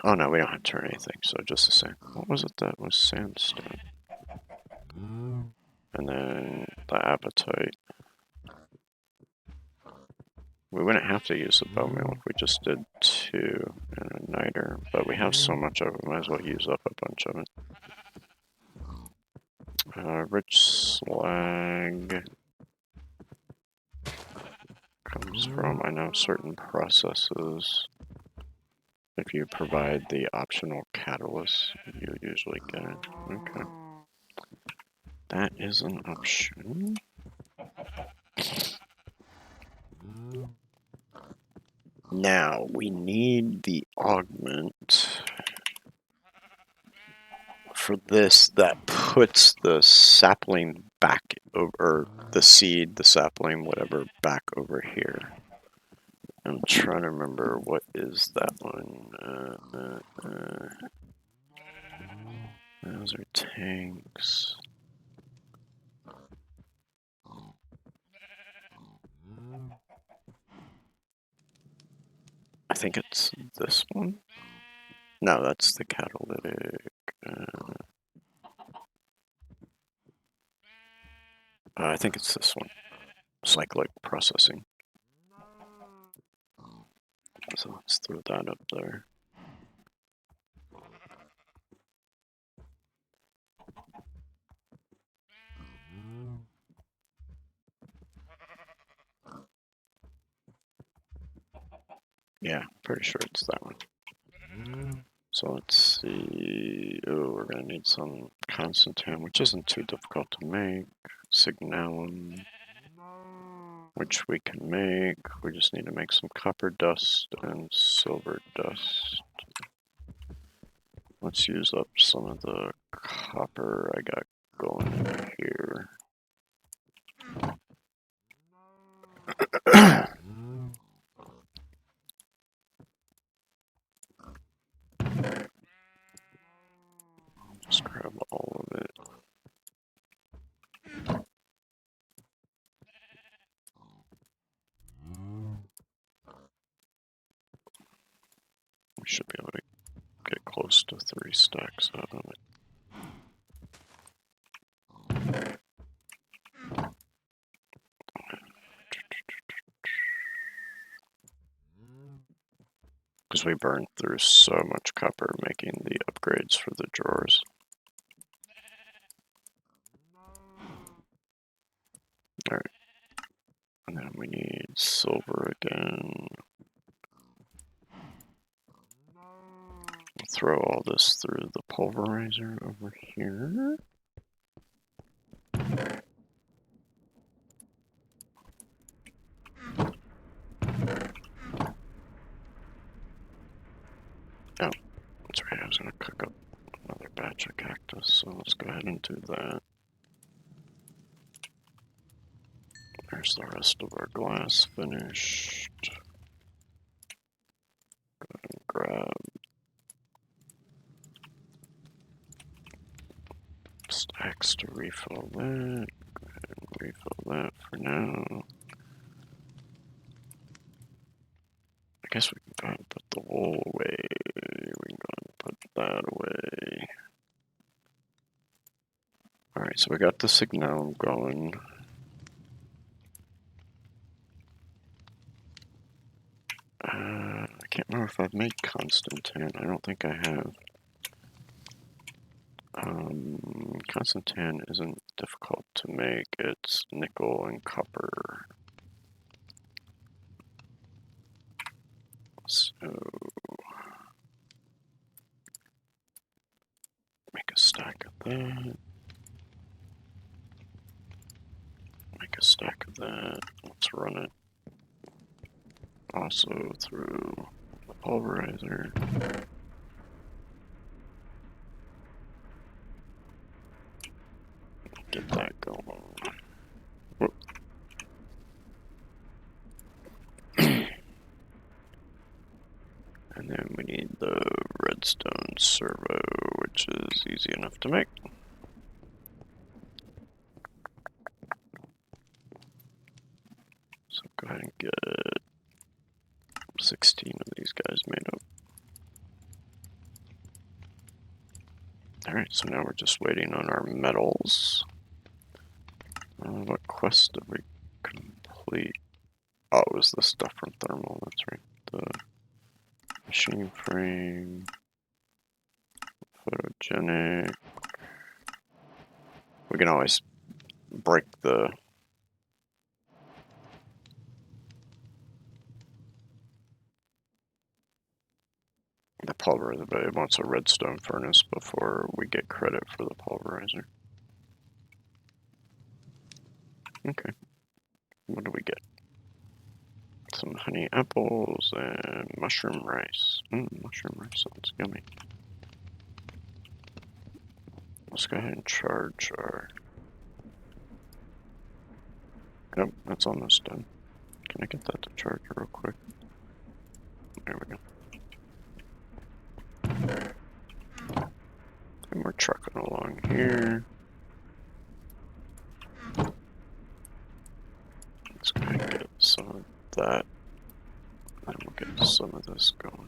Oh no, we don't have to turn anything, so just the same. What was it that was sandstone? And then the apatite. We wouldn't have to use the bone meal if we just did 2 and a niter, but we have so much of it, might as well use up a bunch of it. Rich slag comes from, I know, certain processes. If you provide the optional catalyst, you usually get it. Okay. That is an option. Now, we need the augment for this that puts the sapling back over, the seed, the sapling, whatever, back over here. I'm trying to remember what is that one. Those are tanks. I think it's this one. No, that's the catalytic. I think it's this one. Cyclic processing. So let's throw that up there. Yeah, pretty sure it's that one. So let's see. Oh, we're gonna need some constantan, which isn't too difficult to make. Signalum, which we can make. We just need to make some copper dust and silver dust. Let's use up some of the copper I got going in here. Just grab all of it. We should be able to get close to 3 stacks out of it. Because we burned through so much copper making the upgrades for the drawers. Alright. And then we need silver again. We'll throw all this through the pulverizer over here. Oh, that's right, I was going to cook up another batch of cactus, so let's go ahead and do that. There's the rest of our glass finished. Go ahead and grab stacks to refill that. Go ahead and refill that for now. I guess we can go ahead and put the wool away. We can go ahead and put that away. Alright, so we got the signal going. I can't remember if I've made constantan. I don't think I have. Constantan isn't difficult to make. It's nickel and copper. So make a stack of that. Make a stack of that. Let's run it also through the pulverizer. get that going. Whoop. And then we need the redstone servo, which is easy enough to make. So go ahead and get 16 of these guys made up. Alright, so now we're just waiting on our metals. What quest did we complete? Oh, it was the stuff from thermal, that's right. The machine frame, photogenic. We can always break the pulverizer, but it wants a redstone furnace before we get credit for the pulverizer. Okay, what do we get? Some honey apples and mushroom rice. Mushroom rice sounds yummy. Let's go ahead and charge our... Nope, that's almost done. Can I get that to charge real quick? There we go. And we're trucking along here. Let's go ahead and get some of that. And we'll get some of this going.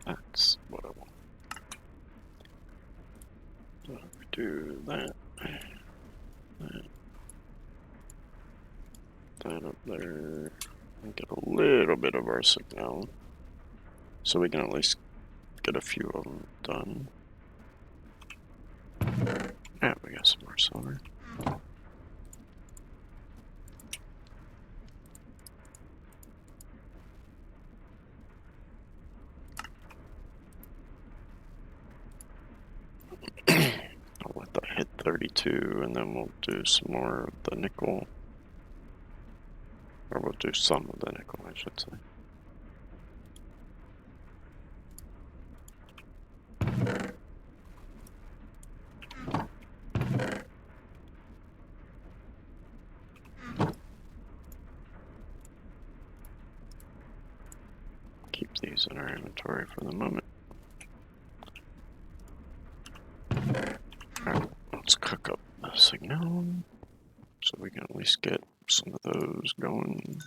That's what I want. So we do that. That up there. And get a little bit of our signal. So we can at least get a few of them done. Yeah, we got some more silver. I'll let that hit 32 and then we'll do some more of the nickel. Or we'll do some of the nickel, I should say. Keep these in our inventory for the moment. Alright, let's cook up the signal so we can at least get some of those going.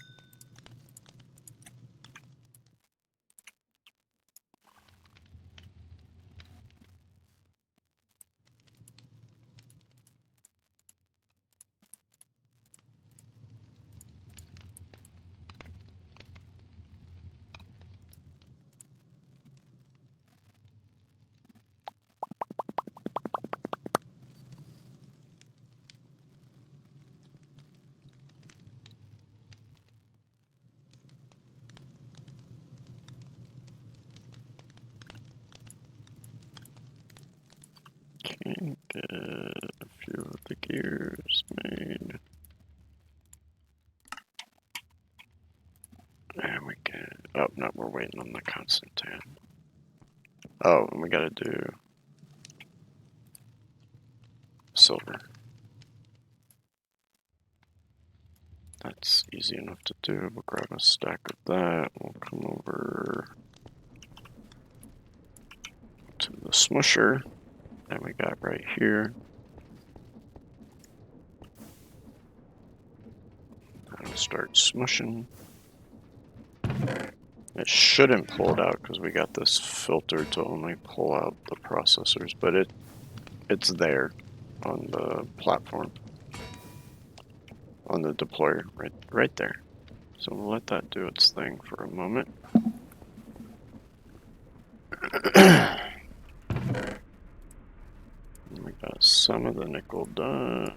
Okay, get a few of the gears made. And we can, oh no, we're waiting on the constant tan. Oh, and we gotta do silver. That's easy enough to do. We'll grab a stack of that. We'll come over to the smusher that we got right here. And start smushing. It shouldn't pull it out because we got this filter to only pull out the processors, but it's there on the platform, on the deployer, right there. So we'll let that do its thing for a moment. We got a some of the nickel done.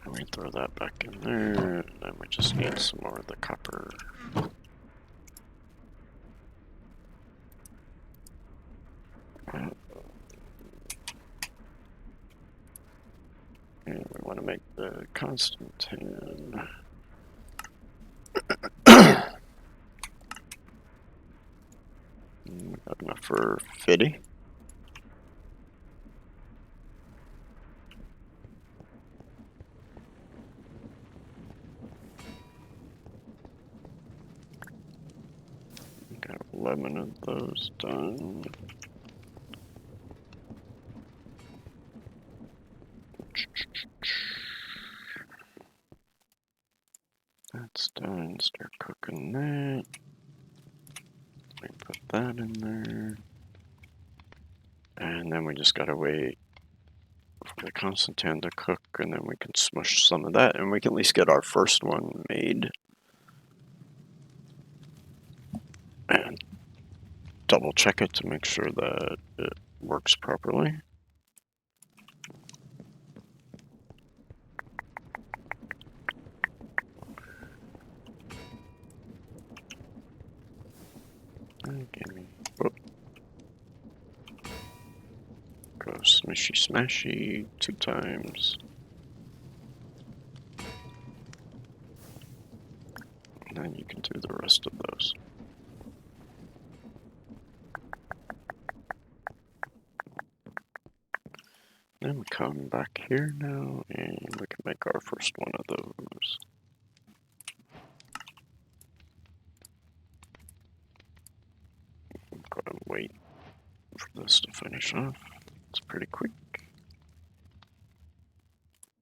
And we throw that back in there, and then we just need some more of the copper. And we want to make the Constantine. We got enough for 50. Got 11 of those done. That's done. Start cooking that. We put that in there. And then we just gotta wait for the Constantine to cook, and then we can smush some of that, and we can at least get our first one made. And double check it to make sure that it works properly. Whoop. Go smishy smashy 2 times. And then you can do the rest of those. Then we come back here now, and we can make our first one of those. Go ahead and wait for this to finish off. It's pretty quick.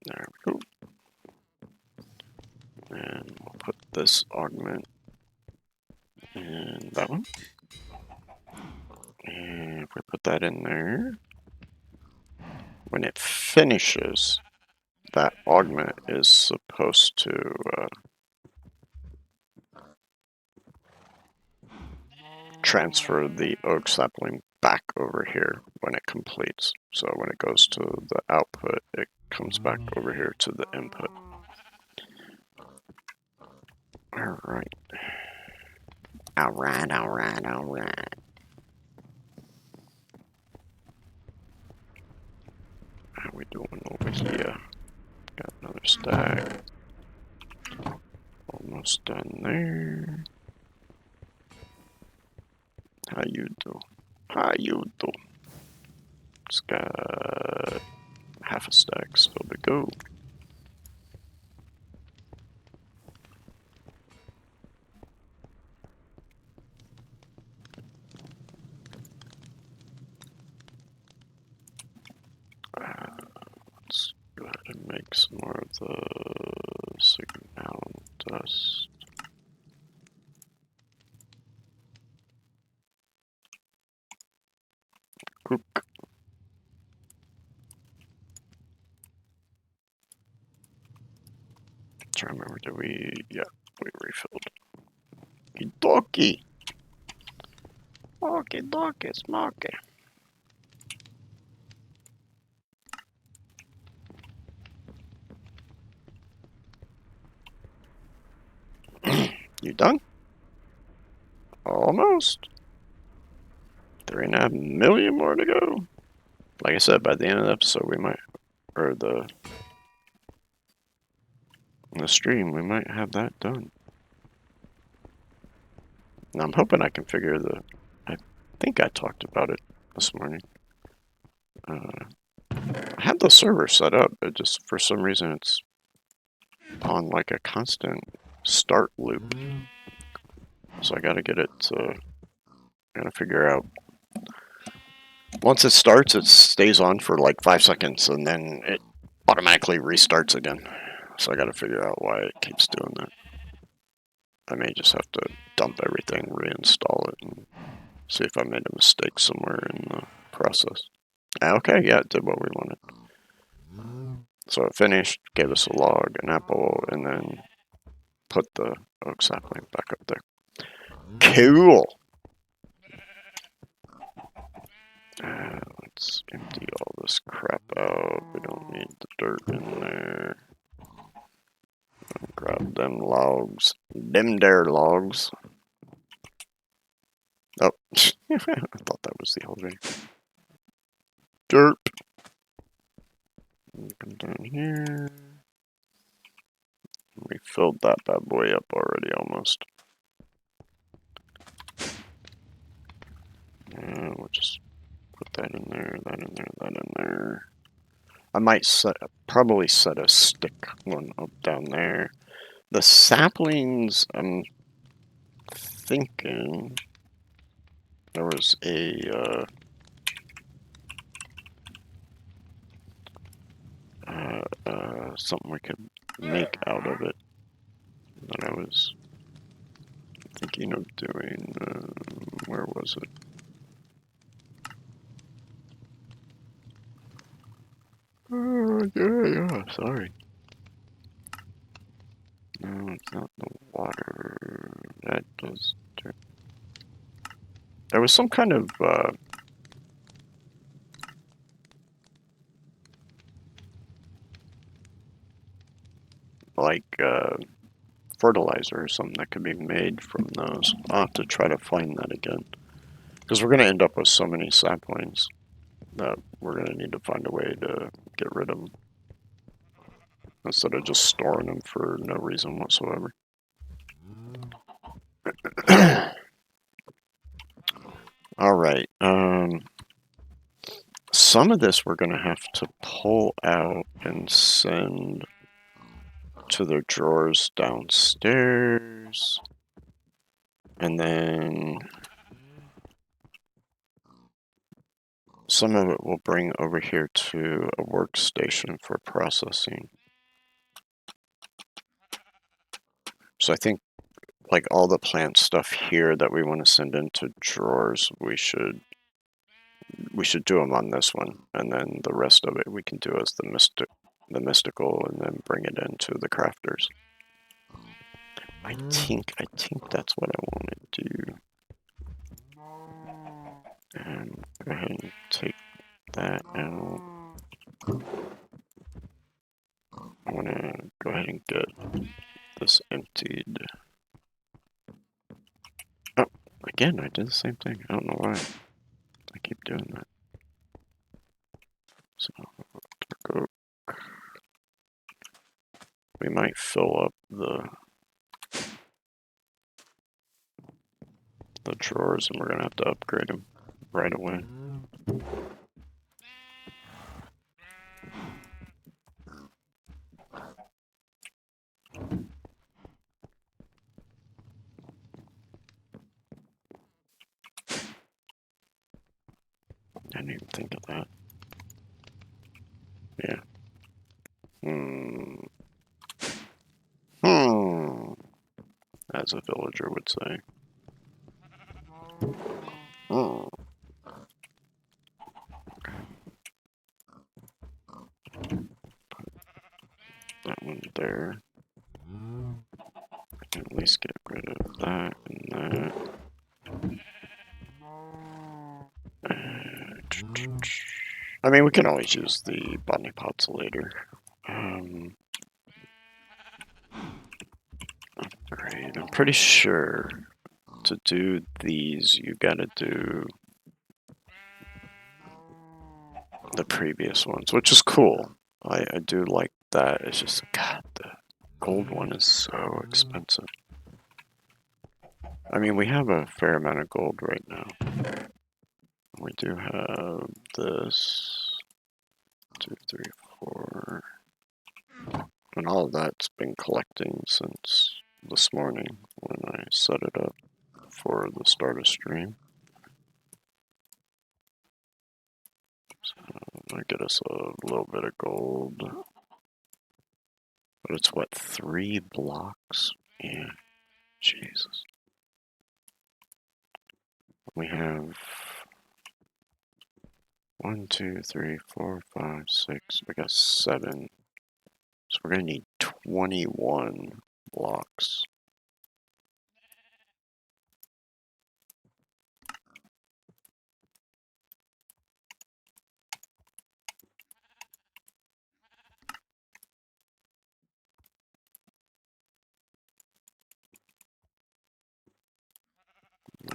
There we go. And we'll put this augment in that one. And if we put that in there, when it finishes, that augment is supposed to transfer the oak sapling back over here when it completes. So when it goes to the output, it comes back over here to the input. Alright. Alright. How we doing over here? Got another stack. Almost done there. How you do? Just got half a stack still to go. Let's go ahead and make some more of the signal dust. Cook. Try to remember, did we? Yeah, we refilled. Okie dokie, smoky. You done? Almost. 3.5 million more to go. Like I said, by the end of the episode, we might, or the stream, we might have that done. And I'm hoping I can figure I think I talked about it this morning. I had the server set up, but just for some reason it's on like a constant start loop. So I gotta get it to, gotta figure out. Once it starts, it stays on for like 5 seconds and then it automatically restarts again. So I gotta figure out why it keeps doing that. I may just have to dump everything, reinstall it, and see if I made a mistake somewhere in the process. Okay, yeah, it did what we wanted. So it finished, gave us a log, an apple, and then put the oak sapling back up there. Cool! Let's empty all this crap out. We don't need the dirt in there. Grab them logs. Them there logs. Oh, I thought that was the elevator. Dirt. Come down here. We filled that bad boy up already almost. We'll just put that in there, that in there, that in there. I might probably set a stick one up down there. The saplings, I'm thinking there was a something we could make out of it that I was thinking of doing. Where was it? Oh, yeah, sorry. No, it's not the water. That does. There was some kind of like fertilizer or something that could be made from those. I'll have to try to find that again. Because we're going to end up with so many saplings that we're going to need to find a way to get rid of them. Instead of just storing them for no reason whatsoever. Alright, some of this we're going to have to pull out and send to the drawers downstairs. And then some of it we'll bring over here to a workstation for processing. So I think like all the plant stuff here that we want to send into drawers, we should do them on this one, and then the rest of it we can do as the mystical, and then bring it into the crafters. I think that's what I want to do. And go ahead and take that out. I want to go ahead and get this emptied. Oh, again, I did the same thing. I don't know why I keep doing that. So, go. We might fill up the drawers, and we're gonna have to upgrade them right away. I didn't even think of that. Yeah. As a villager would say. Put that one there. I can at least get rid of that and that. I mean, we can always use the botany pots later. Upgrade. I'm pretty sure to do these, you gotta do the previous ones, which is cool. I do like that. It's just, God, the gold one is so expensive. I mean, we have a fair amount of gold right now. We do have this 2, 3, 4, and all of that's been collecting since this morning when I set it up for the start of stream. So I get us a little bit of gold, but it's what, 3 blocks? Yeah, Jesus. We have 1, 2, 3, 4, 5, 6. We got 7. So we're gonna need 21 blocks.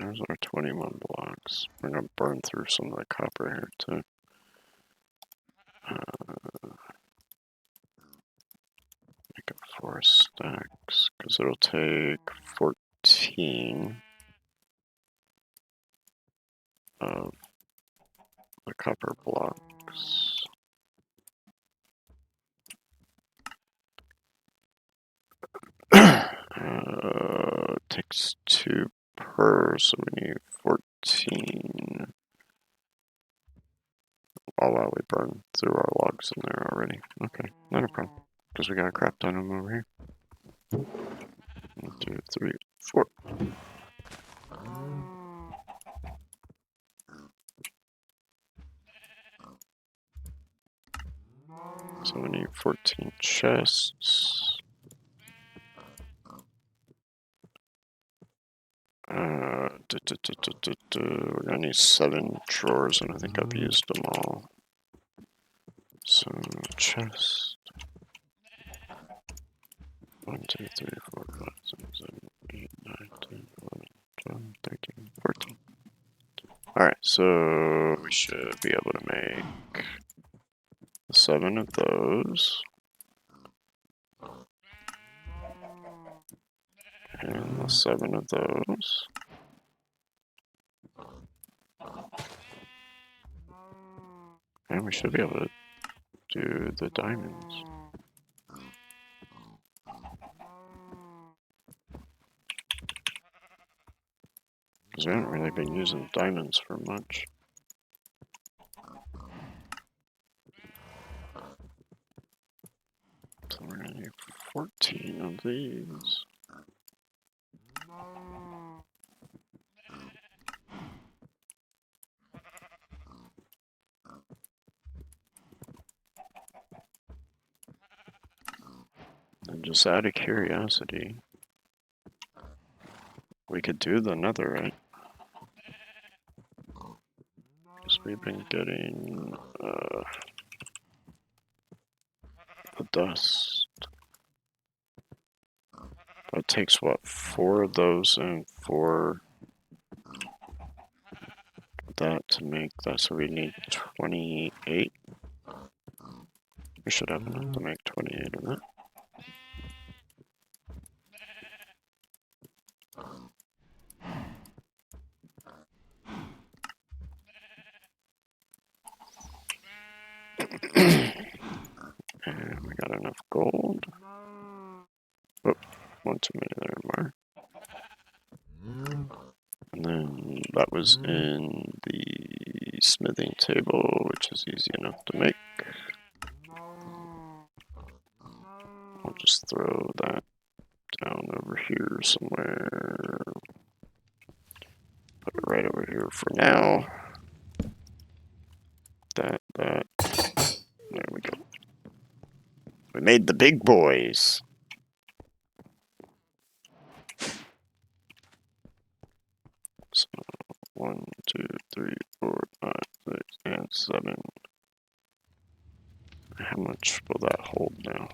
There's our 21 blocks. We're gonna burn through some of the copper here too. Make it 4 stacks, because it'll take 14 of the copper blocks. Takes 2 per, so we need 14. All while we burn through our logs in there already. Okay, not a problem. Because we got a crap ton of them over here. 1, 2, 3, 4. So we need 14 chests. We're gonna need 7 drawers, and I think I've used them all. So, chest. 1, 2, 3, 4, 5, 6, 7, 8, 9, 10, 11, 12, 13, 14. Alright, so we should be able to make 7 of those. And 7 of those. And we should be able to do the diamonds. Because we haven't really been using diamonds for much. So we're going to need 14 of these. And just out of curiosity, we could do the netherite. Because we've been getting the dust. It takes what, 4 of those and 4 of that to make that, so we need 28. We should have enough to make 28 of that. And we got enough gold. Oh, 1 too many there, Mar. And then that was in the smithing table, which is easy enough to make. I'll just throw that down over here somewhere. Put it right over here for now. That. There we go. We made the big boys. So 1, 2, 3, 4, 5, 6, and 7. How much will that hold now?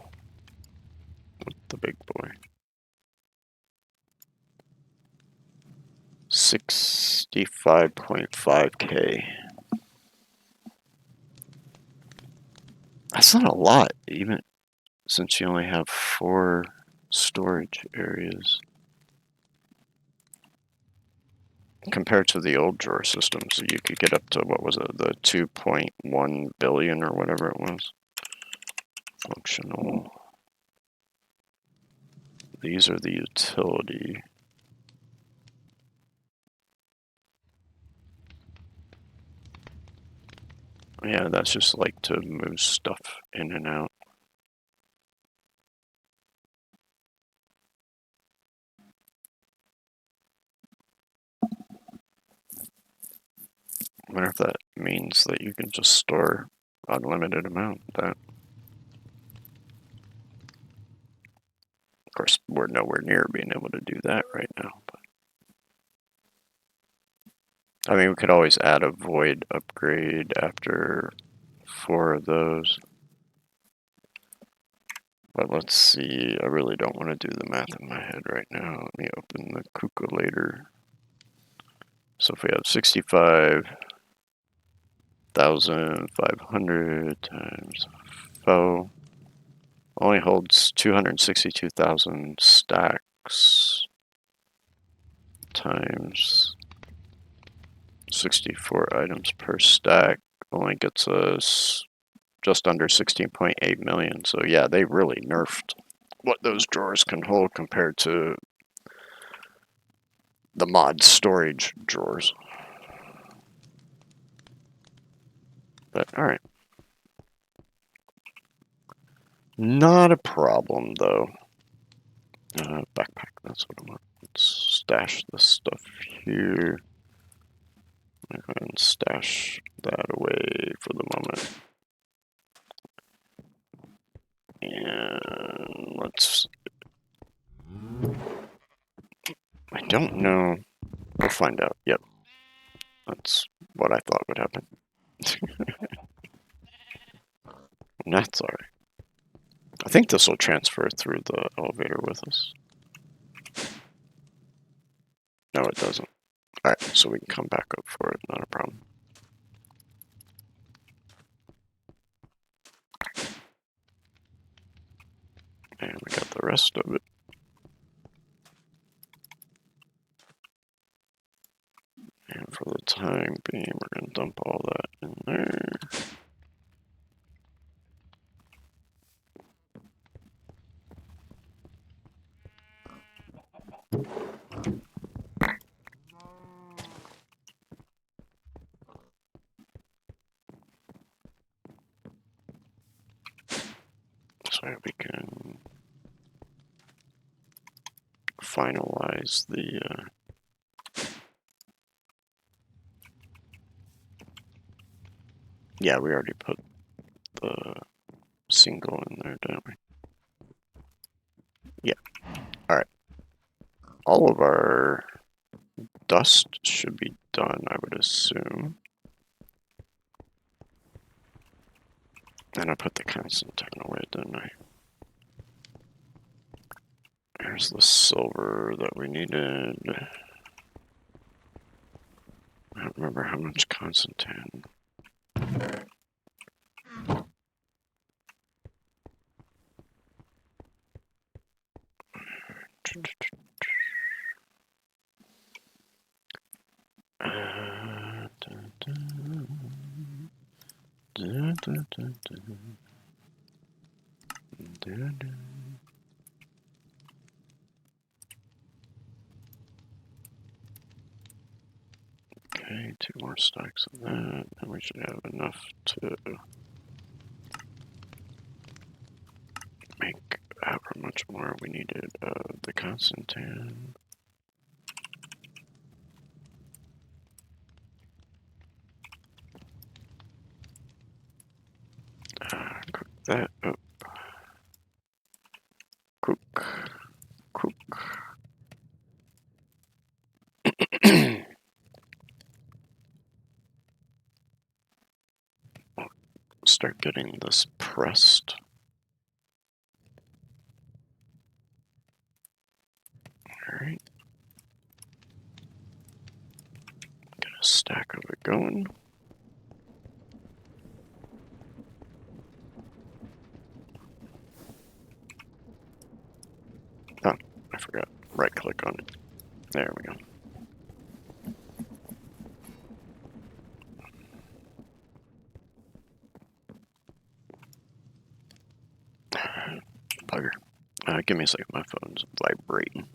With the big boy. 65.5k. That's not a lot, even since you only have 4 storage areas. Compared to the old drawer system, so you could get up to, what was it, the 2.1 billion or whatever it was. Functional. These are the utility. Yeah, that's just like to move stuff in and out. I wonder if that means that you can just store unlimited amount of that. Of course, we're nowhere near being able to do that right now. But I mean, we could always add a void upgrade after 4 of those. But let's see, I really don't want to do the math in my head right now. Let me open the calculator. So if we have 65,500 times 4, only holds 262,000 stacks times 64 items per stack, only gets us just under 16.8 million. So yeah, they really nerfed what those drawers can hold compared to the mod storage drawers. But all right. Not a problem though. Backpack, that's what I want. Let's stash this stuff here. Go ahead and stash that away for the moment. And let's... I don't know. We'll find out. Yep. That's what I thought would happen. That's alright. I think this will transfer through the elevator with us. No, it doesn't. Alright, so we can come back up for it. Not a problem. And we got the rest of it. And for the time being, we're going to dump all that in there. So we can finalize the yeah, we already put the single in there, didn't we? Yeah. Alright. All of our dust should be done, I would assume. And I put the Constantine away, didn't I? There's the silver that we needed. I don't remember how much Constantine. Okay, 2 more stacks of that, and we should have enough to make however much more we needed of the Constantine. Cook that up. Cook. Start getting this pressed. Alright. Get a stack of it going. Oh, I forgot. Right click on it. There we go. Bugger. Give me a second, my phone's vibrating.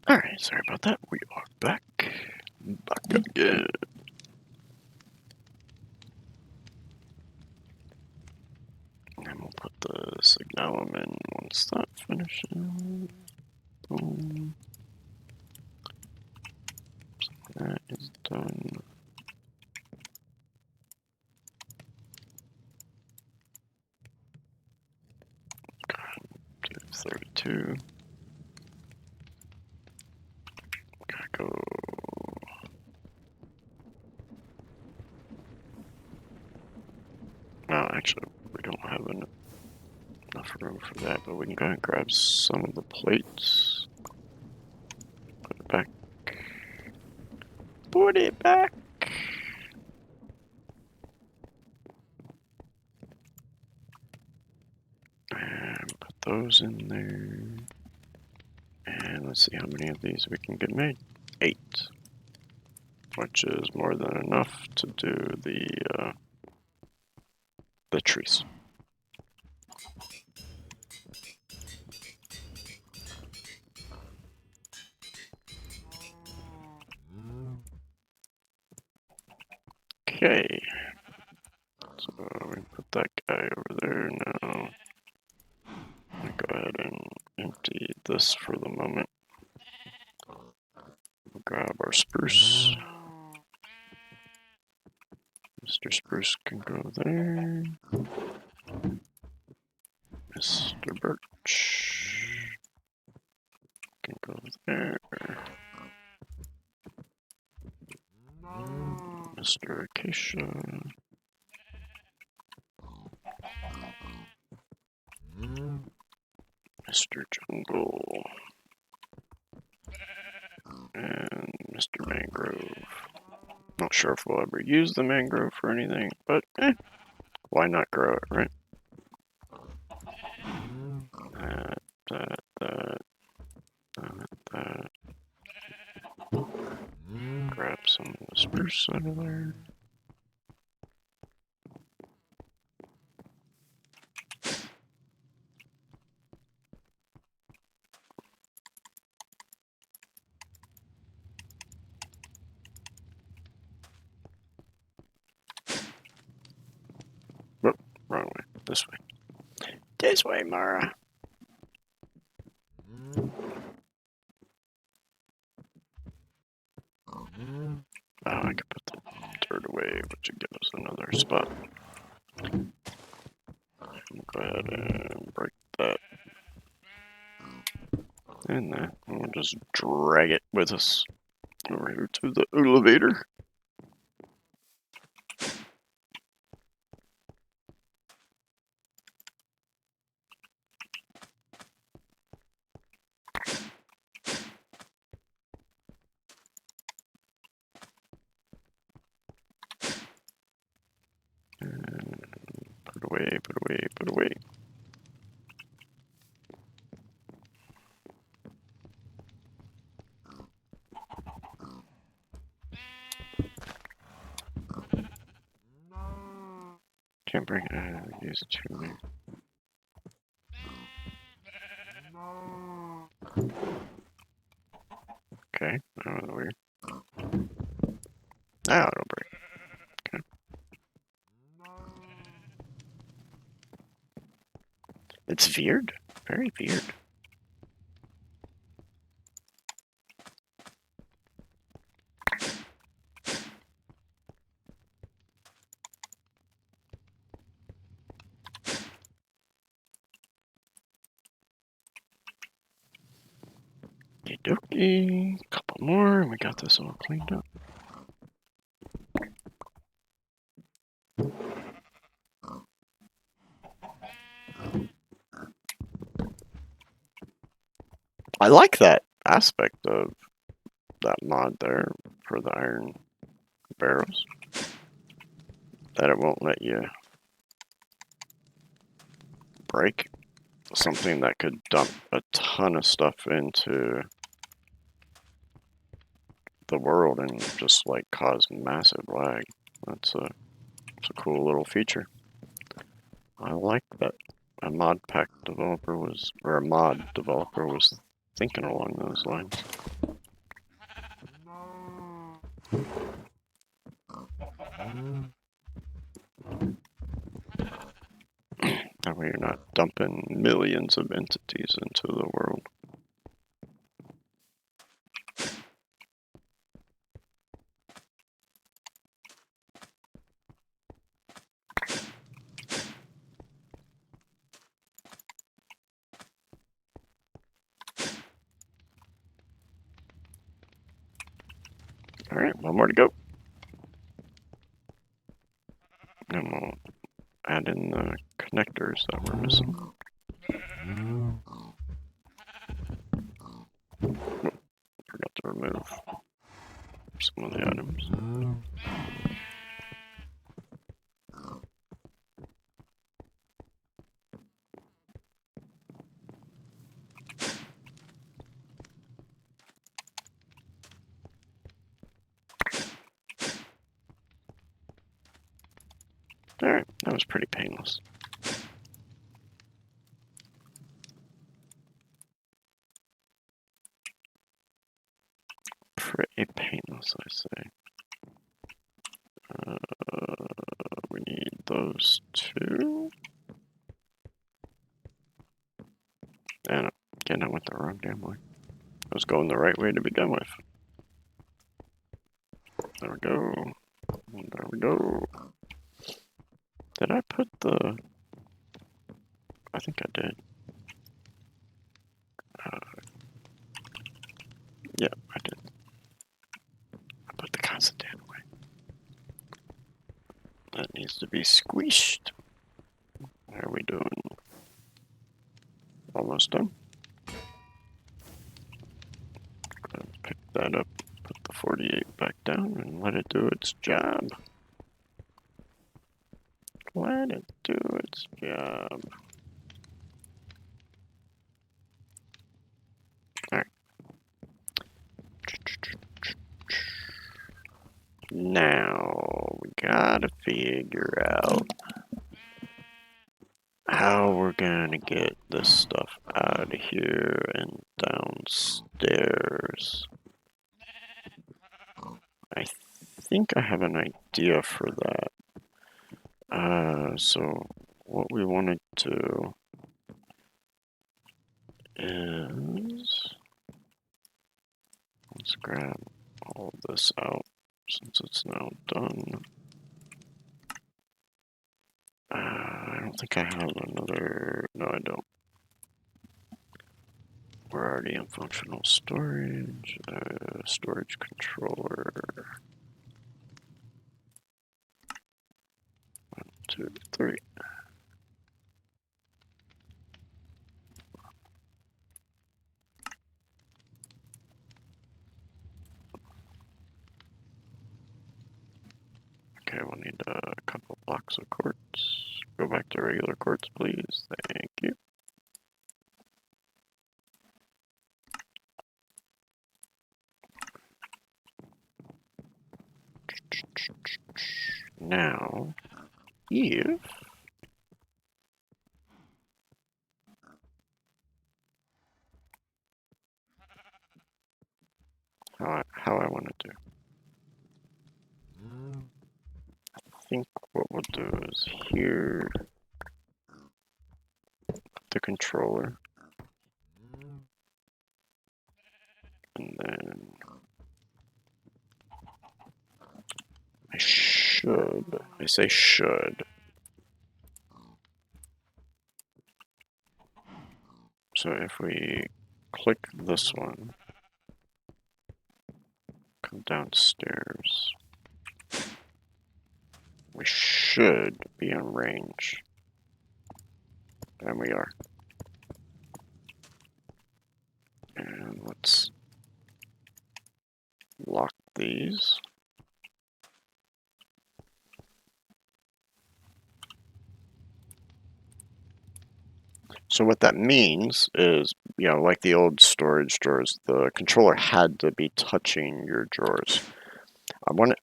Alright, sorry about that. We are back. Back again. And we'll put the signalum in once that finishes. Boom. That is done. Do 32. Gotta go. No, actually, we don't have enough room for that, but we can go ahead and grab some of the plates. Put it back. Put it back. And put those in there. And let's see how many of these we can get made. 8. Which is more than enough to do the trees. Okay. So we put that guy over there now. I'll go ahead and empty this for the moment. We'll grab our spruce. Mr. Spruce can go there. Mr. Birch can go there. Mr. Acacia. Mr. Jungle. And Mr. Mangrove. Not sure if we'll ever use the mangrove for anything, but why not grow it, right? That. Grab some of the spruce out of there. Oh, wrong way. This way. This way, Mara. Oh, I could put the dirt away, which would give us another spot. We'll go ahead and break that in there. And we'll just drag it with us over here to the elevator. And put away, put away, put away. Can't bring these two there. Okay, that was weird. Ah, it'll break. Okay. It's veered. Very veered. Okie couple more, and we got this all cleaned up. I like that aspect of that mod there for the iron barrels. That it won't let you break something that could dump a ton of stuff into the world and just like cause massive lag. It's a cool little feature. I like that a mod developer was thinking along those lines. That way you're not dumping millions of entities into the world. Alright, one more to go. And we'll add in the connectors that we're missing. Forgot to remove some of the items. Alright, that was pretty painless. Pretty painless, I say. We need those two. And again, I went the wrong damn way. I was going the right way to begin with. There we go. There we go. Did I put the... I think I did. Yeah, I did. I put the constant away. That needs to be squished. How are we doing? Almost done. Let's pick that up, put the 48 back down, and let it do its job. Let it do its job. Alright. Now, we gotta figure out how we're gonna get this stuff out of here and downstairs. I think I have an idea for that. So what we want to do is, let's grab all of this out since it's now done. I don't think I have another, no I don't. We're already in functional storage, storage controller. 1, 2, 3. Okay, we'll need a couple blocks of quartz. Go back to regular quartz, please. Thank you. Now, if how I want to do. I think what we'll do is here the controller, and then I say should. So if we click this one, come downstairs, we should be in range. And we are. And let's lock these. So what that means is, like the old storage drawers, the controller had to be touching your drawers. I want to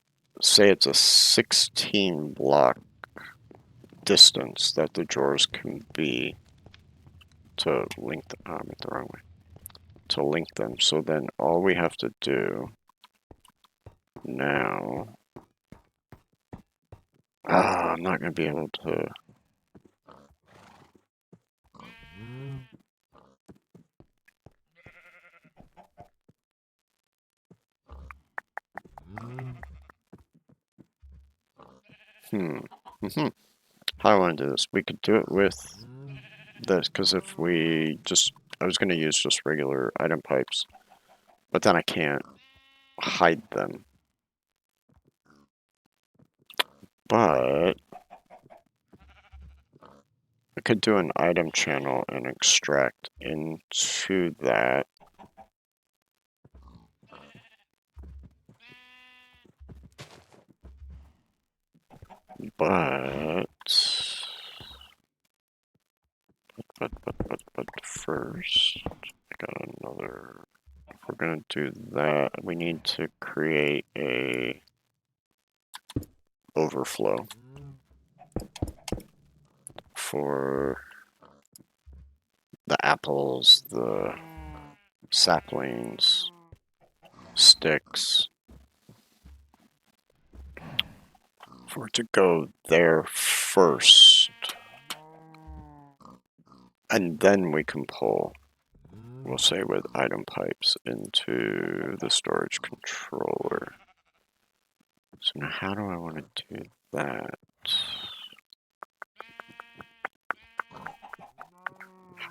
say it's a 16 block distance that the drawers can be to link them. I went the wrong way. To link them. So then all we have to do now. I'm not going to be able to. How I want to do this? We could do it with this, because if we just, I was going to use just regular item pipes, but then I can't hide them. But I could do an item channel and extract into that. But first, I got another. If we're gonna do that, we need to create a overflow for the apples, the saplings, sticks, for it to go there first, and then we can pull, we'll say with item pipes, into the storage controller. So now how do I want to do that?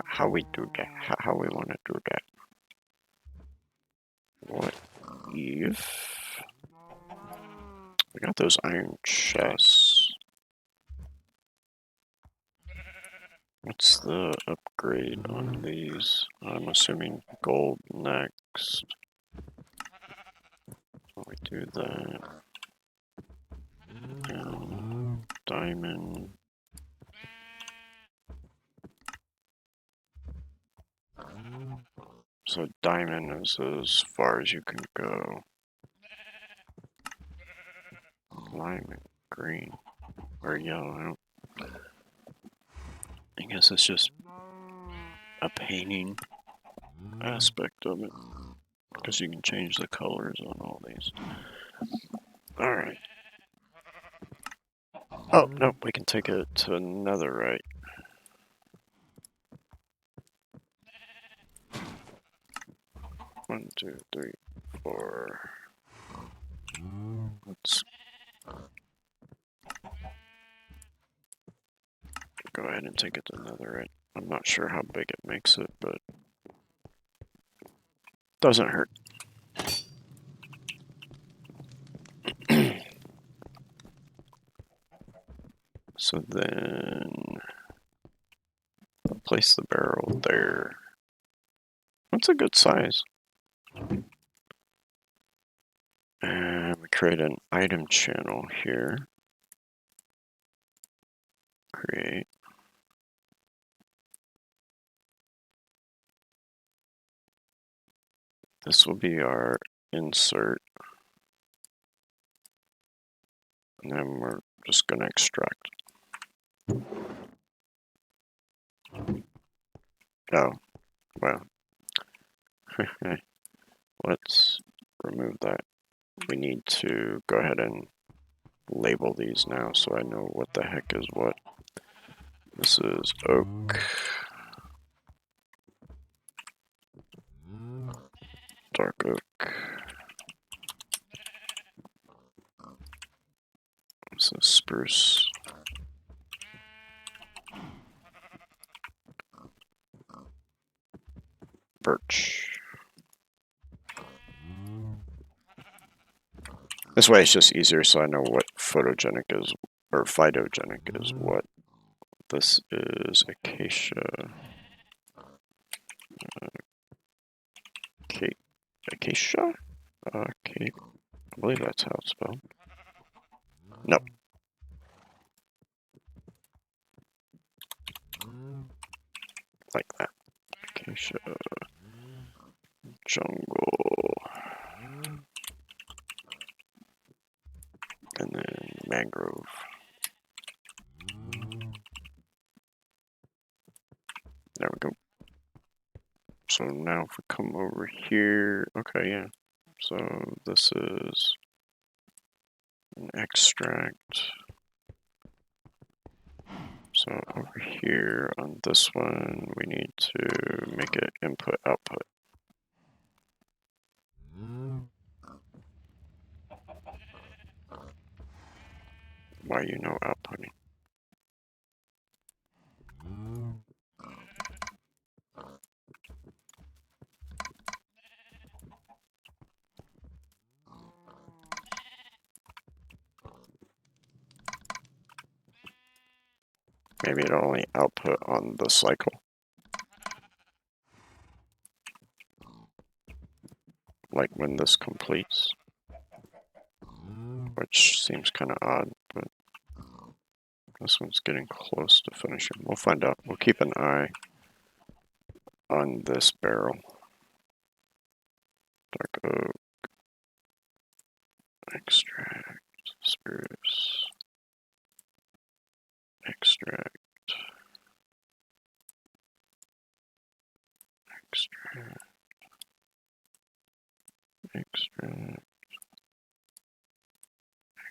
How we do that? How we want to do that? What if we got those iron chests? What's the upgrade on these? I'm assuming gold next. We do that. Diamond. So diamond is as far as you can go. Lime and green. Or yellow. I guess it's just a painting aspect of it, because you can change the colors on all these. Alright. Oh, no, we can take it to netherite. One, two, three, four. Let's go ahead and take it to netherite. I'm not sure how big it makes it, but doesn't hurt. So then I'll place the barrel there. That's a good size. And we create an item channel here. Create. This will be our insert. And then we're just going to extract. Oh, well. Let's remove that. We need to go ahead and label these now so I know what the heck is what. This is oak. Dark oak. This is spruce. Birch. This way it's just easier so I know what photogenic is, or phytogenic is what. This is acacia. Acacia? Okay. I believe that's how it's spelled. Nope. Like that. Acacia. Jungle. And then mangrove. There we go. So now if we come over here, okay, yeah. So this is and extract. So over here on this one, we need to make it input output. Why you no outputting? Maybe it'll only output on the cycle. Like when this completes. Which seems kind of odd, but this one's getting close to finishing. We'll find out. We'll keep an eye on this barrel. Dark oak, extract, spruce, extract, extract, extract,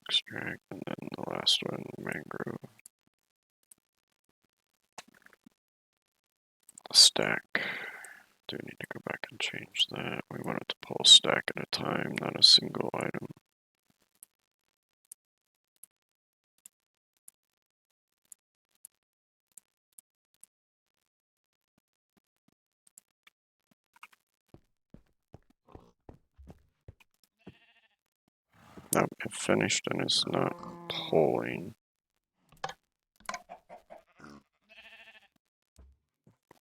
extract, and then the last one, mangrove. Stack. Do need to go back and change that. We want it to pull a stack at a time, not a single item. Nope, it finished and it's not pulling.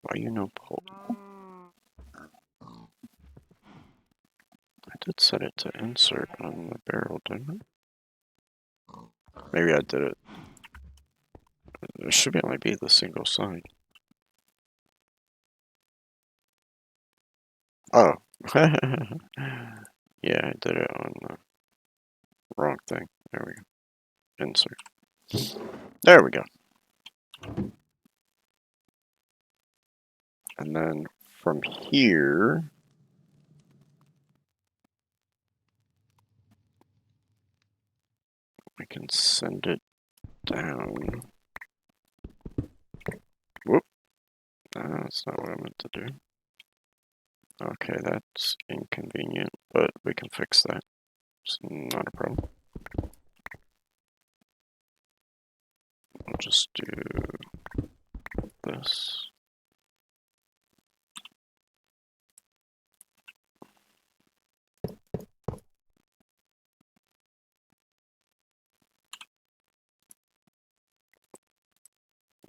Why you no pull? I did set it to insert on the barrel, didn't I? Maybe I did it. There should only be the single sign. Oh. Yeah, I did it on the wrong thing. There we go. Insert. There we go. And then from here, we can send it down. Whoop. That's not what I meant to do. Okay, that's inconvenient, but we can fix that. It's not a problem. I'll just do this.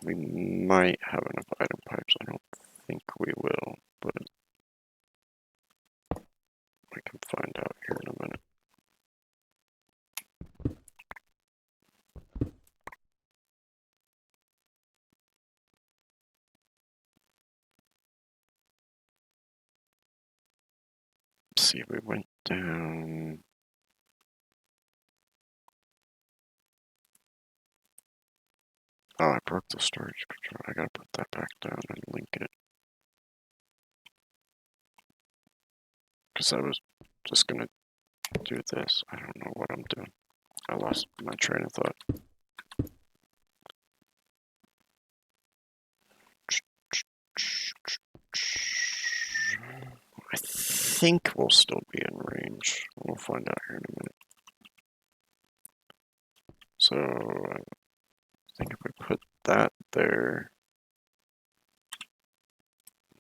We might have enough item pipes. I don't think we will, but we can find out here in a minute. Let's see, we went down. Oh, I broke the storage control. I gotta put that back down and link it. Because I was just gonna do this. I don't know what I'm doing. I lost my train of thought. I think we'll still be in range. We'll find out here in a minute. So I think if we put that there,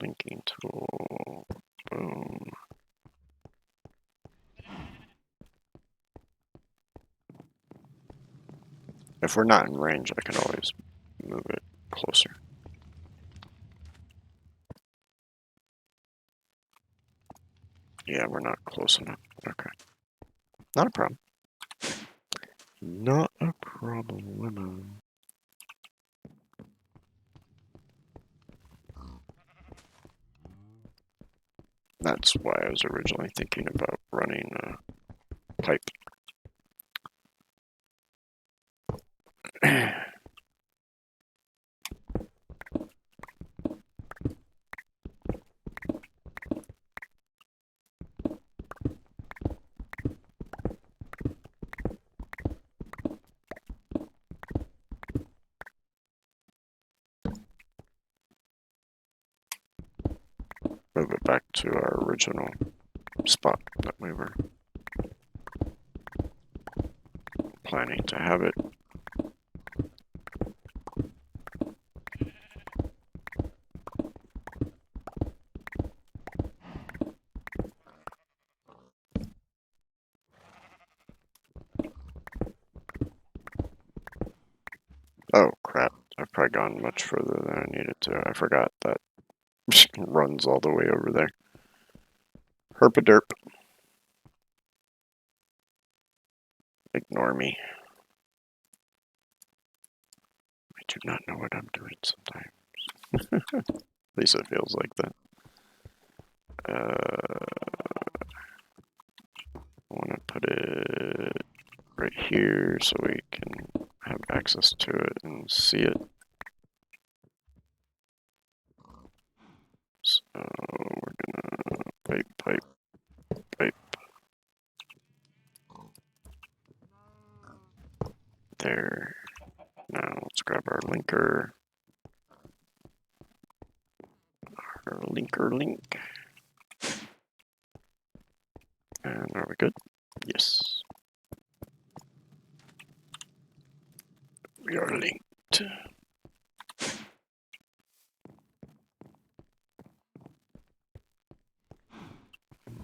linking tool, boom. If we're not in range, I can always move it closer. Yeah, we're not close enough. Okay. Not a problem. Not a problem. That's why I was originally thinking about running a pipe. move it back to our original spot that we were planning to have it. Oh crap, I've probably gone much further than I needed to. I forgot that runs all the way over there. Herpaderp. Ignore me. I do not know what I'm doing sometimes. At least it feels like that. I want to put it right here so we can have access to it and see it. So we're gonna pipe. There. Now let's grab our linker. Our linker link. And are we good? Yes. We are linked.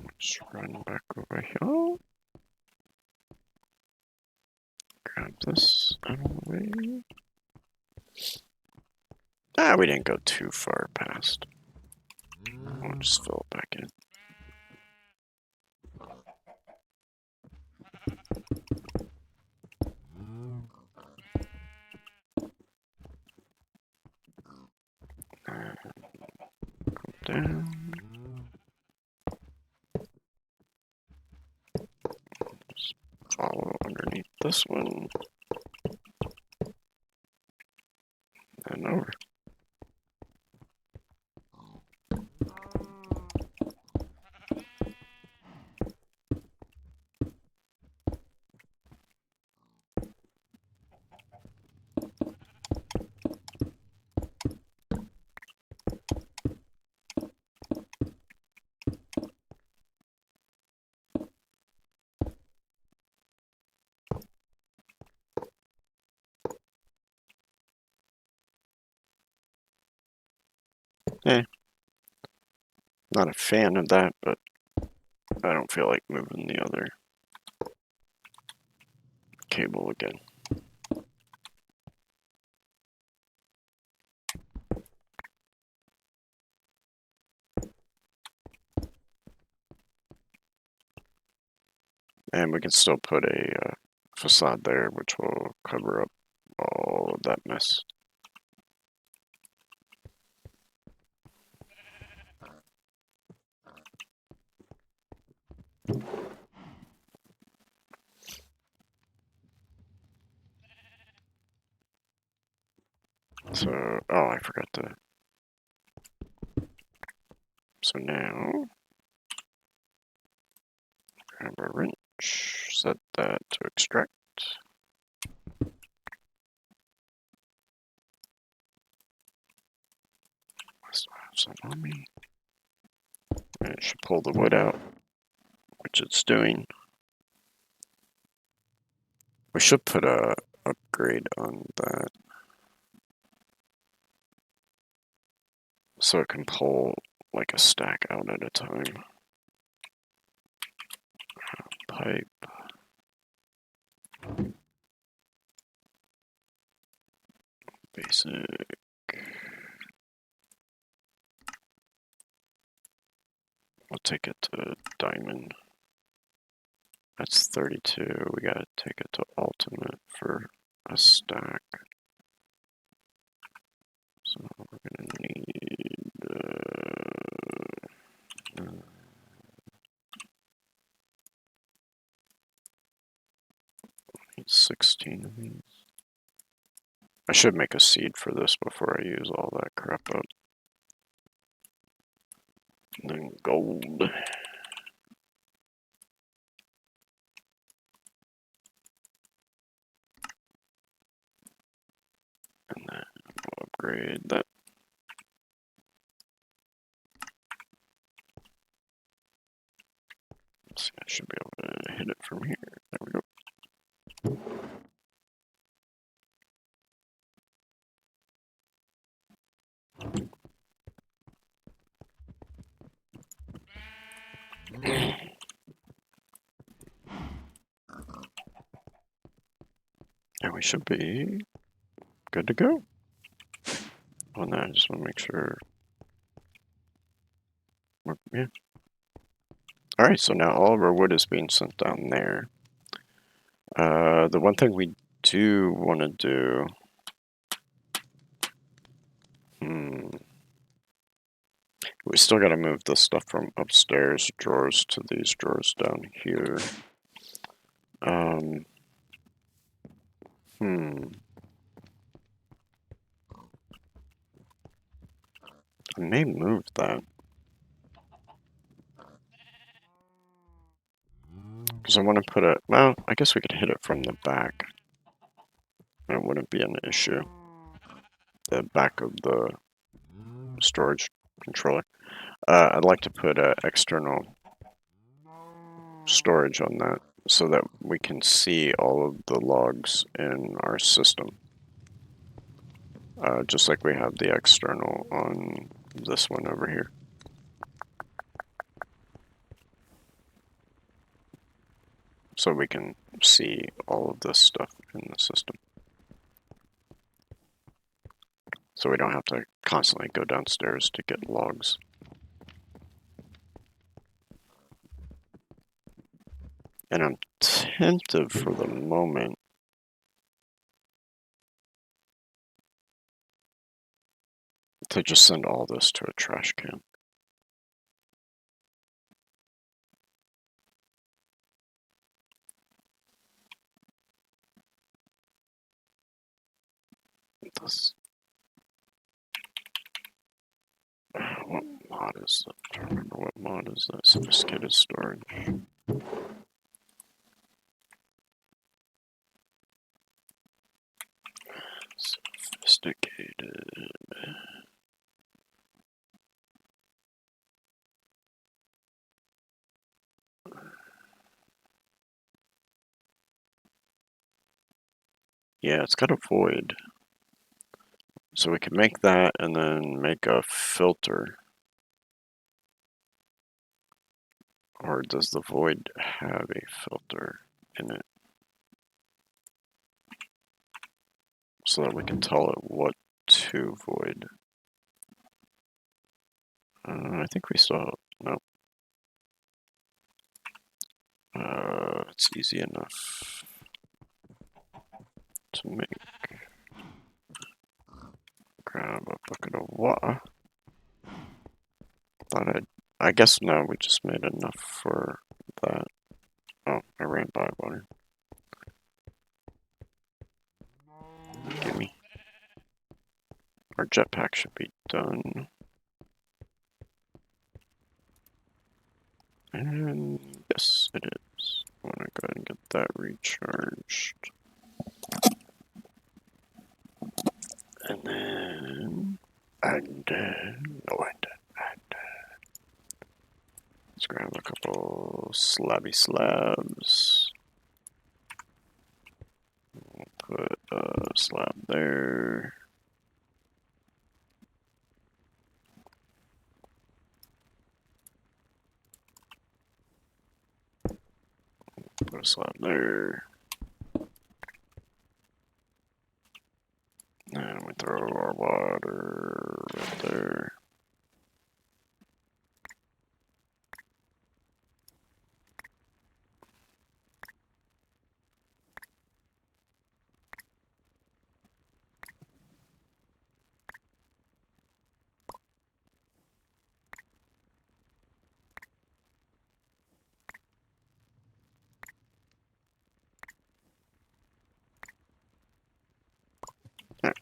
Let's run back over here. Grab this out of the way. Ah, we didn't go too far past. We'll just fill it back in. And go down. Just follow underneath this one. And over. Eh. Not a fan of that, but I don't feel like moving the other cable again. And we can still put a facade there, which will cover up all of that mess. So, oh, I forgot to. So now, grab a wrench, set that to extract. I still have some on me. And it should pull the wood out, which it's doing. We should put a upgrade on that so it can pull like a stack out at a time. Pipe. Basic. We'll take it to diamond. That's 32. We gotta take it to ultimate for a stack. So we're gonna need, need 16 of these. I should make a seed for this before I use all that crap up. And then gold. And then we'll upgrade that. And we should be good to go on that. I just want to make sure. Yeah. All right, so now all of our wood is being sent down there. The one thing we do want to do. We still got to move the stuff from upstairs drawers to these drawers down here. I may move that. Because I want to put it, well, I guess we could hit it from the back. It wouldn't be an issue. The back of the storage controller. I'd like to put external storage on that so that we can see all of the logs in our system. Just like we have the external on this one over here. So we can see all of this stuff in the system. So we don't have to constantly go downstairs to get logs. And I'm tentative for the moment to just send all this to a trash can. This, what mod is that? I don't remember what mod is that. Sophisticated storage. Sophisticated. Yeah, it's got a void. So we can make that and then make a filter. Or does the void have a filter in it? So that we can tell it what to void. I think we still, no. It's easy enough to make. Grab a bucket of water. I guess no, we just made enough for that. Oh, I ran by water. Gimme. Our jetpack should be done. And yes, it is. I want to go ahead and get that recharged. And then, let's grab a couple slabby slabs. Put a slab there. Put a slab there. And we throw our water right there. Right.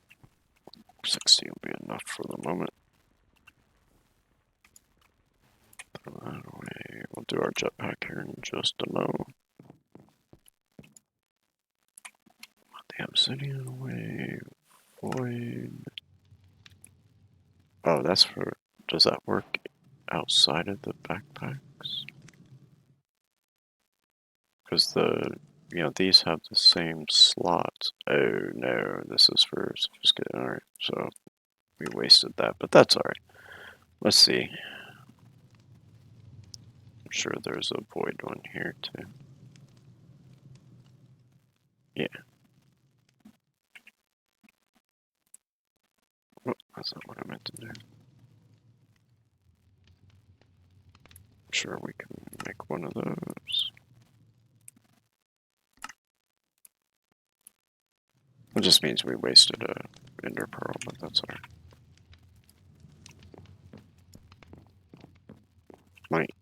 60 will be enough for the moment. Throw that away. We'll do our jetpack here in just a moment. Put the obsidian away. Void. Oh, that's for. Does that work outside of the backpacks? Because these have the same slots. Oh no, this is for sophisticated. Alright, so we wasted that, but that's alright. Let's see. sure there's a void one here too. Yeah. Oh, that's not what I meant to do. I'm sure we can make one of those. It just means we wasted a ender pearl, but that's alright. Might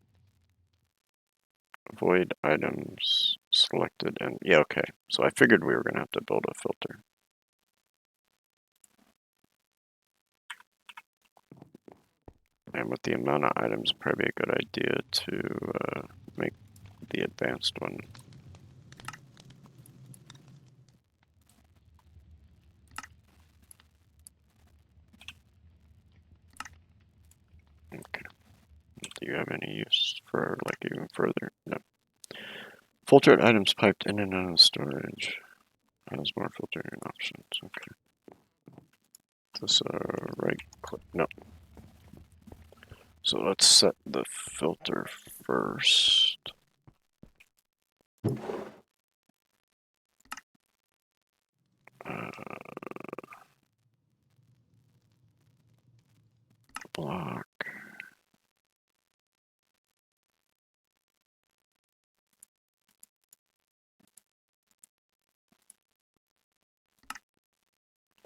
void items selected and yeah, okay. So I figured we were gonna have to build a filter. And with the amount of items, probably a good idea to make the advanced one. Okay. Do you have any use for like even further? No. Filtered items piped in and out of storage. Has more filtering options. Okay. This right click. No. So let's set the filter first. Uh, block.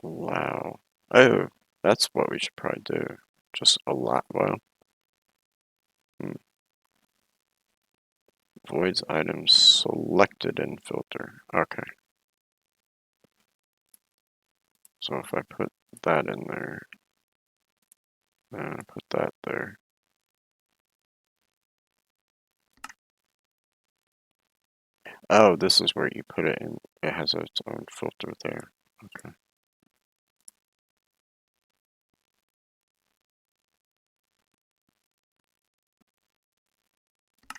Wow. Oh, that's what we should probably do. Just a lot. Well, voids items selected in filter. Okay. So if I put that in there, then I put that there. Oh, this is where you put it in. It has its own filter there. Okay.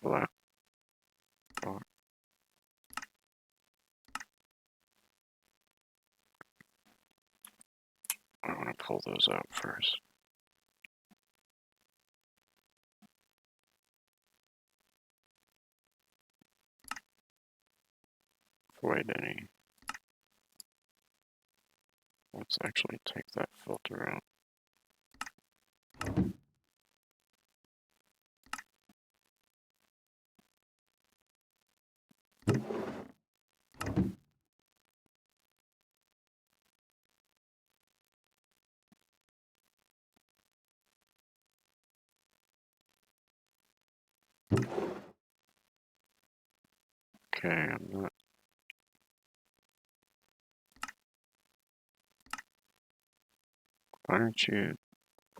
Black. Block. I want to pull those out first. Avoid any. Let's actually take that filter out. Okay, I'm not. Why aren't you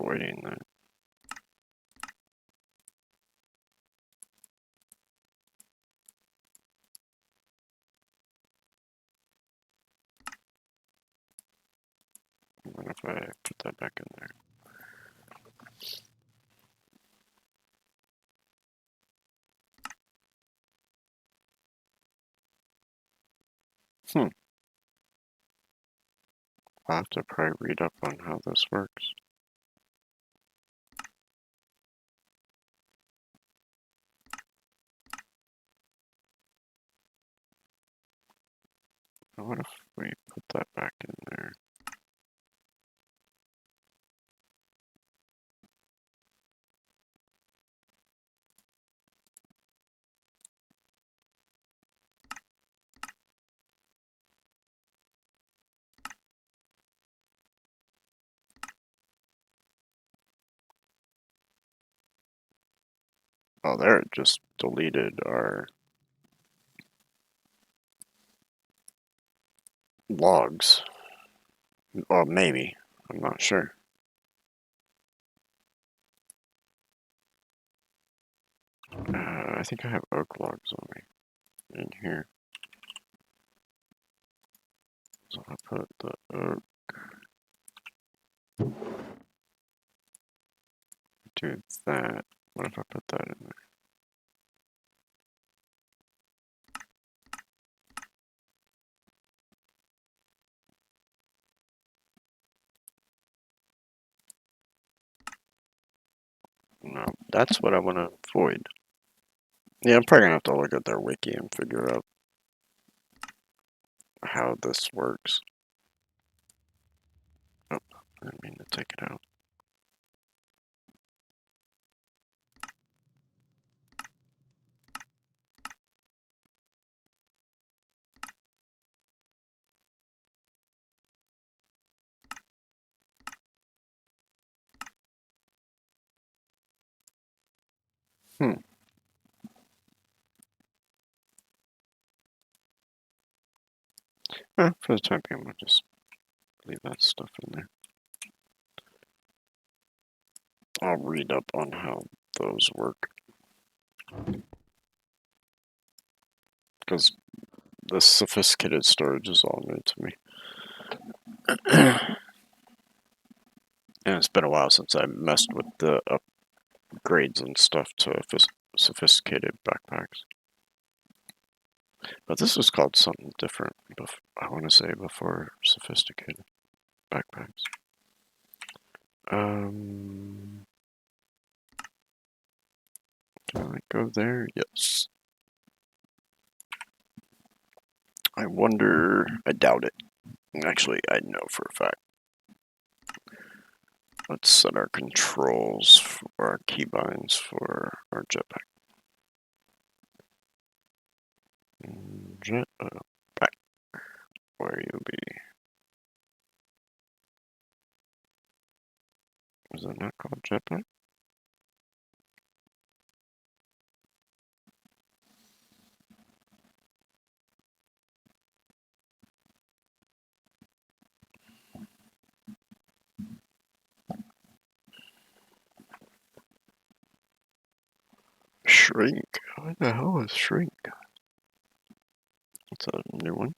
avoiding that? What if I put that back in there? Hmm. I'll have to probably read up on how this works. What if we put that back in there? Oh, there it just deleted our logs. Well, maybe. I'm not sure. I think I have oak logs on me in here. So I'll put the oak. Do that. What if I put that in there? No, that's what I want to avoid. Yeah, I'm probably gonna have to look at their wiki and figure out how this works. Oh, I didn't mean to take it out. Hmm. For the time being, we'll just leave that stuff in there. I'll read up on how those work. Because the sophisticated storage is all new to me. And it's been a while since I messed with the upgrades and stuff to sophisticated backpacks. But this was called something different, I want to say, before sophisticated backpacks. Can I go there? Yes. I wonder, I doubt it. Actually, I know for a fact. Let's set our controls for our keybinds for our jetpack. Jetpack, where you be? Is that not called jetpack? Shrink. What the hell is shrink? It's a new one.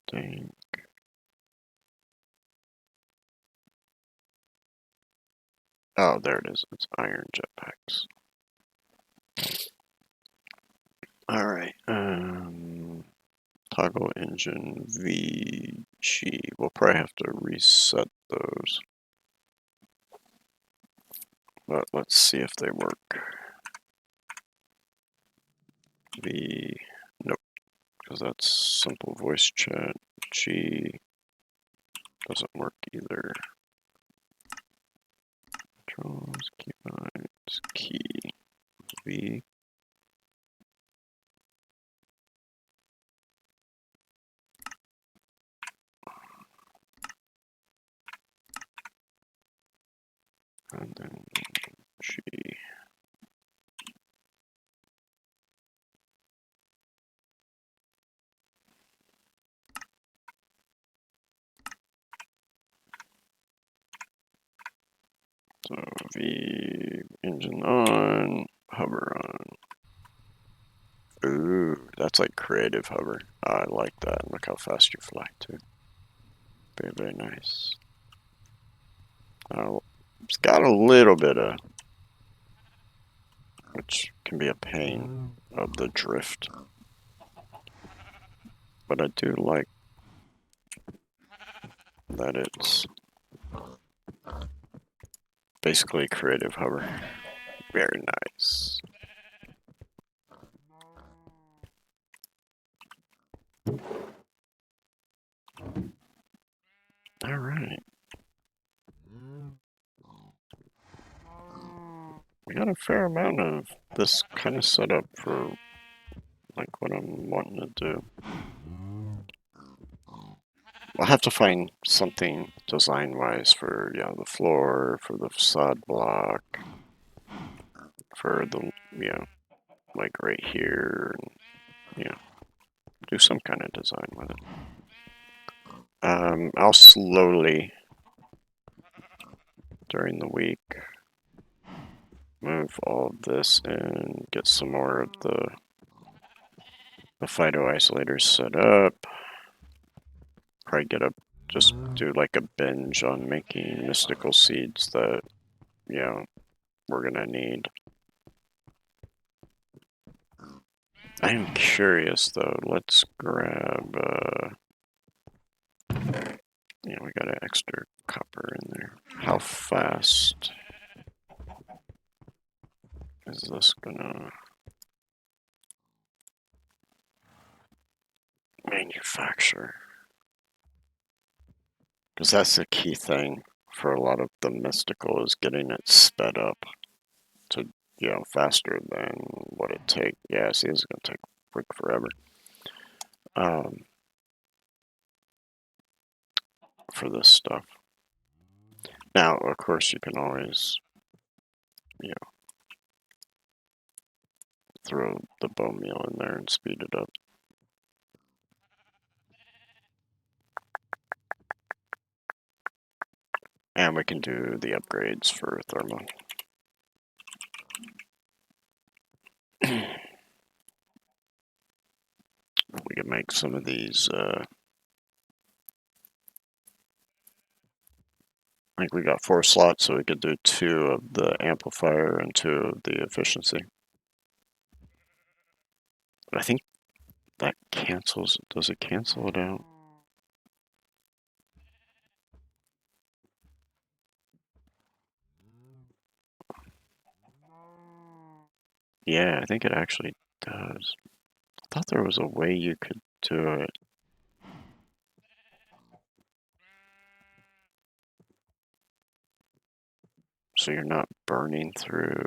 Dang. Oh, there it is. It's iron jetpacks. Alright, toggle engine VG. We'll probably have to reset those. But let's see if they work. Nope, because that's simple voice chat. G doesn't work either. Controls, keybinds, key, V. And then G. So V, engine on, hover on. Ooh, that's like creative hover. I like that. Look how fast you fly too. Very, very nice. It's got a little bit of, which can be a pain, of the drift. But I do like that it's basically creative hover. Very nice. All right. We got a fair amount of this kind of setup for like what I'm wanting to do. I'll have to find something design-wise for, yeah, the floor, for the facade block, for the, like right here, and, do some kind of design with it. I'll slowly, during the week, move all of this and get some more of the the phyto isolator set up. Probably just do like a binge on making mystical seeds that, you know, we're gonna need. I am curious though. Let's grab, we got an extra copper in there. How fast is this gonna manufacture? Because that's the key thing for a lot of the mystical is getting it sped up to, faster than what it takes. Yeah, see, it's gonna take forever. For this stuff. Now, of course, you can always, throw the bone meal in there and speed it up. And we can do the upgrades for thermal. We can make some of these, I think we got 4 slots, so we could do 2 of the amplifier and 2 of the efficiency. But I think that cancels, does it cancel it out? Yeah, I think it actually does. I thought there was a way you could do it. So you're not burning through.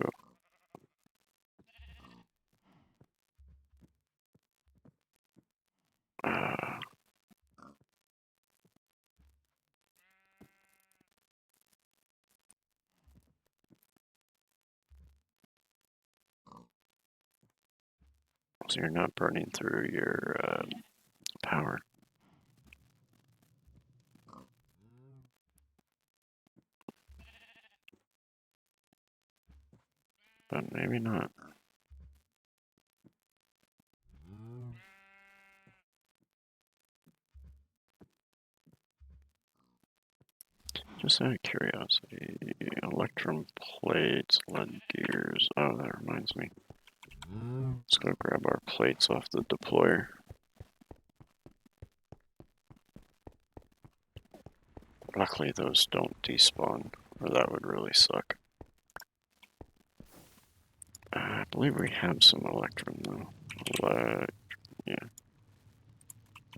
So you're not burning through your power. But maybe not. Just out of curiosity, electrum plates, lead gears. Oh, that reminds me. Let's go grab our plates off the deployer. Luckily, those don't despawn, or that would really suck. I believe we have some electrum though. Yeah.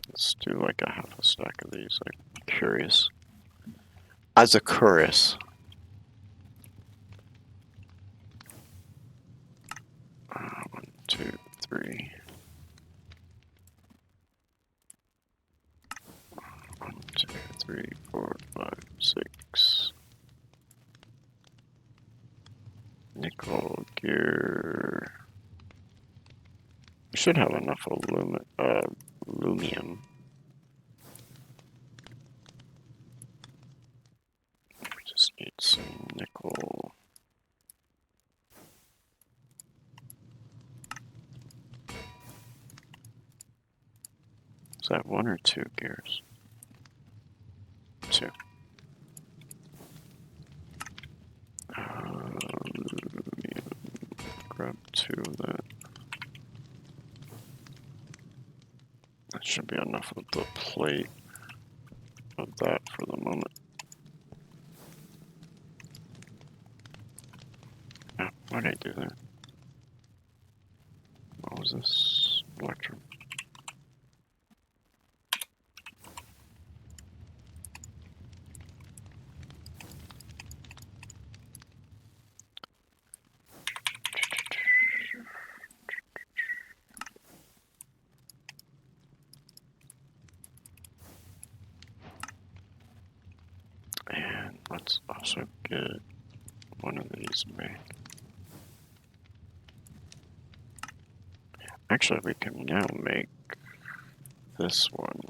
Let's do like a half a stack of these. I'm curious. As a curious. 1, 2, 3. 1, 2, 3, 4, 5, 6. Nickel gear. We should have enough aluminum. We just need some nickel. Is that 1 or 2 gears? 2. Grab 2 of that. That should be enough of the plate of that for the moment. Yeah, why did I do that? What was this? Electrum. And let's also get one of these made. Actually, we can now make this one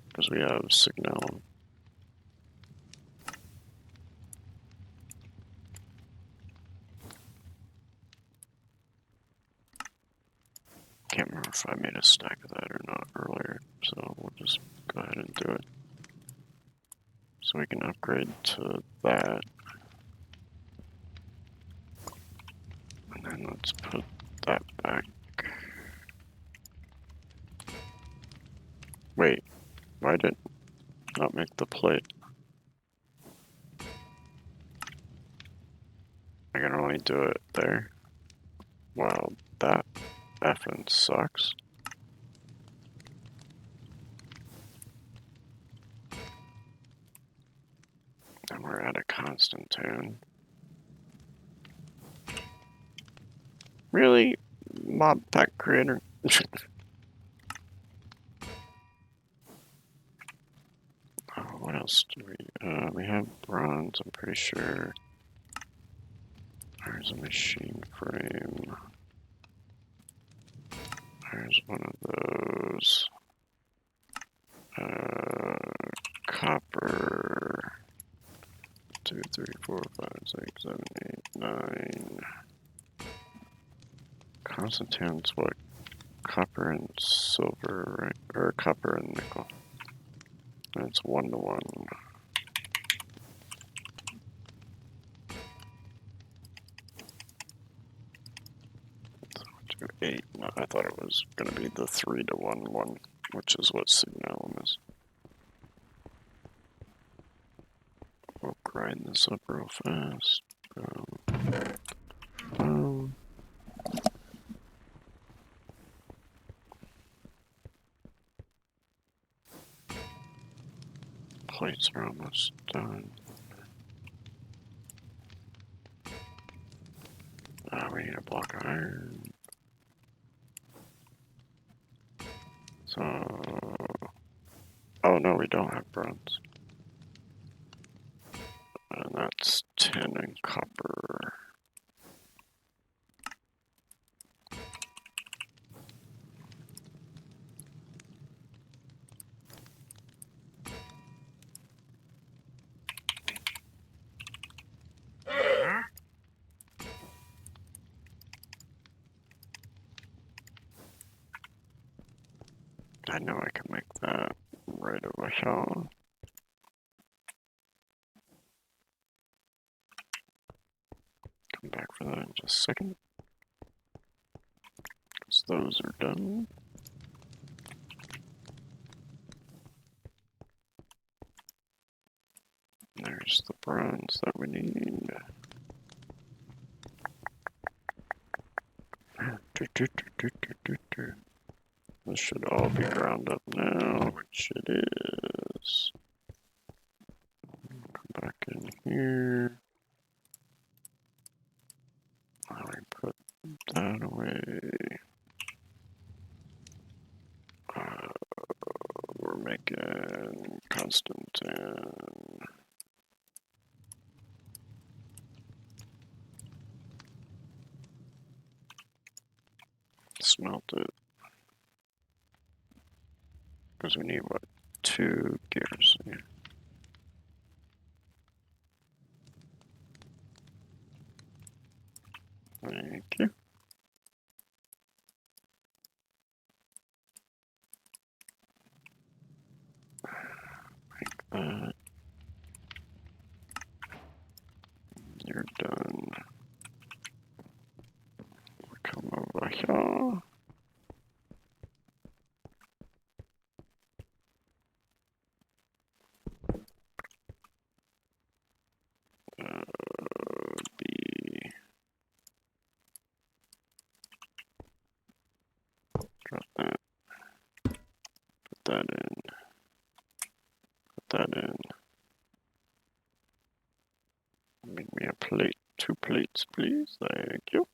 because we have signal. Can't remember if I made a stack of that or not earlier, so we'll just go ahead and do it. So we can upgrade to that. And then let's put that back. Wait, why did it not make the plate? I can only do it there. Wow, that effing sucks. And we're at a constant tune. Really? Mob pack creator? Oh, what else do we have bronze, I'm pretty sure. There's a machine frame. There's one of those. Copper. 2, 3, 4, 5, 6, 7, 8, 9. Constantine's what? Copper and silver, right? Or copper and nickel. And it's 1 to 1. So 2, 8. No, I thought it was going to be the 3 to 1 one, which is what signalum is. We'll grind this up real fast. Plates are almost done. We need a block of iron. So, oh no, we don't have bronze. And that's tin and copper. I know I can make that right over here. Come back for that in just a second. Because those are done. There's the bronze that we need. This should all be ground up now, which it is. Come back in here. Now we put that away. We're making Constantine. Smelt it. Because we need, what, 2 gears here. Thank you. Make that. You're done. Come over here. B. Drop that. Put that in. Put that in. Make me a plate. 2 plates, please. Thank you.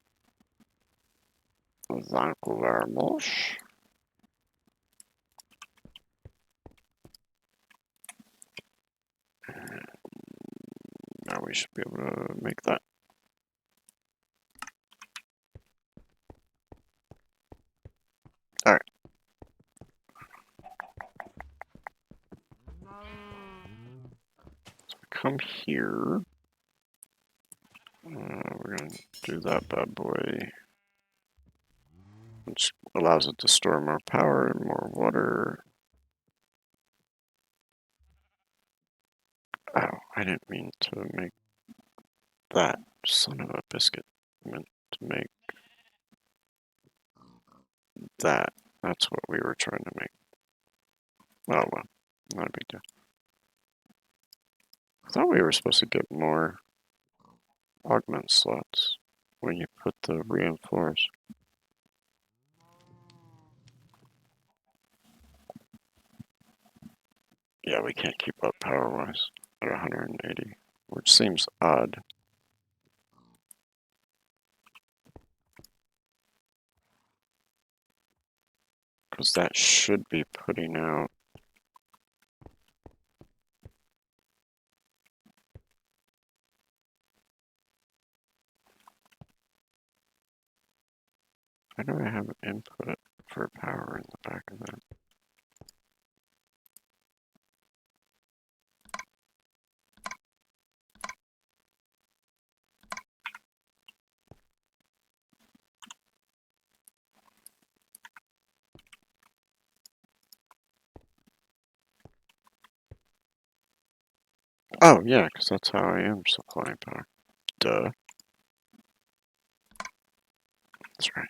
Thank you very much. And now we should be able to make that. Alright. So we come here. We're going to do that bad boy. Let's allows it to store more power, more water. Oh, I didn't mean to make that. Son of a biscuit. I meant to make that. That's what we were trying to make. Oh well, not a big deal. I thought we were supposed to get more augment slots when you put the reinforce. Yeah, we can't keep up power-wise at 180, which seems odd. Because that should be putting out. Why do I have input for power in the back of that? Oh, yeah, because that's how I am supplying power. Duh. That's right.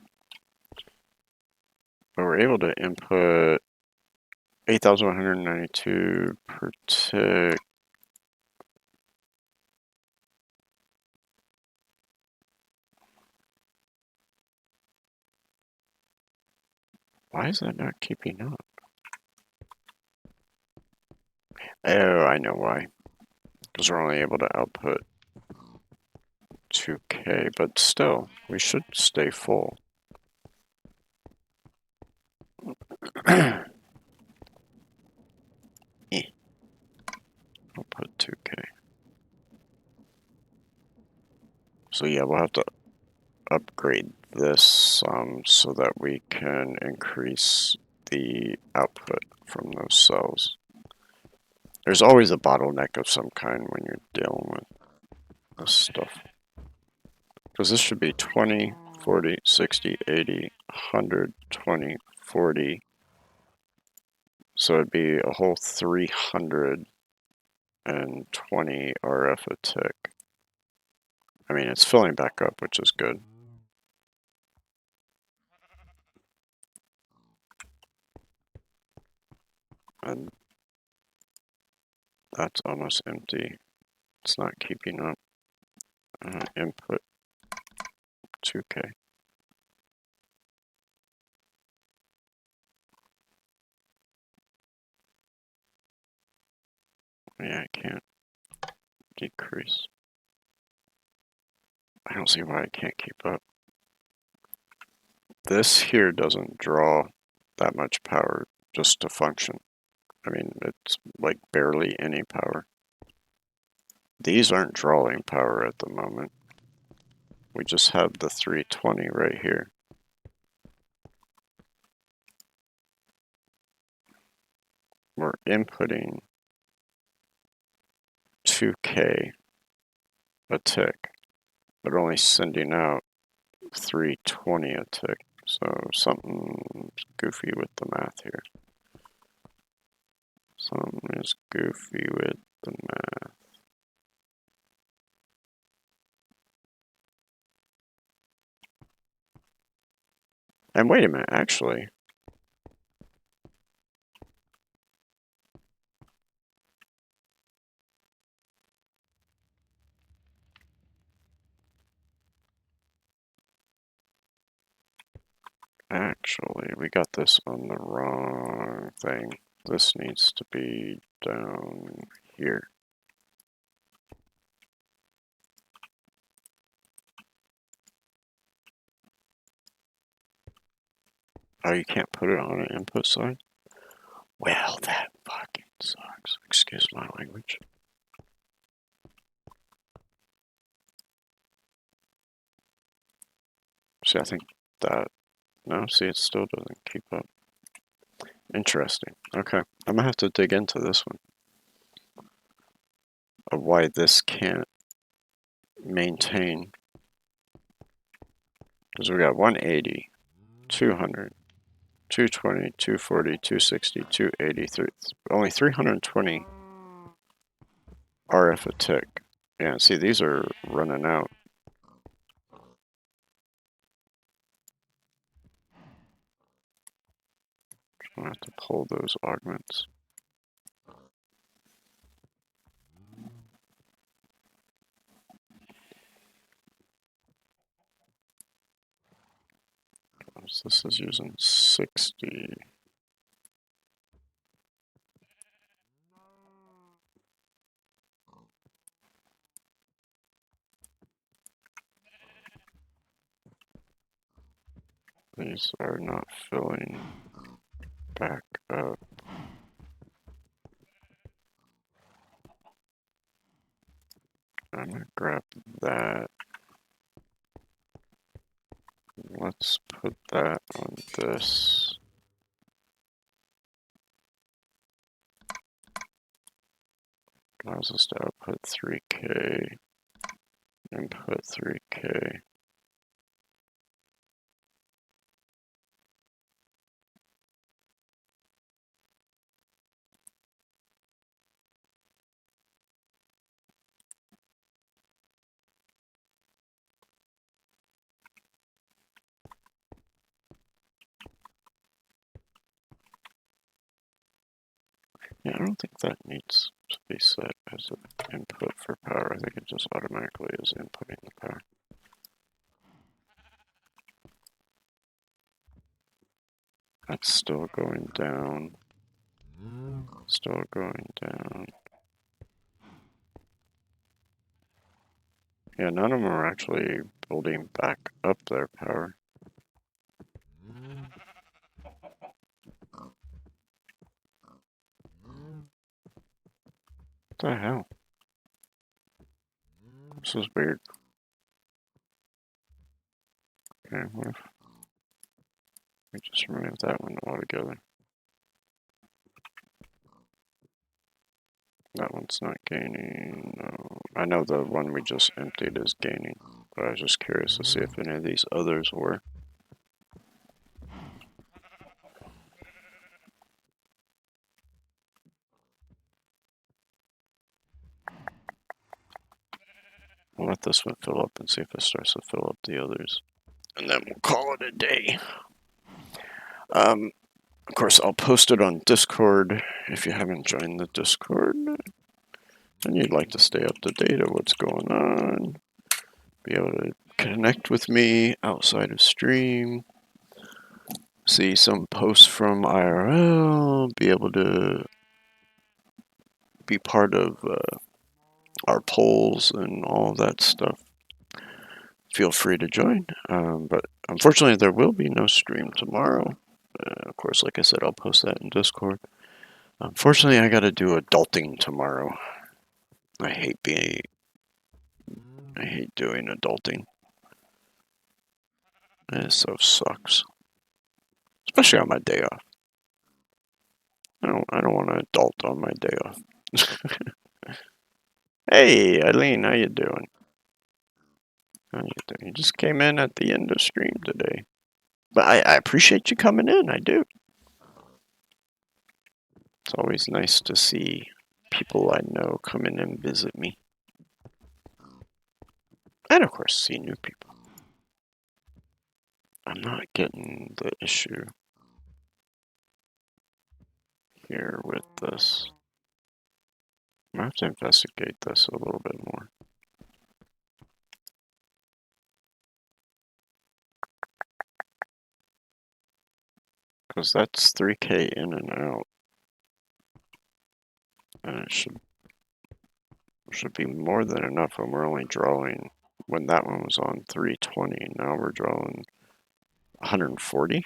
But we're able to input 8,192 per tick. Why is that not keeping up? Oh, I know why. Because we're only able to output 2K, but still, we should stay full. I'll put 2K. So yeah, we'll have to upgrade this so that we can increase the output from those cells. There's always a bottleneck of some kind when you're dealing with this stuff. Because this should be 20, 40, 60, 80, 100, 20, 40. So it'd be a whole 320 RF a tick. I mean, it's filling back up, which is good. And that's almost empty. It's not keeping up. Input 2K. Yeah, I can't decrease. I don't see why I can't keep up. This here doesn't draw that much power just to function. I mean, it's like barely any power. These aren't drawing power at the moment. We just have the 320 right here. We're inputting 2K a tick, but only sending out 320 a tick. So something's goofy with the math here. Something is goofy with the math. And wait a minute, actually. Actually, we got this on the wrong thing. This needs to be down here. Oh, you can't put it on an input side? Well, that fucking sucks. Excuse my language. See, I think that... No, see, it still doesn't keep up. Interesting. Okay, I'm gonna have to dig into this one. Of why this can't maintain. Because we got 180, 200, 220, 240, 260, 280, only 320 RF a tick. Yeah, see, these are running out. I'm gonna have to pull those augments. So this is using 60. These are not filling back up. I'm gonna grab that. Let's put that on this. Allows us to output 3K, input 3K. Yeah, I don't think that needs to be set as an input for power. I think it just automatically is inputting the power. That's still going down. Still going down. Yeah, none of them are actually building back up their power. What the hell? This is weird. Okay, what if we just remove that one altogether? That one's not gaining. No. I know the one we just emptied is gaining, but I was just curious to see if any of these others were. We'll let this one fill up and see if it starts to fill up the others. And then we'll call it a day. Of course, I'll post it on Discord. If you haven't joined the Discord and you'd like to stay up to date on what's going on, be able to connect with me outside of stream, see some posts from IRL, be able to be part of our polls and all of that stuff, feel free to join. But unfortunately, there will be no stream tomorrow. Of course, like I said, I'll post that in Discord. Unfortunately, I got to do adulting tomorrow. I hate doing adulting. It so sucks, especially on my day off. I don't want to adult on my day off. Hey, Eileen, how you doing? How you doing? You just came in at the end of stream today, but I appreciate you coming in. I do. It's always nice to see people I know come in and visit me, and of course, see new people. I'm not getting the issue here with this. I have to investigate this a little bit more. Because that's 3K in and out. And it should be more than enough when we're only drawing, when that one was on 320, now we're drawing 140.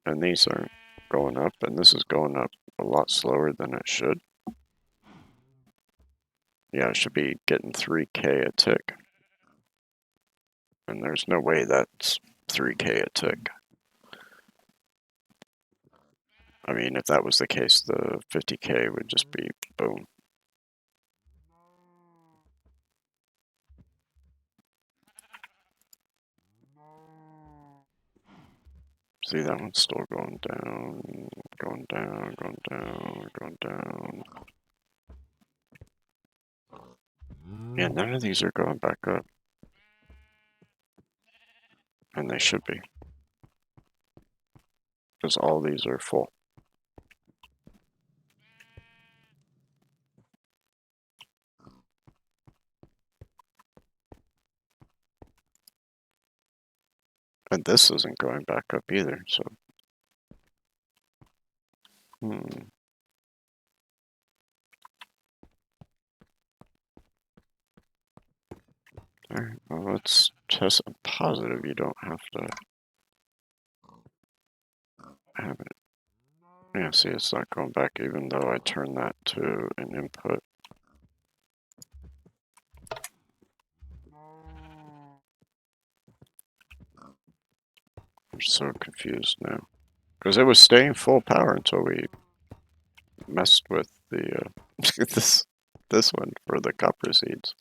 And these aren't going up, and this is going up a lot slower than it should. Yeah, it should be getting 3K a tick. And there's no way that's 3K a tick. I mean, if that was the case, the 50K would just be boom. See, that one's still going down, going down, going down, going down. Yeah, none of these are going back up. And they should be. Because all these are full. And this isn't going back up either, so. Alright, well, let's test. I'm positive you don't have to have it. Yeah, see, it's not going back even though I turn that to an input. I'm so confused now. Because it was staying full power until we messed with the this one for the copper seeds.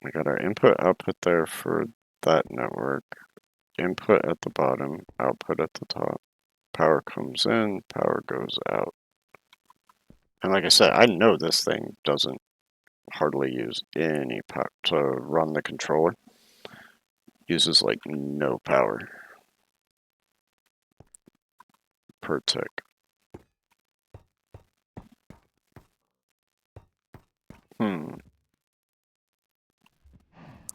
We got our input output there for that network. Input at the bottom, output at the top. Power comes in, power goes out. And like I said, I know this thing doesn't hardly use any power to run the controller. Uses like no power per tick.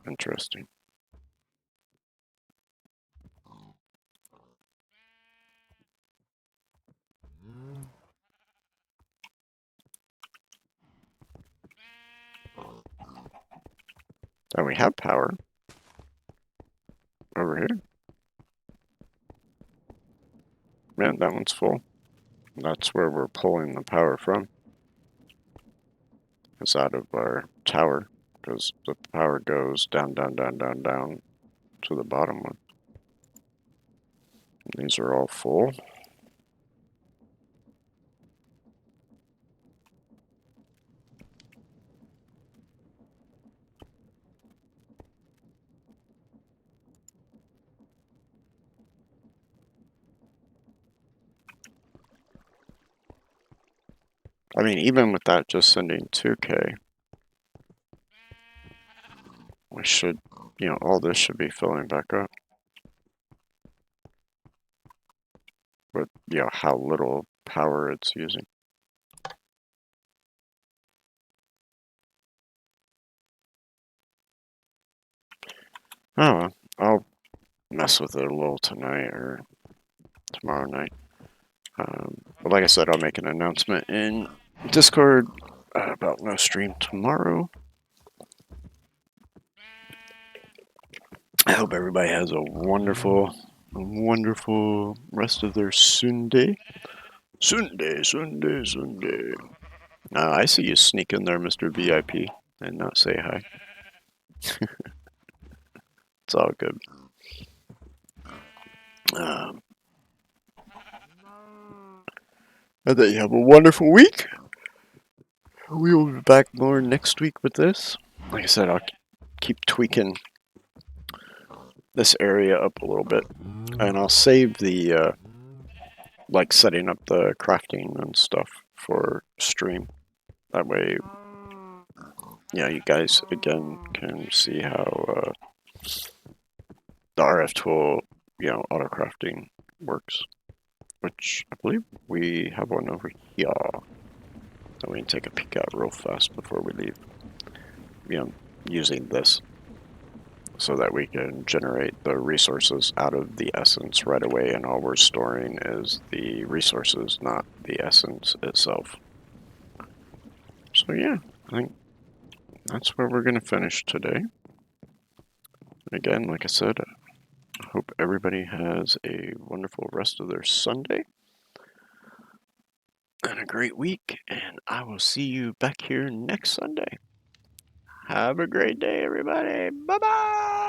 Interesting. And we have power over here. Man, that one's full. That's where we're pulling the power from. It's out of our tower, because the power goes down, down, down, down, down to the bottom one. These are all full. I mean, even with that just sending 2K, we should, all this should be filling back up. But, how little power it's using. Oh, well, I'll mess with it a little tonight or tomorrow night. But like I said, I'll make an announcement in Discord about no stream tomorrow. I hope everybody has a wonderful rest of their Sunday. Sunday. I see you sneak in there, Mr. VIP, and not say hi. It's all good. I thought you have a wonderful week. We will be back more next week with this. Like I said, I'll keep tweaking this area up a little bit, and I'll save the like setting up the crafting and stuff for stream. That way, you guys again can see how the RF tool, auto crafting works. Which I believe we have one over here that we can take a peek at real fast before we leave. Using this so that we can generate the resources out of the essence right away, and all we're storing is the resources, not the essence itself. So yeah, I think that's where we're going to finish today. Again, like I said, I hope everybody has a wonderful rest of their Sunday and a great week, and I will see you back here next Sunday. Have a great day, everybody. Bye-bye!